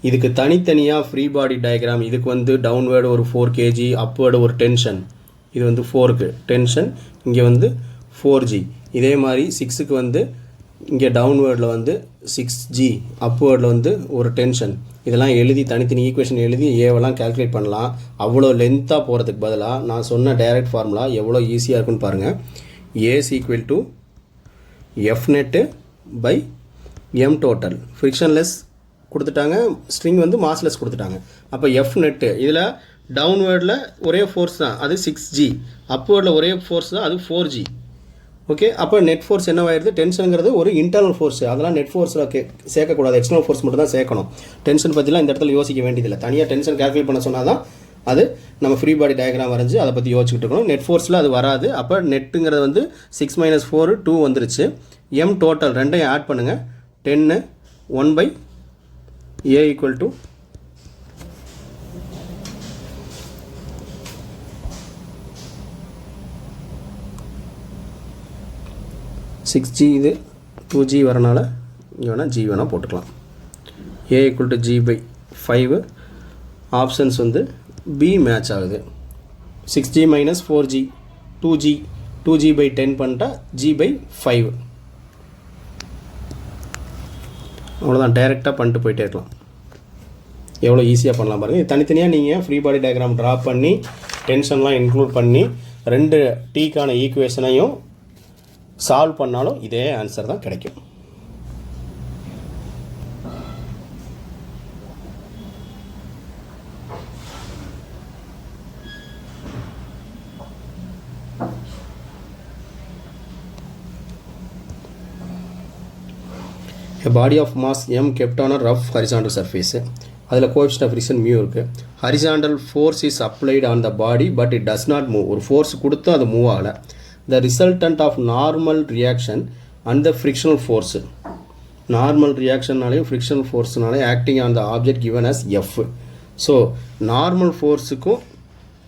இதுக்கு தனித்தனியாக ஃப்ரீ பாடி டயக்ராம். இதுக்கு வந்து டவுன்வேர்டு ஒரு 4 kg, அப்வேர்டு ஒரு டென்ஷன். இது வந்து 4க்கு டென்ஷன், இங்கே வந்து 4G. இதே மாதிரி 6க்கு வந்து இங்கே டவுன்வேர்டில் வந்து 6G, அப்வேர்டில் வந்து ஒரு டென்ஷன். இதெல்லாம் எழுதி தனித்தனி ஈக்குவேஷன் எழுதி ஏவெல்லாம் கால்குலேட் பண்ணலாம். அவ்வளோ லென்த்தாக போகிறதுக்கு பதிலாக நான் சொன்ன டைரக்ட் ஃபார்முலா எவ்வளோ ஈஸியாக இருக்குன்னு பாருங்கள். A's equal to F net by M total. Frictionless கொடுத்துட்டாங்க, ஸ்ட்ரிங் வந்து மாஸ்லெஸ் கொடுத்துட்டாங்க. அப்போ எஃப் நெட்டு இதில் டவுன்வேர்டில் ஒரே ஃபோர்ஸ் தான், அது 6G. அப்வேர்டில் ஒரே ஃபோர்ஸ் தான், அது 4G. ஓகே, அப்போ நெட் ஃபோர்ஸ் என்னவாயிருது? டென்ஷனுங்கிறது ஒரு இன்டர்னல் ஃபோர்ஸ். அதெல்லாம் நெட் ஃபோர்ஸில் சேர்க்கக்கூடாது. எக்ஸ்டர்னல் ஃபோர்ஸ் மட்டும் தான் சேர்க்கணும். டென்ஷன் பற்றிலாம் இந்த இடத்துல யோசிக்க வேண்டியதில்லை. தனியாக டென்ஷன் கால்குலேட் பண்ண சொன்னால் தான் அது நம்ம ஃப்ரீ பாடி டயக்ராம் வரைஞ்சி அதை பற்றி யோசிச்சுட்டு இருக்கணும். நெட் ஃபோர்ஸில் அது வராது. அப்போ நெட்டுங்கிறது வந்து 6 - 4 2 வந்துருச்சு. எம் டோட்டல் ரெண்டையும் ஆட் பண்ணுங்கள். 10 1/A ஈக்குவல் டு 6G. இது 2G வரனால இங்கே வேணால் G வேணால் போட்டுக்கலாம். A equal to G/5. Options வந்து B மேட்ச் ஆகுது. 6G - 4G 2G. 2G/10 பண்ணிட்டா G/5. அவ்வளோதான், டைரெக்டாக பண்ணிட்டு போயிட்டே இருக்கலாம். எவ்வளோ ஈஸியாக பண்ணலாம் பாருங்கள். தனித்தனியாக நீங்கள் ஃப்ரீ பாடி டயக்ராம் ட்ரா பண்ணி டென்ஷன்லாம் இன்க்ளூட் பண்ணி 2 Tக்கான ஈக்குவேஷனையும் சால்வ் பண்ணாலும் இதே ஆன்சர் தான் கிடைக்கும். A body of mass m kept on a rough horizontal surface. அதில் கோஎஃபிஷியன்ட் ஆஃப் ஃப்ரிக்ஷன் மியூ இருக்குது. Horizontal force is applied on the body but it does not move. ஒரு force கொடுத்து அது மூவ் ஆகலை. The resultant of normal reaction and the frictional force. Normal reaction நாளையும் frictional force நாளையும் acting on the object given as F. So normal forceக்கும்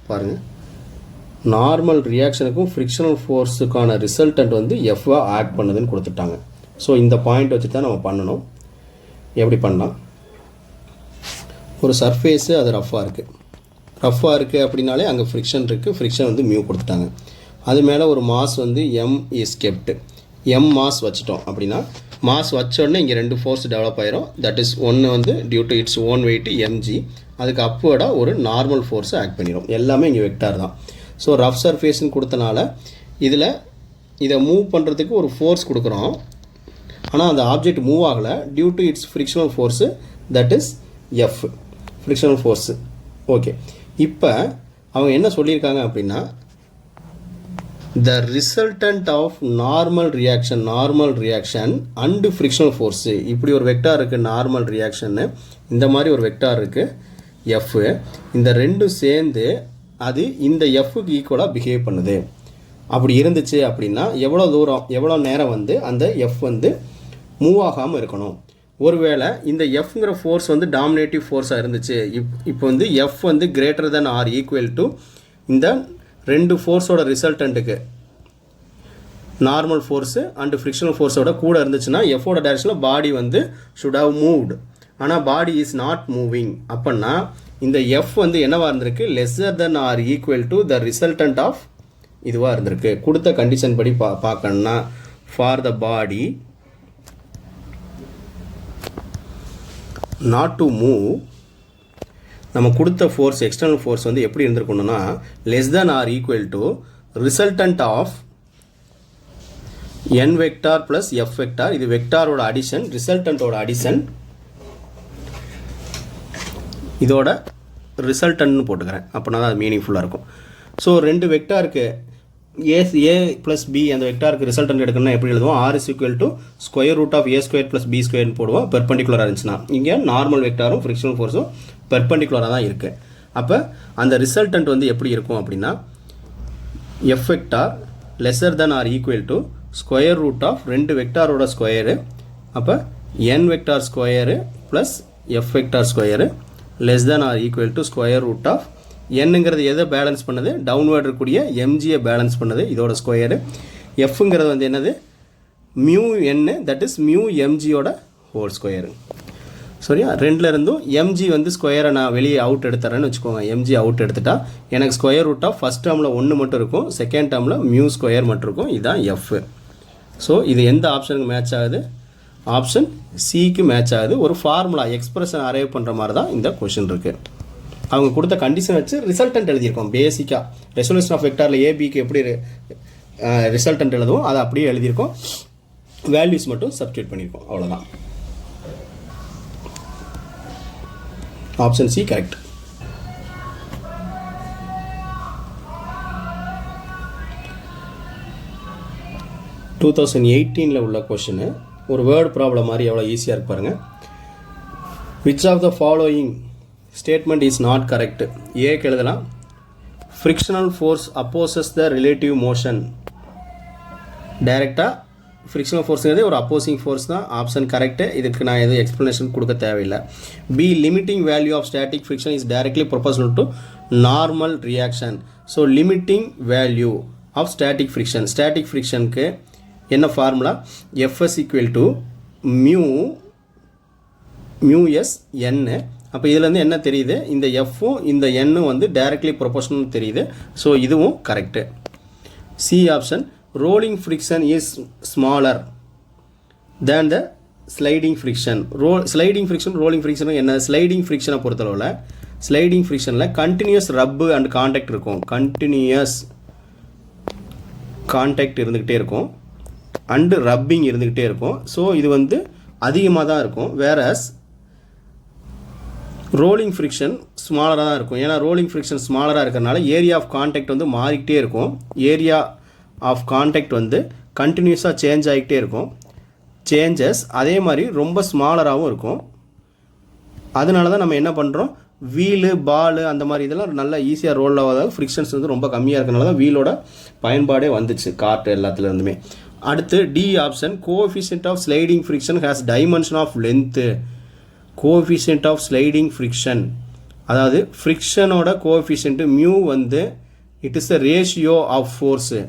பாருங்கள், normal ரியாக்ஷனுக்கும் frictional ஃபோர்ஸுக்கான resultant வந்து எஃப்ஆ add பண்ணுதுன்னு கொடுத்துட்டாங்க. ஸோ இந்த பாயிண்ட் வச்சு தான் நம்ம பண்ணணும். எப்படி பண்ணலாம்? ஒரு சர்ஃபேஸு அது ரஃப்பாக இருக்குது அப்படின்னாலே அங்கே ஃப்ரிக்ஷன் இருக்குது. ஃப்ரிக்ஷன் வந்து மியூ கொடுத்துட்டாங்க. அது மேலே ஒரு மாஸ் வந்து M is kept. M mass வச்சிட்டோம் அப்படின்னா மாஸ் வச்சோடனே இங்கே 2 ஃபோர்ஸ் டெவலப் ஆயிரும். தட் இஸ் ஒன்று வந்து due to its own weight M G. அதுக்கு அப்வர்டாக ஒரு நார்மல் ஃபோர்ஸை ஆக்ட் பண்ணிடும். எல்லாமே இங்கே வெக்டார் தான். ஸோ ரஃப் சர்ஃபேஸ்ன்னு கொடுத்தனால இதில் இதை மூவ் பண்ணுறதுக்கு ஒரு ஃபோர்ஸ் கொடுக்குறோம். ஆனால் அந்த ஆப்ஜெக்ட் மூவ் ஆகலை due to its frictional force, that is F frictional force. Okay, இப்போ அவங்க என்ன சொல்லியிருக்காங்க அப்படின்னா, the resultant of normal reaction and frictional force. இப்படி ஒரு வெக்டார் இருக்குது நார்மல் ரியாக்ஷன்னு, இந்த மாதிரி ஒரு வெக்டார் இருக்குது எஃப். இந்த ரெண்டும் சேர்ந்து அது இந்த எஃப்க்கு ஈக்குவலாக பிஹேவ் பண்ணுது. அப்படி இருந்துச்சு அப்படின்னா எவ்வளோ தூரம் எவ்வளோ நேரம் வந்து அந்த எஃப் வந்து மூவ் ஆகாமல் இருக்கணும். ஒருவேளை இந்த எஃப்ங்கிற ஃபோர்ஸ் வந்து டாமினேட்டிவ் ஃபோர்ஸாக இருந்துச்சு, இப்போ வந்து எஃப் வந்து greater than or equal to இந்த ரெண்டு ஃபோர்ஸோட ரிசல்டண்ட்டுக்கு நார்மல் ஃபோர்ஸு அண்டு ஃப்ரிக்ஷனல் ஃபோர்ஸோட கூட இருந்துச்சுன்னா எஃபோட டைரக்ஷனில் பாடி வந்து ஷுட் ஹவ் மூவ்டு. ஆனால் பாடி இஸ் நாட் மூவிங். அப்படின்னா இந்த எஃப் வந்து என்னவாக இருந்திருக்கு, lesser than or equal to the resultant of இதுவாக இருந்திருக்கு. கொடுத்த கண்டிஷன் படி பார்க்கணுன்னா for the body not to move, நம்ம கொடுத்த ஃபோர்ஸ் எக்ஸ்டர்னல் ஃபோர்ஸ் வந்து எப்படி இருந்திருக்கணும்னா less than or equal to resultant of n vector plus F vector. இது வெக்டாரோட அடிஷன், ரிசல்டன்ட்டோட அடிஷன், இதோட ரிசல்டன்ட்னு போட்டுக்கிறேன், அப்படின்னா தான் அது மீனிங்ஃபுல்லாக இருக்கும். ஸோ ரெண்டு வெக்டாருக்கு ஏ ப்ளஸ் பி அந்த வெக்டாருக்கு ரிசல்டன்ட் எடுக்கணும்னா எப்படி எழுதுவோம், R is equal to square root of A square plus B ஸ்கொயர்னு போடுவோம். பெர்பெண்டிகுலராக இருந்துச்சுன்னா இங்கே நார்மல் வெக்டாரும் ஃப்ரிக்ஷனல் ஃபோர்ஸும் பெர்பெண்டிகுலராக தான் இருக்குது. அப்போ அந்த ரிசல்டன்ட் வந்து எப்படி இருக்கும் அப்படின்னா F vector lesser than or equal to square root of ரெண்டு வெக்டாரோட ஸ்கொயரு, அப்போ N vector square plus F vector square less than or equal to square root of என்னங்கிறது எதை பேலன்ஸ் பண்ணுது, டவுன்வேர்டு இருக்கக்கூடிய எம்ஜியை பேலன்ஸ் பண்ணுது, இதோட ஸ்கொயரு. எஃப்ங்கிறது வந்து என்னது, mu N, that is mu எம்ஜியோட ஹோல் ஸ்கொயரு. சரியா, ரெண்டில் இருந்தும் எம்ஜி வந்து ஸ்கொயரை நான் வெளியே அவுட் எடுத்துறேன்னு வச்சுக்கோங்க. எம்ஜி அவுட் எடுத்துட்டா எனக்கு ஸ்கொயர் ரூட் ஆஃப் ஃபஸ்ட் டேர்மில் 1 மட்டும் இருக்கும், செகண்ட் டேர்மில் மியூ ஸ்கொயர் மட்டும் இருக்கும். இதுதான் எஃப். ஸோ இது எந்த ஆப்ஷனுக்கு மேட்ச் ஆகுது, ஆப்ஷன் சிக்கு மேட்ச் ஆகுது. ஒரு ஃபார்முலா எக்ஸ்பிரஷன் அரைவ் பண்ணுற மாதிரி தான் இந்த கொஷின் இருக்குது. அவங்க கொடுத்த கண்டிஷன் வச்சு ரிசல்டன்ட் எழுதியிருக்கோம். பேசிக்காக ரெசல்யூஷன் ஆஃப் வெக்டாரில் ஏபிக்கு எப்படி ரிசல்டன்ட் எழுதுவோம் அதை அப்படியே எழுதியிருக்கோம், வேல்யூஸ் மட்டும் சப்ஸ்டிட்யூட் பண்ணியிருக்கோம், அவ்வளோதான். Option C correct. டூ 2018 உள்ள கொஷினு ஒரு வேர்டு ப்ராப்ளம் மாதிரி எவ்வளோ ஈஸியாக இருக்கு பாருங்கள். Which of the following statement is not correct. ஏக்கு எழுதலாம் frictional force opposes the relative motion. டைரெக்டாக ஃப்ரிக்ஷனல் ஃபோர்ஸுங்கிறது ஒரு அப்போசிங் ஃபோர்ஸ் தான், ஆப்ஷன் கரெக்டு. இதுக்கு நான் எதுவும் எக்ஸ்ப்ளனேஷன் கொடுக்க தேவையில்லை. B limiting value of static friction is directly proportional to normal reaction. So limiting value of static friction, static ஃப்ரிக்ஷனுக்கு என்ன formula, F S equal to mu S என்னு. அப்போ இதுலேருந்து என்ன தெரியுது, இந்த எஃப்பும் இந்த எண்ணும் வந்து டைரக்ட்லி ப்ரொபோஷனல் தெரியுது. ஸோ இதுவும் correct. C option rolling friction is smaller than the sliding friction. Sliding friction rolling friction என்ன, ஸ்லைடிங் ஃப்ரிக்ஷனை பொறுத்தளவில் ஸ்லைடிங் ஃப்ரிக்ஷனில் கண்டினியூஸ் ரப்பு அண்ட் கான்டாக்ட் இருக்கும், கண்டினியூஸ் கான்டாக்ட் இருந்துக்கிட்டே இருக்கும் அண்டு ரப்பிங் இருந்துக்கிட்டே இருக்கும். ஸோ இது வந்து அதிகமாக தான் இருக்கும். வேறஸ் ரோலிங் ஃப்ரிக்ஷன் ஸ்மாலராக தான் இருக்கும். ஏன்னா ரோலிங் ஃப்ரிக்ஷன் ஸ்மாலராக இருக்கிறனால ஏரியா ஆஃப் கான்டாக்ட் வந்து மாறிக்கிட்டே இருக்கும். ஏரியா ஆஃப் கான்டாக்ட் வந்து கண்டினியூஸாக சேஞ்ச் ஆகிக்கிட்டே இருக்கும். சேஞ்சஸ் அதே மாதிரி ரொம்ப ஸ்மாலராகவும் இருக்கும். அதனால தான் நம்ம என்ன பண்ணுறோம், வீலு பாலு அந்த மாதிரி இதெல்லாம் நல்லா ஈஸியாக ரோல் ஆகாத ஃப்ரிக்ஷன்ஸ் வந்து ரொம்ப கம்மியாக இருக்கிறனால தான் வீலோட பயன்பாடே வந்துச்சு காற்று எல்லாத்துலேருந்துமே. அடுத்து D option coefficient of sliding friction has dimension of length. Coefficient of sliding friction, அதாவது ஃப்ரிக்ஷனோட கோஎஃபிஷியன்ட்டு மியூ வந்து it is the ratio of force,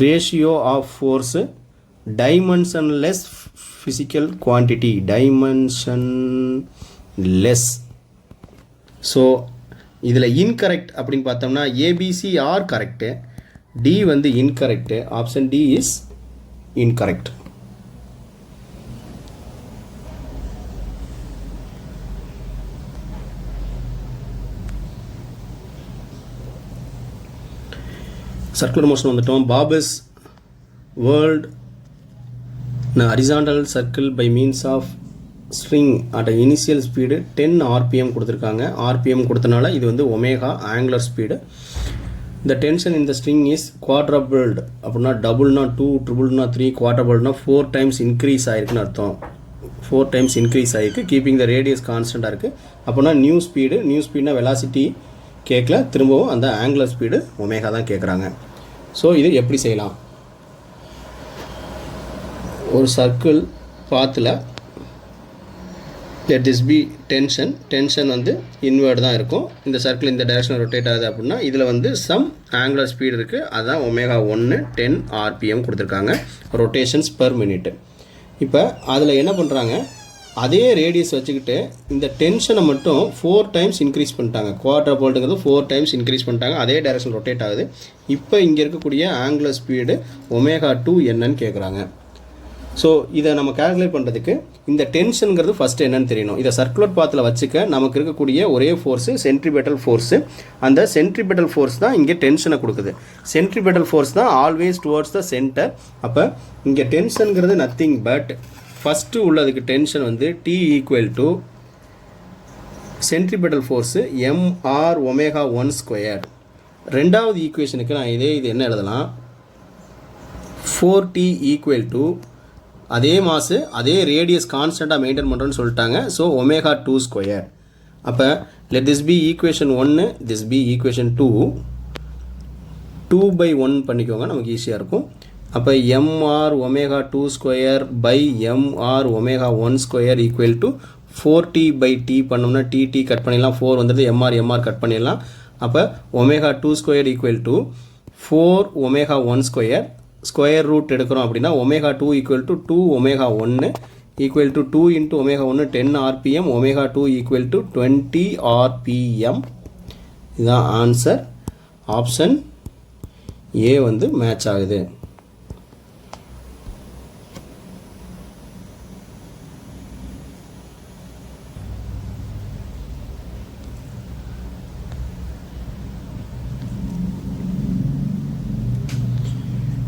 ratio of force dimensionless physical quantity, dimensionless. So இதில் இன்கரெக்ட் அப்படின்னு பார்த்தோம்னா A B C are correct, D வந்து incorrect, option D is incorrect. Circular motion வந்துட்டோம். Bob is whirled in a horizontal circle by means of string at an initial speed 10 rpm கொடுத்திருக்காங்க. rpm கொடுத்தனால இது வந்து omega angular speed. The tension in the string is quadrupled. அப்படின்னா டபுள்னா 2, ட்ரிபிள்னா 3, quadrupled 4 times increase ஆயிருக்குன்னு அர்த்தம். 4 times increase ஆயிருக்கு. keeping the radius constant இருக்கு. அப்படின்னா நியூ ஸ்பீடுனா வெலாசிட்டி கேட்கல, திரும்பவும் அந்த ஆங்குலர் ஸ்பீடு ஒமேகா தான் கேட்குறாங்க. ஸோ இது எப்படி செய்யலாம்? ஒரு சர்க்கிள் பாத்தில் let this be டென்ஷன் வந்து இன்வேர்டு தான் இருக்கும். இந்த சர்க்கிள் இந்த டைரக்ஷனில் ரொட்டேட் ஆகுது அப்படின்னா இதில் வந்து சம் ஆங்குலர் ஸ்பீடு இருக்குது, அதுதான் ஒமேகா 1 10 rpm கொடுத்துருக்காங்க, ரொட்டேஷன்ஸ் பெர் மினிட். இப்போ அதில் என்ன பண்ணுறாங்க, அதே ரேடியஸ் வச்சுக்கிட்டு இந்த டென்ஷனை மட்டும் 4 times இன்க்ரீஸ் பண்ணிட்டாங்க. குவாட்ரபோல்ட்டுங்கிறது 4 times இன்க்ரீஸ் பண்ணிட்டாங்க, அதே டைரக்ஷன் ரொட்டேட் ஆகுது. இப்போ இங்கே இருக்கக்கூடிய ஆங்குலர் ஸ்பீடு ஒமேகா 2 என்னன்னு கேட்குறாங்க. ஸோ இதை நம்ம கேல்குலேட் பண்ணுறதுக்கு இந்த டென்ஷனுங்கிறது ஃபஸ்ட்டு என்னன்னு தெரியணும். இதை சர்க்குலர் பாத்தில் வச்சுக்க நமக்கு இருக்கக்கூடிய ஒரே ஃபோர்ஸு சென்ட்ரிபெட்டல் ஃபோர்ஸு. அந்த சென்ட்ரிபெட்டல் ஃபோர்ஸ் தான் இங்கே டென்ஷனை கொடுக்குது. சென்ட்ரிபெட்டல் ஃபோர்ஸ் தான் ஆல்வேஸ் டுவர்ட்ஸ் த சென்டர். அப்போ இங்கே டென்ஷனுங்கிறது நத்திங் பட் ஃபஸ்ட்டு உள்ளதுக்கு டென்ஷன் வந்து T equal to centripetal force mr omega 1 square. ரெண்டாவது ஈக்குவேஷனுக்கு நான் இது என்ன எழுதலாம், 4T ஈக்குவல் டு அதே மாசு அதே ரேடியஸ் கான்ஸ்டண்ட்டாக மெயின்டைன் பண்ணுறோன்னு சொல்லிட்டாங்க. So omega 2 square. அப்போ let this be equation 1, this be equation 2/1 பண்ணிக்கோங்க, நமக்கு ஈஸியாக இருக்கும். அப்போ mr omega 2 square by mr omega 1 square equal to 4t/t பண்ணோம்னா டி கட் பண்ணிடலாம், 4 வந்துடுது, mr கட் பண்ணிடலாம். அப்போ omega 2 square equal to 4 omega 1 square root எடுக்கிறோம் அப்படின்னா omega 2 equal to 2 omega 1 equal to 2 into omega 1 10 rpm, omega 2 equal to 20 rpm. இதுதான் answer. Option A வந்து match ஆகுது.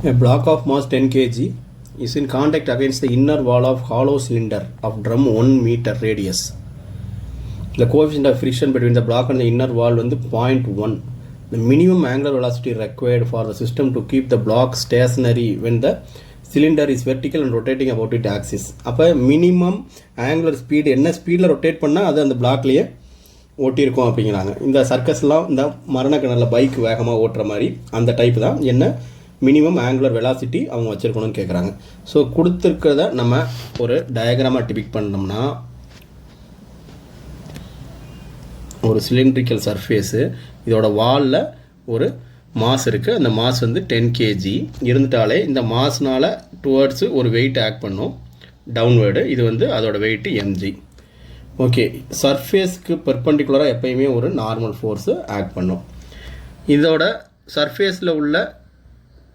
A block of mass 10 kg is in contact against the inner wall of hollow cylinder of drum 1 meter radius. The coefficient of friction between the block and the inner wall வந்து 0.1. The minimum angular velocity required for the system to keep the block stationary when the cylinder is vertical and rotating about its axis. அப்போ minimum angular speed என்ன ஸ்பீடில் rotate பண்ணால் அது அந்த பிளாக்லேயே ஓட்டியிருக்கோம் அப்படிங்கிறாங்க. இந்த சர்க்கஸ்லாம் இந்த மரண கிணறில் பைக் வேகமாக ஓட்டுற மாதிரி அந்த டைப் தான் என்ன மினிமம் ஆங்குலர் வெலாசிட்டி அவங்க வச்சுருக்கணும்னு கேட்குறாங்க. ஸோ கொடுத்துருக்கிறத நம்ம ஒரு டயக்ராமாக டிபிக் பண்ணோம்னா ஒரு சிலிண்ட்ரிக்கல் சர்ஃபேஸு, இதோட வாலில் ஒரு மாஸ் இருக்குது, அந்த மாஸ் வந்து 10 kg இருந்துட்டாலே இந்த மாஸ்னால் டுவர்ட்ஸு ஒரு வெயிட் ஆக்ட் பண்ணும் டவுன்வேர்டு, இது வந்து அதோட வெயிட்டு mg. ஓகே, சர்ஃபேஸ்க்கு பெர்பெண்டிகுலராக எப்பயுமே ஒரு நார்மல் ஃபோர்ஸு ஆக்ட் பண்ணும். இதோட சர்ஃபேஸில் உள்ள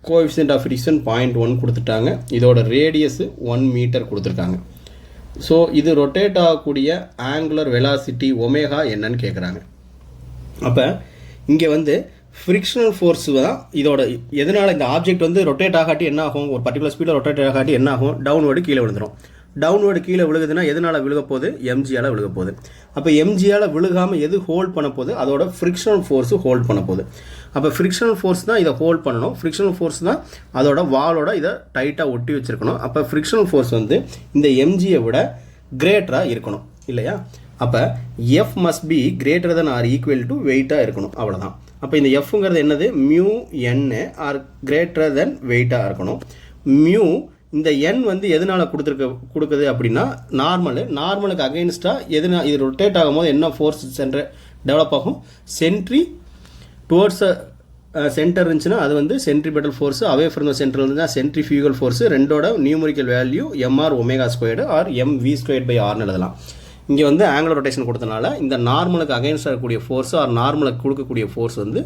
கோஎஃபிஷியன்ட் ஆஃப் ஃப்ரிக்ஷன் 0.1 கொடுத்துட்டாங்க, இதோட ரேடியஸு 1 மீட்டர் கொடுத்துருக்காங்க. ஸோ இது ரொட்டேட் ஆகக்கூடிய ஆங்குலர் வெலாசிட்டி ஒமேகா என்னன்னு கேட்குறாங்க. அப்போ இங்கே வந்து ஃப்ரிக்ஷனல் ஃபோர்ஸு தான் இதோட எதனால் இந்த ஆப்ஜெக்ட் வந்து ரொட்டேட் ஆகாட்டி என்ன ஆகும், ஒரு பர்டிகுலர் ஸ்பீடில் ரொட்டேட் ஆகாட்டி என்ன ஆகும், டவுன்வேர்டு கீழே விழுந்துடும். டவுன்வேர்டு கீழே விழுகுதுன்னா எதனால் விழுக போகுது, எம்ஜியால் விழுக போகுது. அப்போ எம்ஜியால் விழுகாமல் எது ஹோல்ட் பண்ண போகுது, அதோட ஃப்ரிக்ஷனல் ஃபோர்ஸு ஹோல்ட் பண்ண போகுது. அப்போ ஃப்ரிக்ஷனல் ஃபோர்ஸ் தான் இதை ஹோல்ட் பண்ணணும், ஃப்ரிக்ஷனல் ஃபோர்ஸ் தான் அதோட வாலோட இதை டைட்டாக ஒட்டி வச்சுருக்கணும். அப்போ ஃப்ரிக்ஷனல் ஃபோர்ஸ் வந்து இந்த எம்ஜியை விட கிரேட்டராக இருக்கணும் இல்லையா. அப்போ F must be greater than or equal to வெயிட்டாக இருக்கணும், அவ்வளோதான். அப்போ இந்த எஃப்ங்கிறது என்னது, mu N R greater than வெயிட்டாக இருக்கணும். மியூ இந்த என் வந்து எதனால் கொடுக்குது அப்படின்னா நார்மலுக்கு அகெயின்ஸ்டாக எதுனா இது ரொட்டேட் ஆகும்போது என்ன ஃபோர்ஸ் டெவலப் ஆகும், சென்ட்ரி டுவர்ட்ஸ் சென்டர் இருந்துச்சுன்னா அது வந்து centripetal force, away from the centre இருந்தால் சென்ட்ரிஃபியூகல் ஃபோர்ஸு. ரெண்டோட numerical value mr omega squared R mv²/r எழுதலாம். இங்கே வந்து ஆங்குலர் ரொட்டேஷன் கொடுத்தனால இந்த நார்மலுக்கு அகைன்ஸ்டாக இருக்கக்கூடிய ஃபோர்ஸு ஆர் நார்மலுக்கு கொடுக்கக்கூடிய ஃபோர்ஸ் வந்து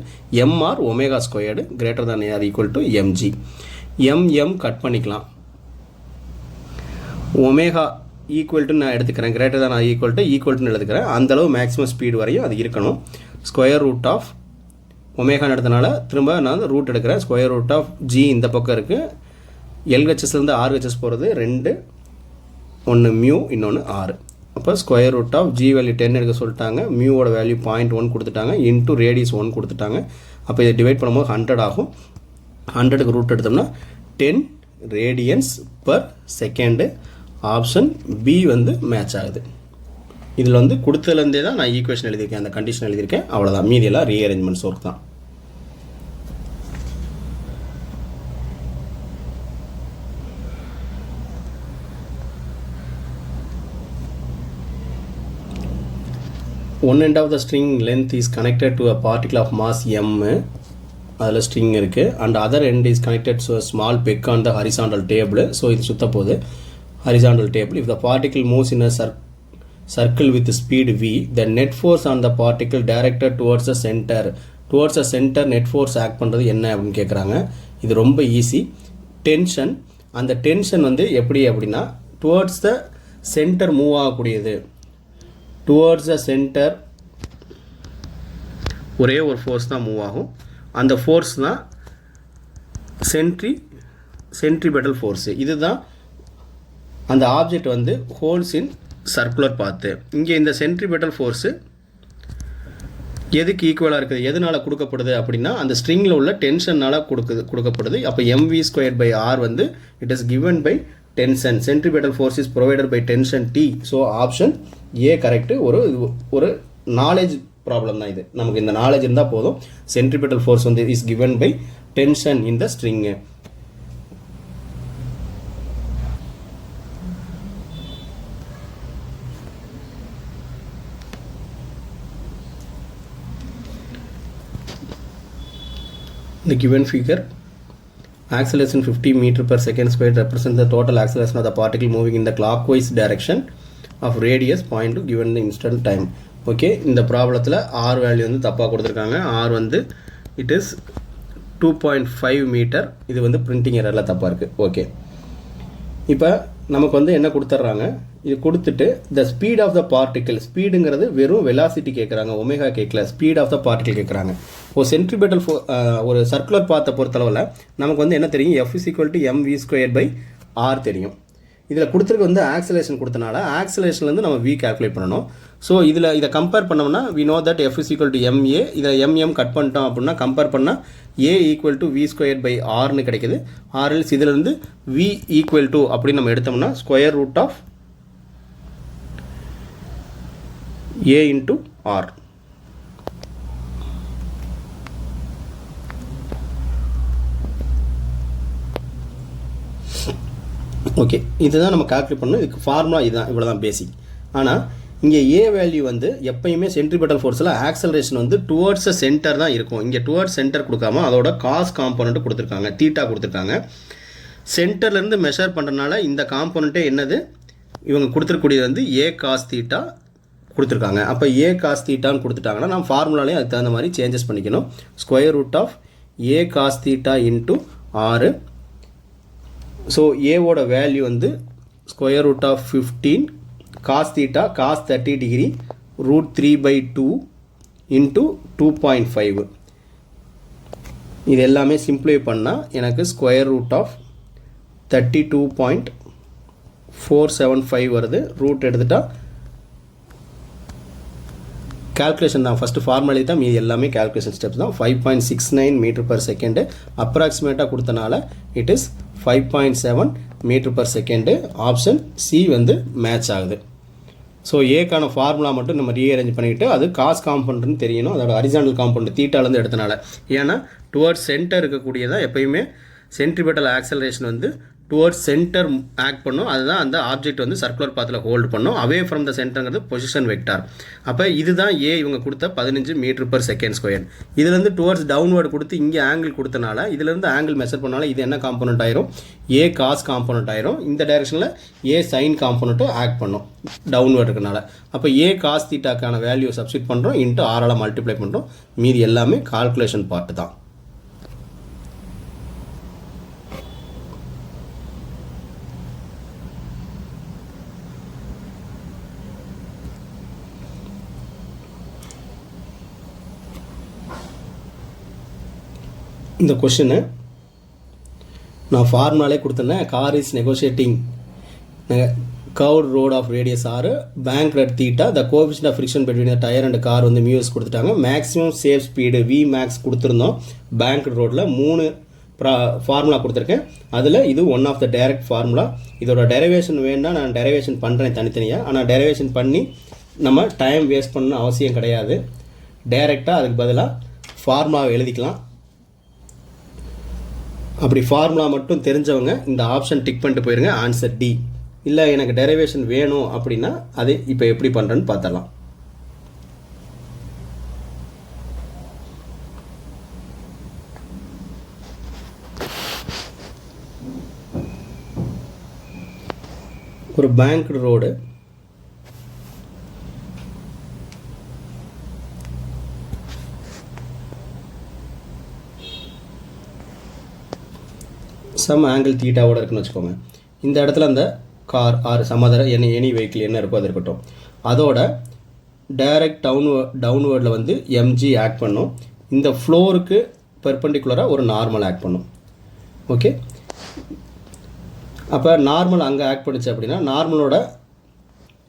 mr omega squared greater than or equal to mg. mm cut பண்ணிக்கலாம், ஒமேகா ஈக்குவல் டு நான் எடுத்துக்கிறேன், கிரேட்டர் than ஆர் ஈக்குவல் டுன்னு எடுத்துக்கிறேன். அந்தளவு மேக்ஸிமம் ஸ்பீடு வரையும் அது இருக்கணும். ஸ்கொயர் ரூட் ஆஃப் ஒமேகான்னு எடுத்தனால திரும்ப நான் ரூட் எடுக்கிறேன், ஸ்கொயர் ரூட் ஆஃப் ஜி இந்த பக்கம் இருக்குது, எல்ஹெச்எஸ்லேருந்து ஆர்ஹெச்எஸ் போகிறது 2, ஒன்று மியூ இன்னொன்று ஆர். அப்போ square root of G value 10 எடுக்க சொல்லிட்டாங்க, மியூவோட வேல்யூ 0.1 கொடுத்துட்டாங்க, இன்ட்டு ரேடியஸ் 1 கொடுத்துட்டாங்க. அப்போ இதை டிவைட் பண்ணும்போது 100 ஆகும். 100க்கு ரூட் எடுத்தோம்னா 10 radians per second. Option B வந்து மேட்ச் ஆகுது. இதில் வந்து கொடுத்ததுலேருந்தே தான் நான் ஈக்குவேஷன் எழுதியிருக்கேன், அந்த கண்டிஷன் எழுதியிருக்கேன், அவ்வளோதான். மீதியெல்லாம் ரீஅரேஞ்ச்மெண்ட்ஸ் ஒர்க் தான். One end of the string length is connected to a particle of mass m, அதில் string இருக்குது, and other end is connected to a small peg on the horizontal table. So இது சுத்த போகுது horizontal table. If the particle moves in a circle with speed v, the net force on the particle directed towards the center net force act பண்ணுறது என்ன அப்படின்னு கேட்குறாங்க. இது ரொம்ப easy. Tension, அந்த டென்ஷன் வந்து எப்படி அப்படின்னா டுவர்ட்ஸ் த சென்டர் மூவ் ஆகக்கூடியது. டுவர்ட்ஸ் த சென்டர் ஒரே ஒரு ஃபோர்ஸ் தான் மூவ் ஆகும். அந்த ஃபோர்ஸ் தான் சென்ட்ரிபெட்டல் ஃபோர்ஸு. இதுதான் அந்த ஆப்ஜெக்ட் வந்து ஹோல்ஸ் இன் சர்க்குலர் பாத்து. இங்கே இந்த சென்ட்ரிபெட்டல் ஃபோர்ஸு எதுக்கு ஈக்குவலாக இருக்குது, எதனால் கொடுக்கப்படுது அப்படின்னா அந்த ஸ்ட்ரிங்கில் உள்ள டென்ஷனால் கொடுக்கப்படுது. அப்போ mv²/r வந்து it is given by tension. Centripetal force is provided by tension T. So option A correct. ஒரு knowledge problem தான் இது. நமக்கு இந்த knowledge இருந்தால் போதும். Centripetal force வந்து is given by tension in the string. The given figure, acceleration 50 meter per second squared represents the total acceleration of the particle moving in the clockwise direction of radius point to given the instant time. Okay, இந்த ப்ராப்ளத்தில் r value வந்து தப்பாக கொடுத்துருக்காங்க. r வந்து it is 2.5 metre. இது வந்து printing எரரில் தப்பாக இருக்குது. ஓகே, இப்போ நமக்கு வந்து என்ன கொடுத்துட்றாங்க, இது கொடுத்துட்டு the speed of the particle, ஸ்பீடுங்கிறது வெறும் வெலாசிட்டி கேட்குறாங்க, ஒமேகா கேட்கல, ஸ்பீட் ஆஃப் த பார்ட்டிக்கிள் கேட்குறாங்க. ஒரு சென்ட்ரிபெட்டல் ஒரு சர்க்குலர் பாத்தை பொறுத்தளவில் நமக்கு வந்து என்ன தெரியும், F = mv²/r தெரியும். இதில் கொடுத்துருக்கு வந்து ஆக்சலேஷன் கொடுத்தனால ஆக்சலேஷன்லேருந்து நம்ம v கால்குலேட் பண்ணணும். ஸோ இதை கம்பேர் பண்ணோம்னா we know that F = ma. இதில் கட் பண்ணிட்டோம் அப்படின்னா கம்பேர் பண்ணால் a = v²/rன்னு கிடைக்குது. ஆர்எல்ஸ் இதிலிருந்து v = அப்படின்னு நம்ம எடுத்தோம்னா square root of a into r. Okay, இதுதான் நம்ம கால்குலேட் பண்ணணும். இதுக்கு ஃபார்முலா இதுதான், இவ்வளோ தான் பேசிக். ஆனால் இங்கே ஏ வேல்யூ வந்து எப்பயுமே சென்ட்ரிபெட்டல் ஃபோர்ஸில் ஆக்சலரேஷன் வந்து டுவர்ட்ஸ் த சென்டர் தான் இருக்கும். இங்கே டுவர்ட்ஸ் சென்டர் கொடுக்காம அதோட காஸ் காம்போனன்ட் கொடுத்துருக்காங்க, தீட்டா கொடுத்துருக்காங்க. சென்டர்லேருந்து மெஷர் பண்ணுறதுனால இந்த காம்போனண்ட்டே என்னது, இவங்க கொடுத்துருக்கூடியது வந்து ஏ காஸ் தீட்டா கொடுத்துருக்காங்க. அப்போ ஏ காஸ் தீட்டான்னு கொடுத்துட்டாங்கன்னா நம்ம ஃபார்முலாலையும் அதுக்கு தகுந்த மாதிரி சேஞ்சஸ் பண்ணிக்கணும். Square root of A cos theta into R. So ஏவோட வேல்யூ வந்து square root of 15 cos theta cos 30 degree √3/2 into 2.5. இது எல்லாமே சிம்ப்ளை பண்ணால் எனக்கு ஸ்கொயர் ரூட் ஆஃப் 32.475 வருது. ரூட் எடுத்துட்டால் கால்குலேஷன் தான், ஃபஸ்ட்டு ஃபார்முலா தான், மீது எல்லாமே கால்குலேஷன் ஸ்டெப்ஸ் தான். 5.69 மீட்டர் பர் செகண்டு அப்ராக்சிமேட்டாக கொடுத்தனால it is 5.7 metre per second. Option C வந்து மேட்ச் ஆகுது. ஸோ ஏக்கான ஃபார்முலா மட்டும் நம்ம ரீஅரேஞ்ச் பண்ணிக்கிட்டு அது காஸ் காம்பவுண்ட்னு தெரியணும், அதோட ஹரிசாண்டல் காம்பவுண்ட் தீட்டாலேருந்து எடுத்தனால. ஏன்னா டுவர்ட்ஸ் சென்டர் இருக்கக்கூடியதான் எப்பயுமே சென்ட்ரிபெட்டல் ஆக்சலரேஷன் வந்து டுவர்ட்ஸ் சென்டர் ஆக்ட் பண்ணும். அதுதான் அந்த ஆப்ஜெக்ட் வந்து சர்க்குலர் பாத்தில் ஹோல்டு பண்ணும். அவே ஃப்ரம் த சென்டருங்கிறது பொசிஷன் வெக்டார். அப்போ இதுதான் ஏ இவங்க கொடுத்த 15 மீட்டர் பர் செகண்ட் ஸ்கொயர். இதுலேருந்து டுவர்ட்ஸ் டவுன்வர்டு கொடுத்து இங்கே ஆங்கிள் கொடுத்தனால இதுலேருந்து ஆங்கிள் மெஷர் பண்ணால இது என்ன காம்போனன்ட் ஆயிரும், ஏ காஸ் காம்போனன்ட் ஆயிரும். இந்த டைரெக்ஷனில் ஏ சைன் காம்போனன்ட்டும் ஆக்ட் பண்ணும் டவுன்வர்டு இருக்கனால. அப்போ ஏ காஸ் தீட்டாக்கான வேல்யூ சப்ஸ்டிட் பண்ணுறோம், இன்ட்டு ஆரால் மல்டிப்ளை பண்ணுறோம். மீதி எல்லாமே கால்குலேஷன் பார்ட்டு தான். இந்த கொஷினு நான் ஃபார்முலாலே கொடுத்துருந்தேன். Car is negotiating curved road of radius r, bank at theta, the coefficient of friction between the tire and car வந்து μs கொடுத்துட்டாங்க. Maximum safe speed v max கொடுத்துருந்தோம். பேங்க் ரோடில் 3 ஃபார்முலா கொடுத்துருக்கேன். அதில் இது one of the direct formula. இதோட derivation வேணுன்னா நான் டெரிவேஷன் பண்ணுறேன் தனித்தனியாக. ஆனால் டெரிவேஷன் பண்ணி நம்ம டைம் வேஸ்ட் பண்ணணும் அவசியம் கிடையாது. டைரெக்டாக அதுக்கு பதிலாக ஃபார்முலாவை எழுதிக்கலாம். அப்படி ஃபார்முலா மட்டும் தெரிஞ்சவங்க இந்த ஆப்ஷன் டிக் பண்ணிட்டு போயிருங்க. Answer D. இல்லை எனக்கு டெரிவேஷன் வேணும் அப்படின்னா அது இப்போ எப்படி பண்ணுறேன்னு பார்த்தலாம். ஒரு பேங்க் ரோடு, சம் ஆங்கிள் தீட்டாவோட இருக்குன்னு வச்சுக்கோங்க. இந்த இடத்துல அந்த கார் ஆர் சமதர எனி வெஹிக்கிள் என்ன இருக்கோ அது இருக்கட்டும். அதோட டைரக்ட் டவுன்வேர்டில் வந்து எம்ஜி ஆக்ட் பண்ணும். இந்த ஃப்ளோருக்கு பெர்பெண்டிகுலராக ஒரு நார்மல் ஆக்ட் பண்ணும். ஓகே, அப்போ நார்மல் அங்கே ஆக்ட் பண்ணிச்சு அப்படின்னா நார்மலோட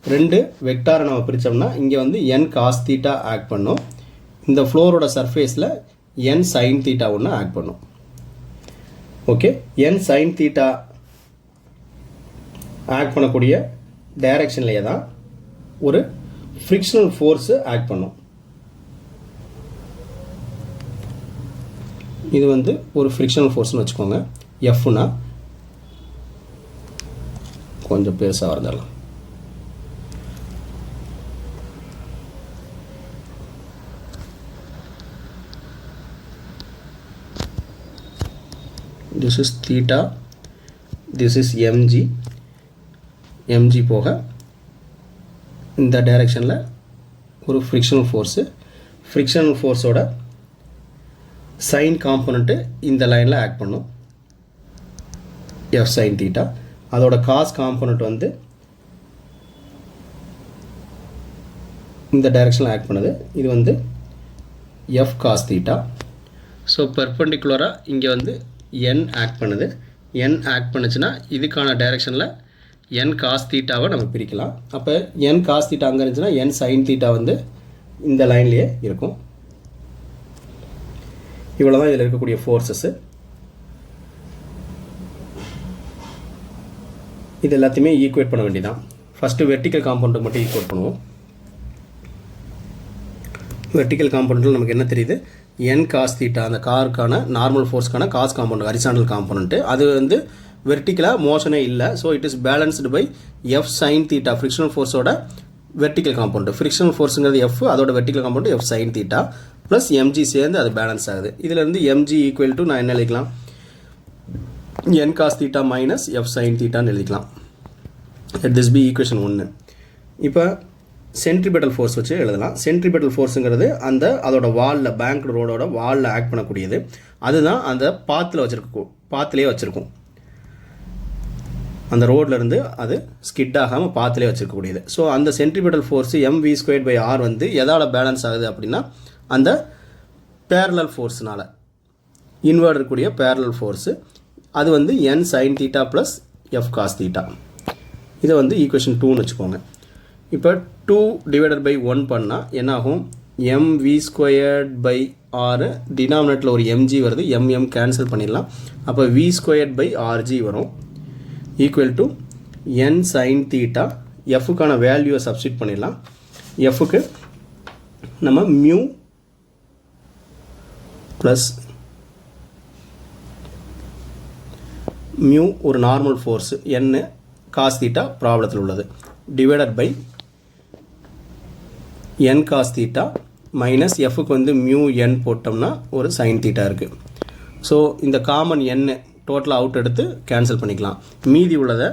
2 வெக்டாரை நம்ம பிரித்தோம்னா இங்கே வந்து என் காஸ் தீட்டா ஆக்ட் பண்ணும். இந்த ஃப்ளோரோட சர்ஃபேஸில் என் சைன் தீட்டா ஒன்று ஆக்ட் பண்ணும். ஓகே, என் சைன் தீட்டா ஆக்ட் பண்ணக்கூடிய டைரக்ஷன்லேயே தான் ஒரு ஃப்ரிக்ஷனல் ஃபோர்ஸு ஆக்ட் பண்ணும். இது வந்து ஒரு ஃப்ரிக்ஷனல் ஃபோர்ஸ்னு வச்சுக்கோங்க. எஃப்னா கொஞ்சம் பெருசாக வரதெல்லாம். this is theta, this is mg போக இந்த டைரக்ஷனில் ஒரு ஃப்ரிக்ஷனல் ஃபோர்ஸோட சைன் காம்பனண்ட்டு இந்த லைனில் ஆக்ட் பண்ணும், எஃப் சைன் தீட்டா. அதோட காஸ் காம்பனண்ட் வந்து இந்த டைரக்ஷனில் ஆக்ட் பண்ணுது. இது வந்து எஃப் காஸ் தீட்டா. ஸோ பெர்பெண்டிகுலராக இங்கே வந்து என் ஆக்ட் பண்ணுது. என் ஆக்ட் பண்ணுச்சுன்னா இதுக்கான டைரக்ஷனில் என் காஸ் தீட்டாவை நம்ம பிரிக்கலாம். அப்போ என் காஸ் தீட்டா அங்கே இருந்துச்சுன்னா என் சைன் தீட்டா வந்து இந்த லைன்லேயே இருக்கும். இவ்வளோ தான் இதில் இருக்கக்கூடிய ஃபோர்ஸஸ்ஸு. இது எல்லாத்தையுமே ஈக்குவேட் பண்ண வேண்டியதான். ஃபஸ்ட்டு வெர்டிக்கல் காம்பவுண்டுக்கு மட்டும் ஈக்குவேட் பண்ணுவோம். வெர்டிக்கல் காம்பவுண்டில் நமக்கு என்ன தெரியுது? என் காஸ் தீட்டா, அந்த காருக்கான நார்மல் ஃபோர்ஸ்க்கான காஸ் காம்பவுண்ட், ஹரிசாண்டல் காம்பவுண்ட்டு. அது வந்து வெர்டிக்கலாக மோஷனே இல்லை. So it is balanced by F sine theta, frictional ஃபோர்ஸோட வெர்டிக்கல் காம்பவுண்டு. ஃப்ரிக்ஷனல் ஃபோர்ஸுங்கிறது எஃப், அதோட vertical compound F sine theta plus M G சேர்ந்து அது பேலன்ஸ் ஆகுது. இதிலேருந்து எம்ஜி ஈக்குவல் டு நான் என்ன எழுதிக்கலாம்? N cos theta minus F sine தீட்டான்னு எழுதிக்கலாம். Let this be equation 1. இப்போ சென்ட்ரிபெட்டல் ஃபோர்ஸ் வச்சு எழுதலாம். சென்ட்ரிபெட்டல் ஃபோர்ஸுங்கிறது அதோட வாலில், பேங்க் ரோடோட வாலில் ஆக்ட் பண்ணக்கூடியது. அதுதான் அந்த பாத்திலே வச்சுருக்கும். அந்த ரோட்லேருந்து அது ஸ்கிட் ஆகாமல் பாத்திலே வச்சுருக்கக்கூடியது. ஸோ அந்த சென்ட்ரிபெட்டல் ஃபோர்ஸு mv²/r வந்து எதால் பேலன்ஸ் ஆகுது அப்படின்னா அந்த பேரலல் ஃபோர்ஸ்னால், இன்வர்ட் இருக்கக்கூடிய பேரலல் ஃபோர்ஸு. அது வந்து N sine theta plus F cos theta. இதை வந்து ஈக்குவேஷன் 2ன்னு வச்சுக்கோங்க. இப்போ 2/1 பண்ணால் என்ன ஆகும்? mv²/r, டினாமினேட்டில் ஒரு mg வருது, mm கேன்சல் பண்ணிடலாம். அப்போ v²/rg வரும், equal to n sine theta. எஃப்க்கான வேல்யூவை சப்ஸ்டிட் பண்ணிடலாம். எஃப்க்கு நம்ம மியூ ப்ளஸ் மியூ ஒரு normal force n cos theta ப்ராப்ளத்தில் உள்ளது, divided by n cos theta minus எஃப்க்கு வந்து மியூ n போட்டோம்னா ஒரு சைன் தீட்டா இருக்குது. ஸோ இந்த காமன் n டோட்டலாக அவுட் எடுத்து கேன்சல் பண்ணிக்கலாம். மீதி உள்ளதை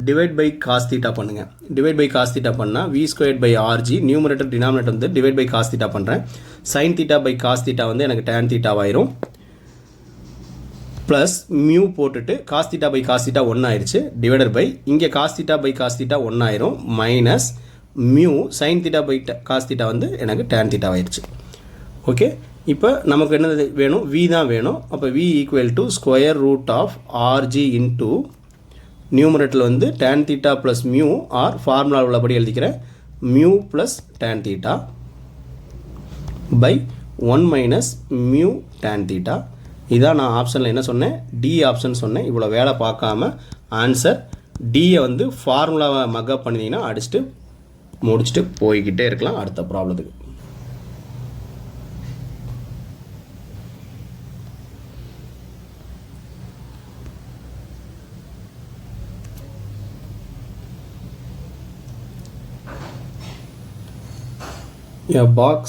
டிவைட் பை காஸ் தீட்டா பண்ணுங்கள். டிவைட் பை காஸ் தீட்டா பண்ணால் v²/rg, நியூமரேட்டர் டினாமினேட்டர் வந்து டிவைட் பை காஸ் தீட்டா பண்ணுறேன். Sine theta by cos theta வந்து எனக்கு டேன் தீட்டாவாயிரும். ப்ளஸ் மியூ போட்டுட்டு cos theta by cos theta 1 ஆயிடுச்சு, டிவைடட் பை இங்கே cos theta by cos theta 1 ஆயிரும், minus mu sine theta by cos theta வந்து எனக்கு டேன் தீட்டா ஆயிடுச்சு. ஓகே, இப்போ நமக்கு என்ன வேணும், v தான் வேணும். அப்போ v equal to square root of R G into நியூமரேட்டில் வந்து tan theta plus mu or formula உள்ளபடி எழுதிக்கிறேன் mu plus tan theta by 1 minus mu tan theta. இதான் நான் ஆப்ஷனில் என்ன சொன்னேன், டி ஆப்ஷன் சொன்னேன். இவ்வளோ வேலை பார்க்காம ஆன்சர் டியை வந்து ஃபார்முலாவை மக்கப் பண்ணிங்கன்னா அடிச்சுட்டு முடிச்சுட்டு போய்கிட்டே இருக்கலாம் அடுத்த ப்ராப்ளத்துக்கு. A box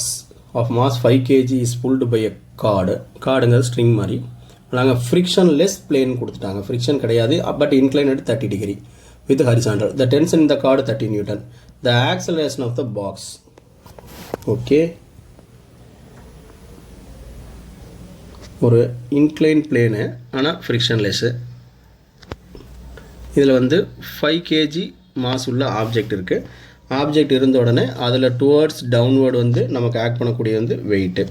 of mass 5 kg is pulled by a cord. கார்டுங்கிறது ஸ்ட்ரிங் மாதிரி. நாங்கள் ஃப்ரிக்ஷன்லெஸ் பிளேன் கொடுத்துட்டாங்க, ஃப்ரிக்ஷன் கிடையாது, but incline at 30 degree with horizontal. The tension in the cord 30 Newton. The acceleration of the box. Okay. ஒரு incline plane ஆனால் ஃப்ரிக்ஷன்லெஸ்ஸு. இதில் வந்து 5 kg mass உள்ள ஆப்ஜெக்ட் இருக்குது. ஆப்ஜெக்ட் இருந்த உடனே அதில் டுவர்ட்ஸ் டவுன்வேர்டு வந்து நமக்கு ஆக்ட் பண்ணக்கூடிய வந்து வெயிட்டு.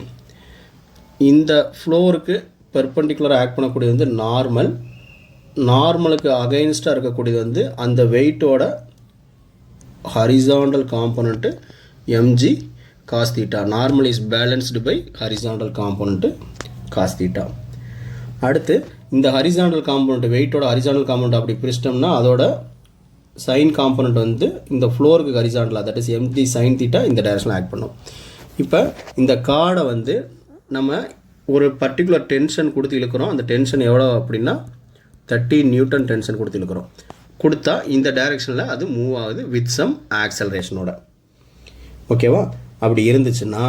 இந்த ஃப்ளோருக்கு பெர்பெண்டிகுலராக ஆக்ட் பண்ணக்கூடியது வந்து நார்மலுக்கு அகைன்ஸ்டாக இருக்கக்கூடியது வந்து அந்த வெயிட்டோட horizontal component M G cos theta. Normal is balanced by horizontal component cos theta. அடுத்து இந்த ஹரிசாண்டல் காம்போனண்ட் வெயிட்டோட ஹரிசாண்டல் காம்போனண்ட் அப்படி பிரிச்சிட்டோம்னா அதோட சைன் காம்போனண்ட் வந்து இந்த ஃப்ளோருக்கு ஹரிசாண்டலாக, that is M G sine theta இந்த டைரக்ஷனில் ஆக்ட் பண்ணும். இப்போ இந்த கார்டை வந்து நம்ம ஒரு பர்டிகுலர் டென்ஷன் கொடுத்து இழுக்கிறோம். அந்த டென்ஷன் எவ்வளோ அப்படின்னா 30 நியூட்டன் டென்ஷன் கொடுத்து இழுக்கிறோம். கொடுத்தா இந்த டைரெக்ஷனில் அது மூவ் ஆகுது வித் சம் ஆக்சலரேஷனோட. ஓகேவா? அப்படி இருந்துச்சுன்னா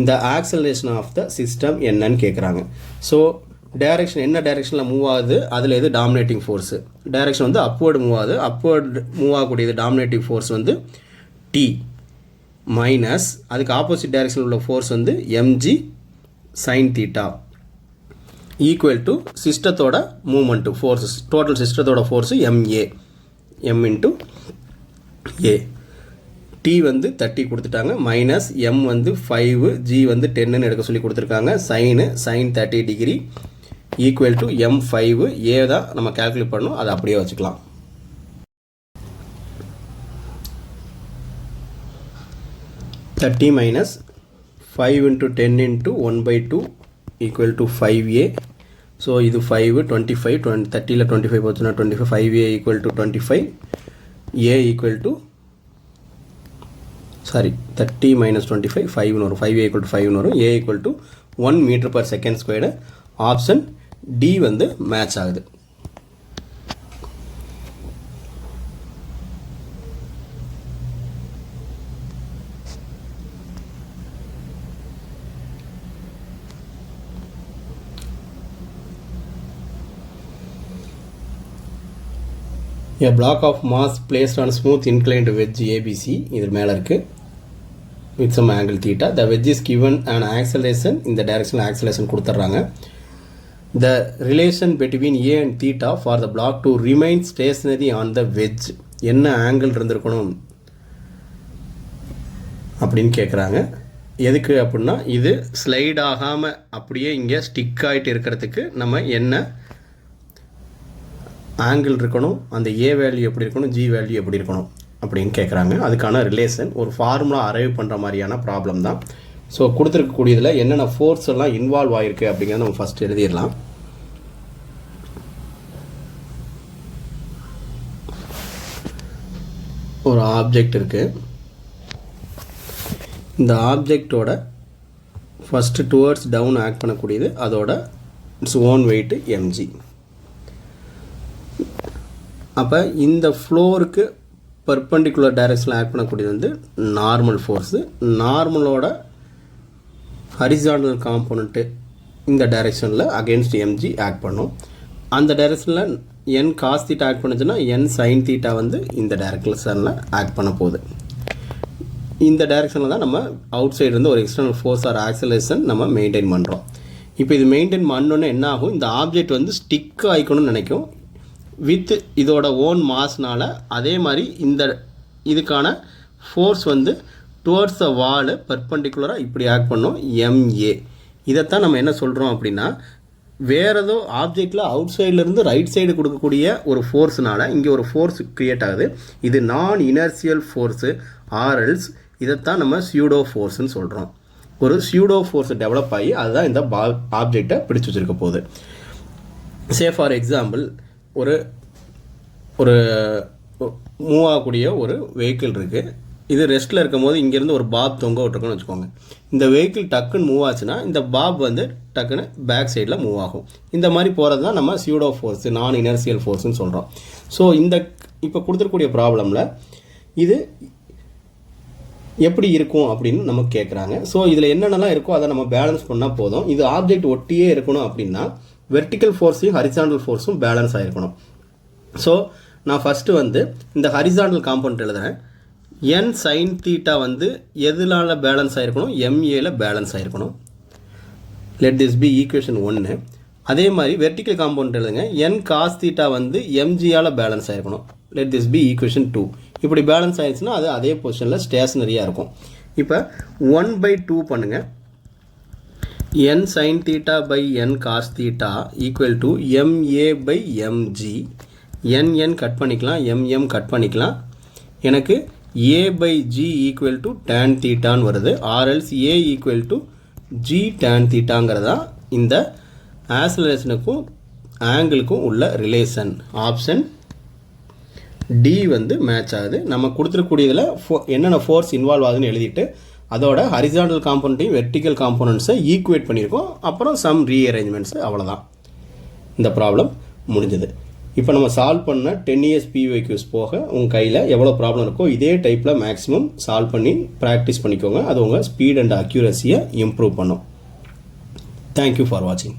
இந்த ஆக்சலரேஷன் ஆஃப் த சிஸ்டம் என்னன்னு கேட்குறாங்க. ஸோ டைரெக்ஷன் என்ன டைரெக்ஷனில் மூவ் ஆகுது, அதில் எது டாமினேட்டிங் ஃபோர்ஸு. டைரெக்ஷன் வந்து அப்வேர்டு மூவ் ஆகுது. அப்வேர்டு மூவ் ஆகக்கூடியது டாமினேட்டிங் ஃபோர்ஸ் வந்து டி மைனஸ் அதுக்கு ஆப்போசிட் டைரெக்ஷனில் உள்ள ஃபோர்ஸ் வந்து M G sine theta equal to சிஸ்டத்தோட மூமெண்ட்டு ஃபோர்ஸஸ், டோட்டல் சிஸ்டத்தோட force M A, M into A. T வந்து 30 கொடுத்துட்டாங்க, மைனஸ் எம் வந்து 5, ஜி வந்து 10ன்னு எடுக்க சொல்லி கொடுத்துருக்காங்க. Sine 30 degree equal to M5. A தான் நம்ம கேல்குலேட் பண்ணணும், அதை அப்படியே வச்சுக்கலாம். -30 minus 5 into 10 into 1/2 equal to 5a. ஸோ இது 5, 25, 30ல் 25 போச்சுன்னா 25, 5a equal to 25, a equal to 30 minus 25, 5 வரும். 5a equal to 5 வரும். a equal to 1 meter per second squared. Option D வந்து மேட்ச் ஆகுது. A block of mass placed on smooth inclined wedge ABC, இது மேலே இருக்குது, with some angle theta. The wedge is given an acceleration, இந்த directional acceleration கொடுத்துட்றாங்க. The relation between A and theta for the block to remain stationary on the wedge, என்ன angle இருந்திருக்கணும் அப்படின்னு கேட்குறாங்க. எதுக்கு அப்படின்னா இது ஸ்லைட் ஆகாமல் அப்படியே இங்கே ஸ்டிக் ஆகிட்டு இருக்கிறதுக்கு நம்ம என்ன ஆங்கிள் இருக்கணும், அந்த ஏ வேல்யூ எப்படி இருக்கணும், ஜி வேல்யூ எப்படி இருக்கணும் அப்படின்னு கேட்குறாங்க. அதுக்கான ரிலேஷன் ஒரு ஃபார்முலா அரைவ் பண்ணுற மாதிரியான ப்ராப்ளம் தான். ஸோ கொடுத்துருக்கக்கூடியதில் என்னென்ன ஃபோர்ஸ் எல்லாம் இன்வால்வ் ஆகிருக்கு அப்படிங்கிறத நம்ம ஃபஸ்ட் எழுதிடலாம். ஒரு ஆப்ஜெக்ட் இருக்குது. இந்த ஆப்ஜெக்டோட ஃபஸ்ட்டு டுவர்ட்ஸ் டவுன் ஆக்ட் பண்ணக்கூடியது அதோட இட்ஸ் ஓன் வெயிட்டு எம்ஜி. அப்போ இந்த ஃப்ளோருக்கு பர்பண்டிகுலர் டைரெக்ஷனில் ஆக்ட் பண்ணக்கூடியது வந்து நார்மல் ஃபோர்ஸு. நார்மலோட ஹரிசாண்டல் காம்போனண்ட்டு இந்த டைரெக்ஷனில் அகெயின்ஸ்ட் எம்ஜி ஆக்ட் பண்ணும். அந்த டைரெக்ஷனில் என் காஸ் தீட்டா ஆக்ட் பண்ணுச்சுன்னா என் சைன் தீட்டா வந்து இந்த டைரெக்ஷனில் ஆக்ட் பண்ண போகுது. இந்த டைரெக்ஷனில் தான் நம்ம அவுட் சைடு இருந்து ஒரு எக்ஸ்டர்னல் ஃபோர்ஸ் ஆர் ஆக்சலேஷன் நம்ம மெயின்டைன் பண்ணுறோம். இப்போ இது மெயின்டைன் பண்ணோன்னே என்ன ஆகும், இந்த ஆப்ஜெக்ட் வந்து ஸ்டிக் ஆகிக்கணும்னு நினைக்கும் வித் இதோட ஓன் மாஸ்னால். அதே மாதிரி இந்த இதுக்கான ஃபோர்ஸ் வந்து டுவர்ட்ஸ் த வாலு பர்பண்டிகுலராக இப்படி ஆக்ட் பண்ணும் எம்ஏ. இதைத்தான் நம்ம என்ன சொல்கிறோம் அப்படின்னா, வேறு ஏதோ ஆப்ஜெக்டில் அவுட் சைட்லேருந்து ரைட் சைடு கொடுக்கக்கூடிய ஒரு ஃபோர்ஸ்னால இங்கே ஒரு ஃபோர்ஸ் க்ரியேட் ஆகுது. இது நான் இனர்சியல் ஃபோர்ஸு ஆர்எல்ஸ் இதைத்தான் நம்ம சியூடோ ஃபோர்ஸ்ன்னு சொல்கிறோம். ஒரு சியூடோ ஃபோர்ஸ் டெவலப் ஆகி அதுதான் இந்த ஆப்ஜெக்டை பிடிச்சி வச்சுருக்க போகுது. சே ஃபார் எக்ஸாம்பிள் ஒரு ஒரு மூவ் ஆகக்கூடிய ஒரு வெஹிக்கிள் இருக்குது. இது ரெஸ்ட்டில் இருக்கும் போது இங்கேருந்து ஒரு பாப் தொங்க விட்டுருக்குன்னு வச்சுக்கோங்க. இந்த வெஹிக்கிள் டக்குன்னு மூவ் ஆச்சுன்னா இந்த பாப் வந்து டக்குன்னு பேக் சைடில் மூவ் ஆகும். இந்த மாதிரி போகிறது தான் நம்ம சியூடோ ஃபோர்ஸு நான் இனர்சியல் ஃபோர்ஸ்னு சொல்கிறோம். ஸோ இந்த இப்போ கொடுத்துருக்கூடிய ப்ராப்ளமில் இது எப்படி இருக்கும் அப்படின்னு நமக்கு கேட்குறாங்க. ஸோ இதில் என்னென்னலாம் இருக்கோ அதை நம்ம பேலன்ஸ் பண்ணால் போதும். இது ஆப்ஜெக்ட் ஒட்டியே இருக்கணும் அப்படின்னா வெர்டிக்கல் ஃபோர்ஸையும் ஹரிசாண்டல் ஃபோர்ஸும் பேலன்ஸ் ஆகிருக்கணும். ஸோ நான் ஃபஸ்ட்டு வந்து இந்த ஹரிசாண்டல் காம்பவுண்ட் எழுதுகிறேன். n sin தீட்டா வந்து எதுனால பேலன்ஸ் ஆகிருக்கணும்? MAல பேலன்ஸ் ஆகிருக்கணும். Let this be equation 1. அதே மாதிரி வெர்டிக்கல் காம்பவுண்ட் எழுதுங்க. n cos தீட்டா வந்து MGயால் பேலன்ஸ் ஆகிருக்கணும். Let this be equation 2. இப்படி பேலன்ஸ் ஆகிடுச்சுன்னா அது அதே பொசிஷனில் ஸ்டேஷனரியாக இருக்கும். இப்போ 1/2 பண்ணுங்கள். n sin theta by n cos theta equal to MA/mg. n cut பண்ணிக்கலாம், mm கட் பண்ணிக்கலாம். எனக்கு a/g ஈக்குவல் டு tan தீட்டான்னு வருது. Or else a equal to g tan தீட்டாங்கிறதா இந்த ஆக்ஸலரேஷனுக்கும் ஆங்கிளுக்கும் உள்ள ரிலேஷன். ஆப்ஷன் டி வந்து மேட்ச் ஆகுது. நம்ம கொடுத்துருக்கூடியதில் என்னென்ன ஃபோர்ஸ் இன்வால்வ் ஆகுதுன்னு எழுதிட்டு அதோட ஹரிசாண்டல் காம்பவுண்ட்டையும் வெர்டிக்கல் காம்பவுண்ட்ஸை ஈக்குவேட் பண்ணியிருக்கோம். அப்புறம் சம் ரீஅரேஞ்ச்மெண்ட்ஸு, அவ்வளோதான். இந்த ப்ராப்ளம் முடிஞ்சது. இப்போ நம்ம சால்வ் பண்ண 10 years PYQs போக உங்கள் கையில் எவ்வளோ ப்ராப்ளம் இருக்கோ இதே டைப்பில் மேக்ஸிமம் சால்வ் பண்ணி ப்ராக்டிஸ் பண்ணிக்கோங்க. அது உங்கள் ஸ்பீட் அண்ட் அக்யூரஸியை இம்ப்ரூவ் பண்ணும். தேங்க்யூ ஃபார் வாட்சிங்.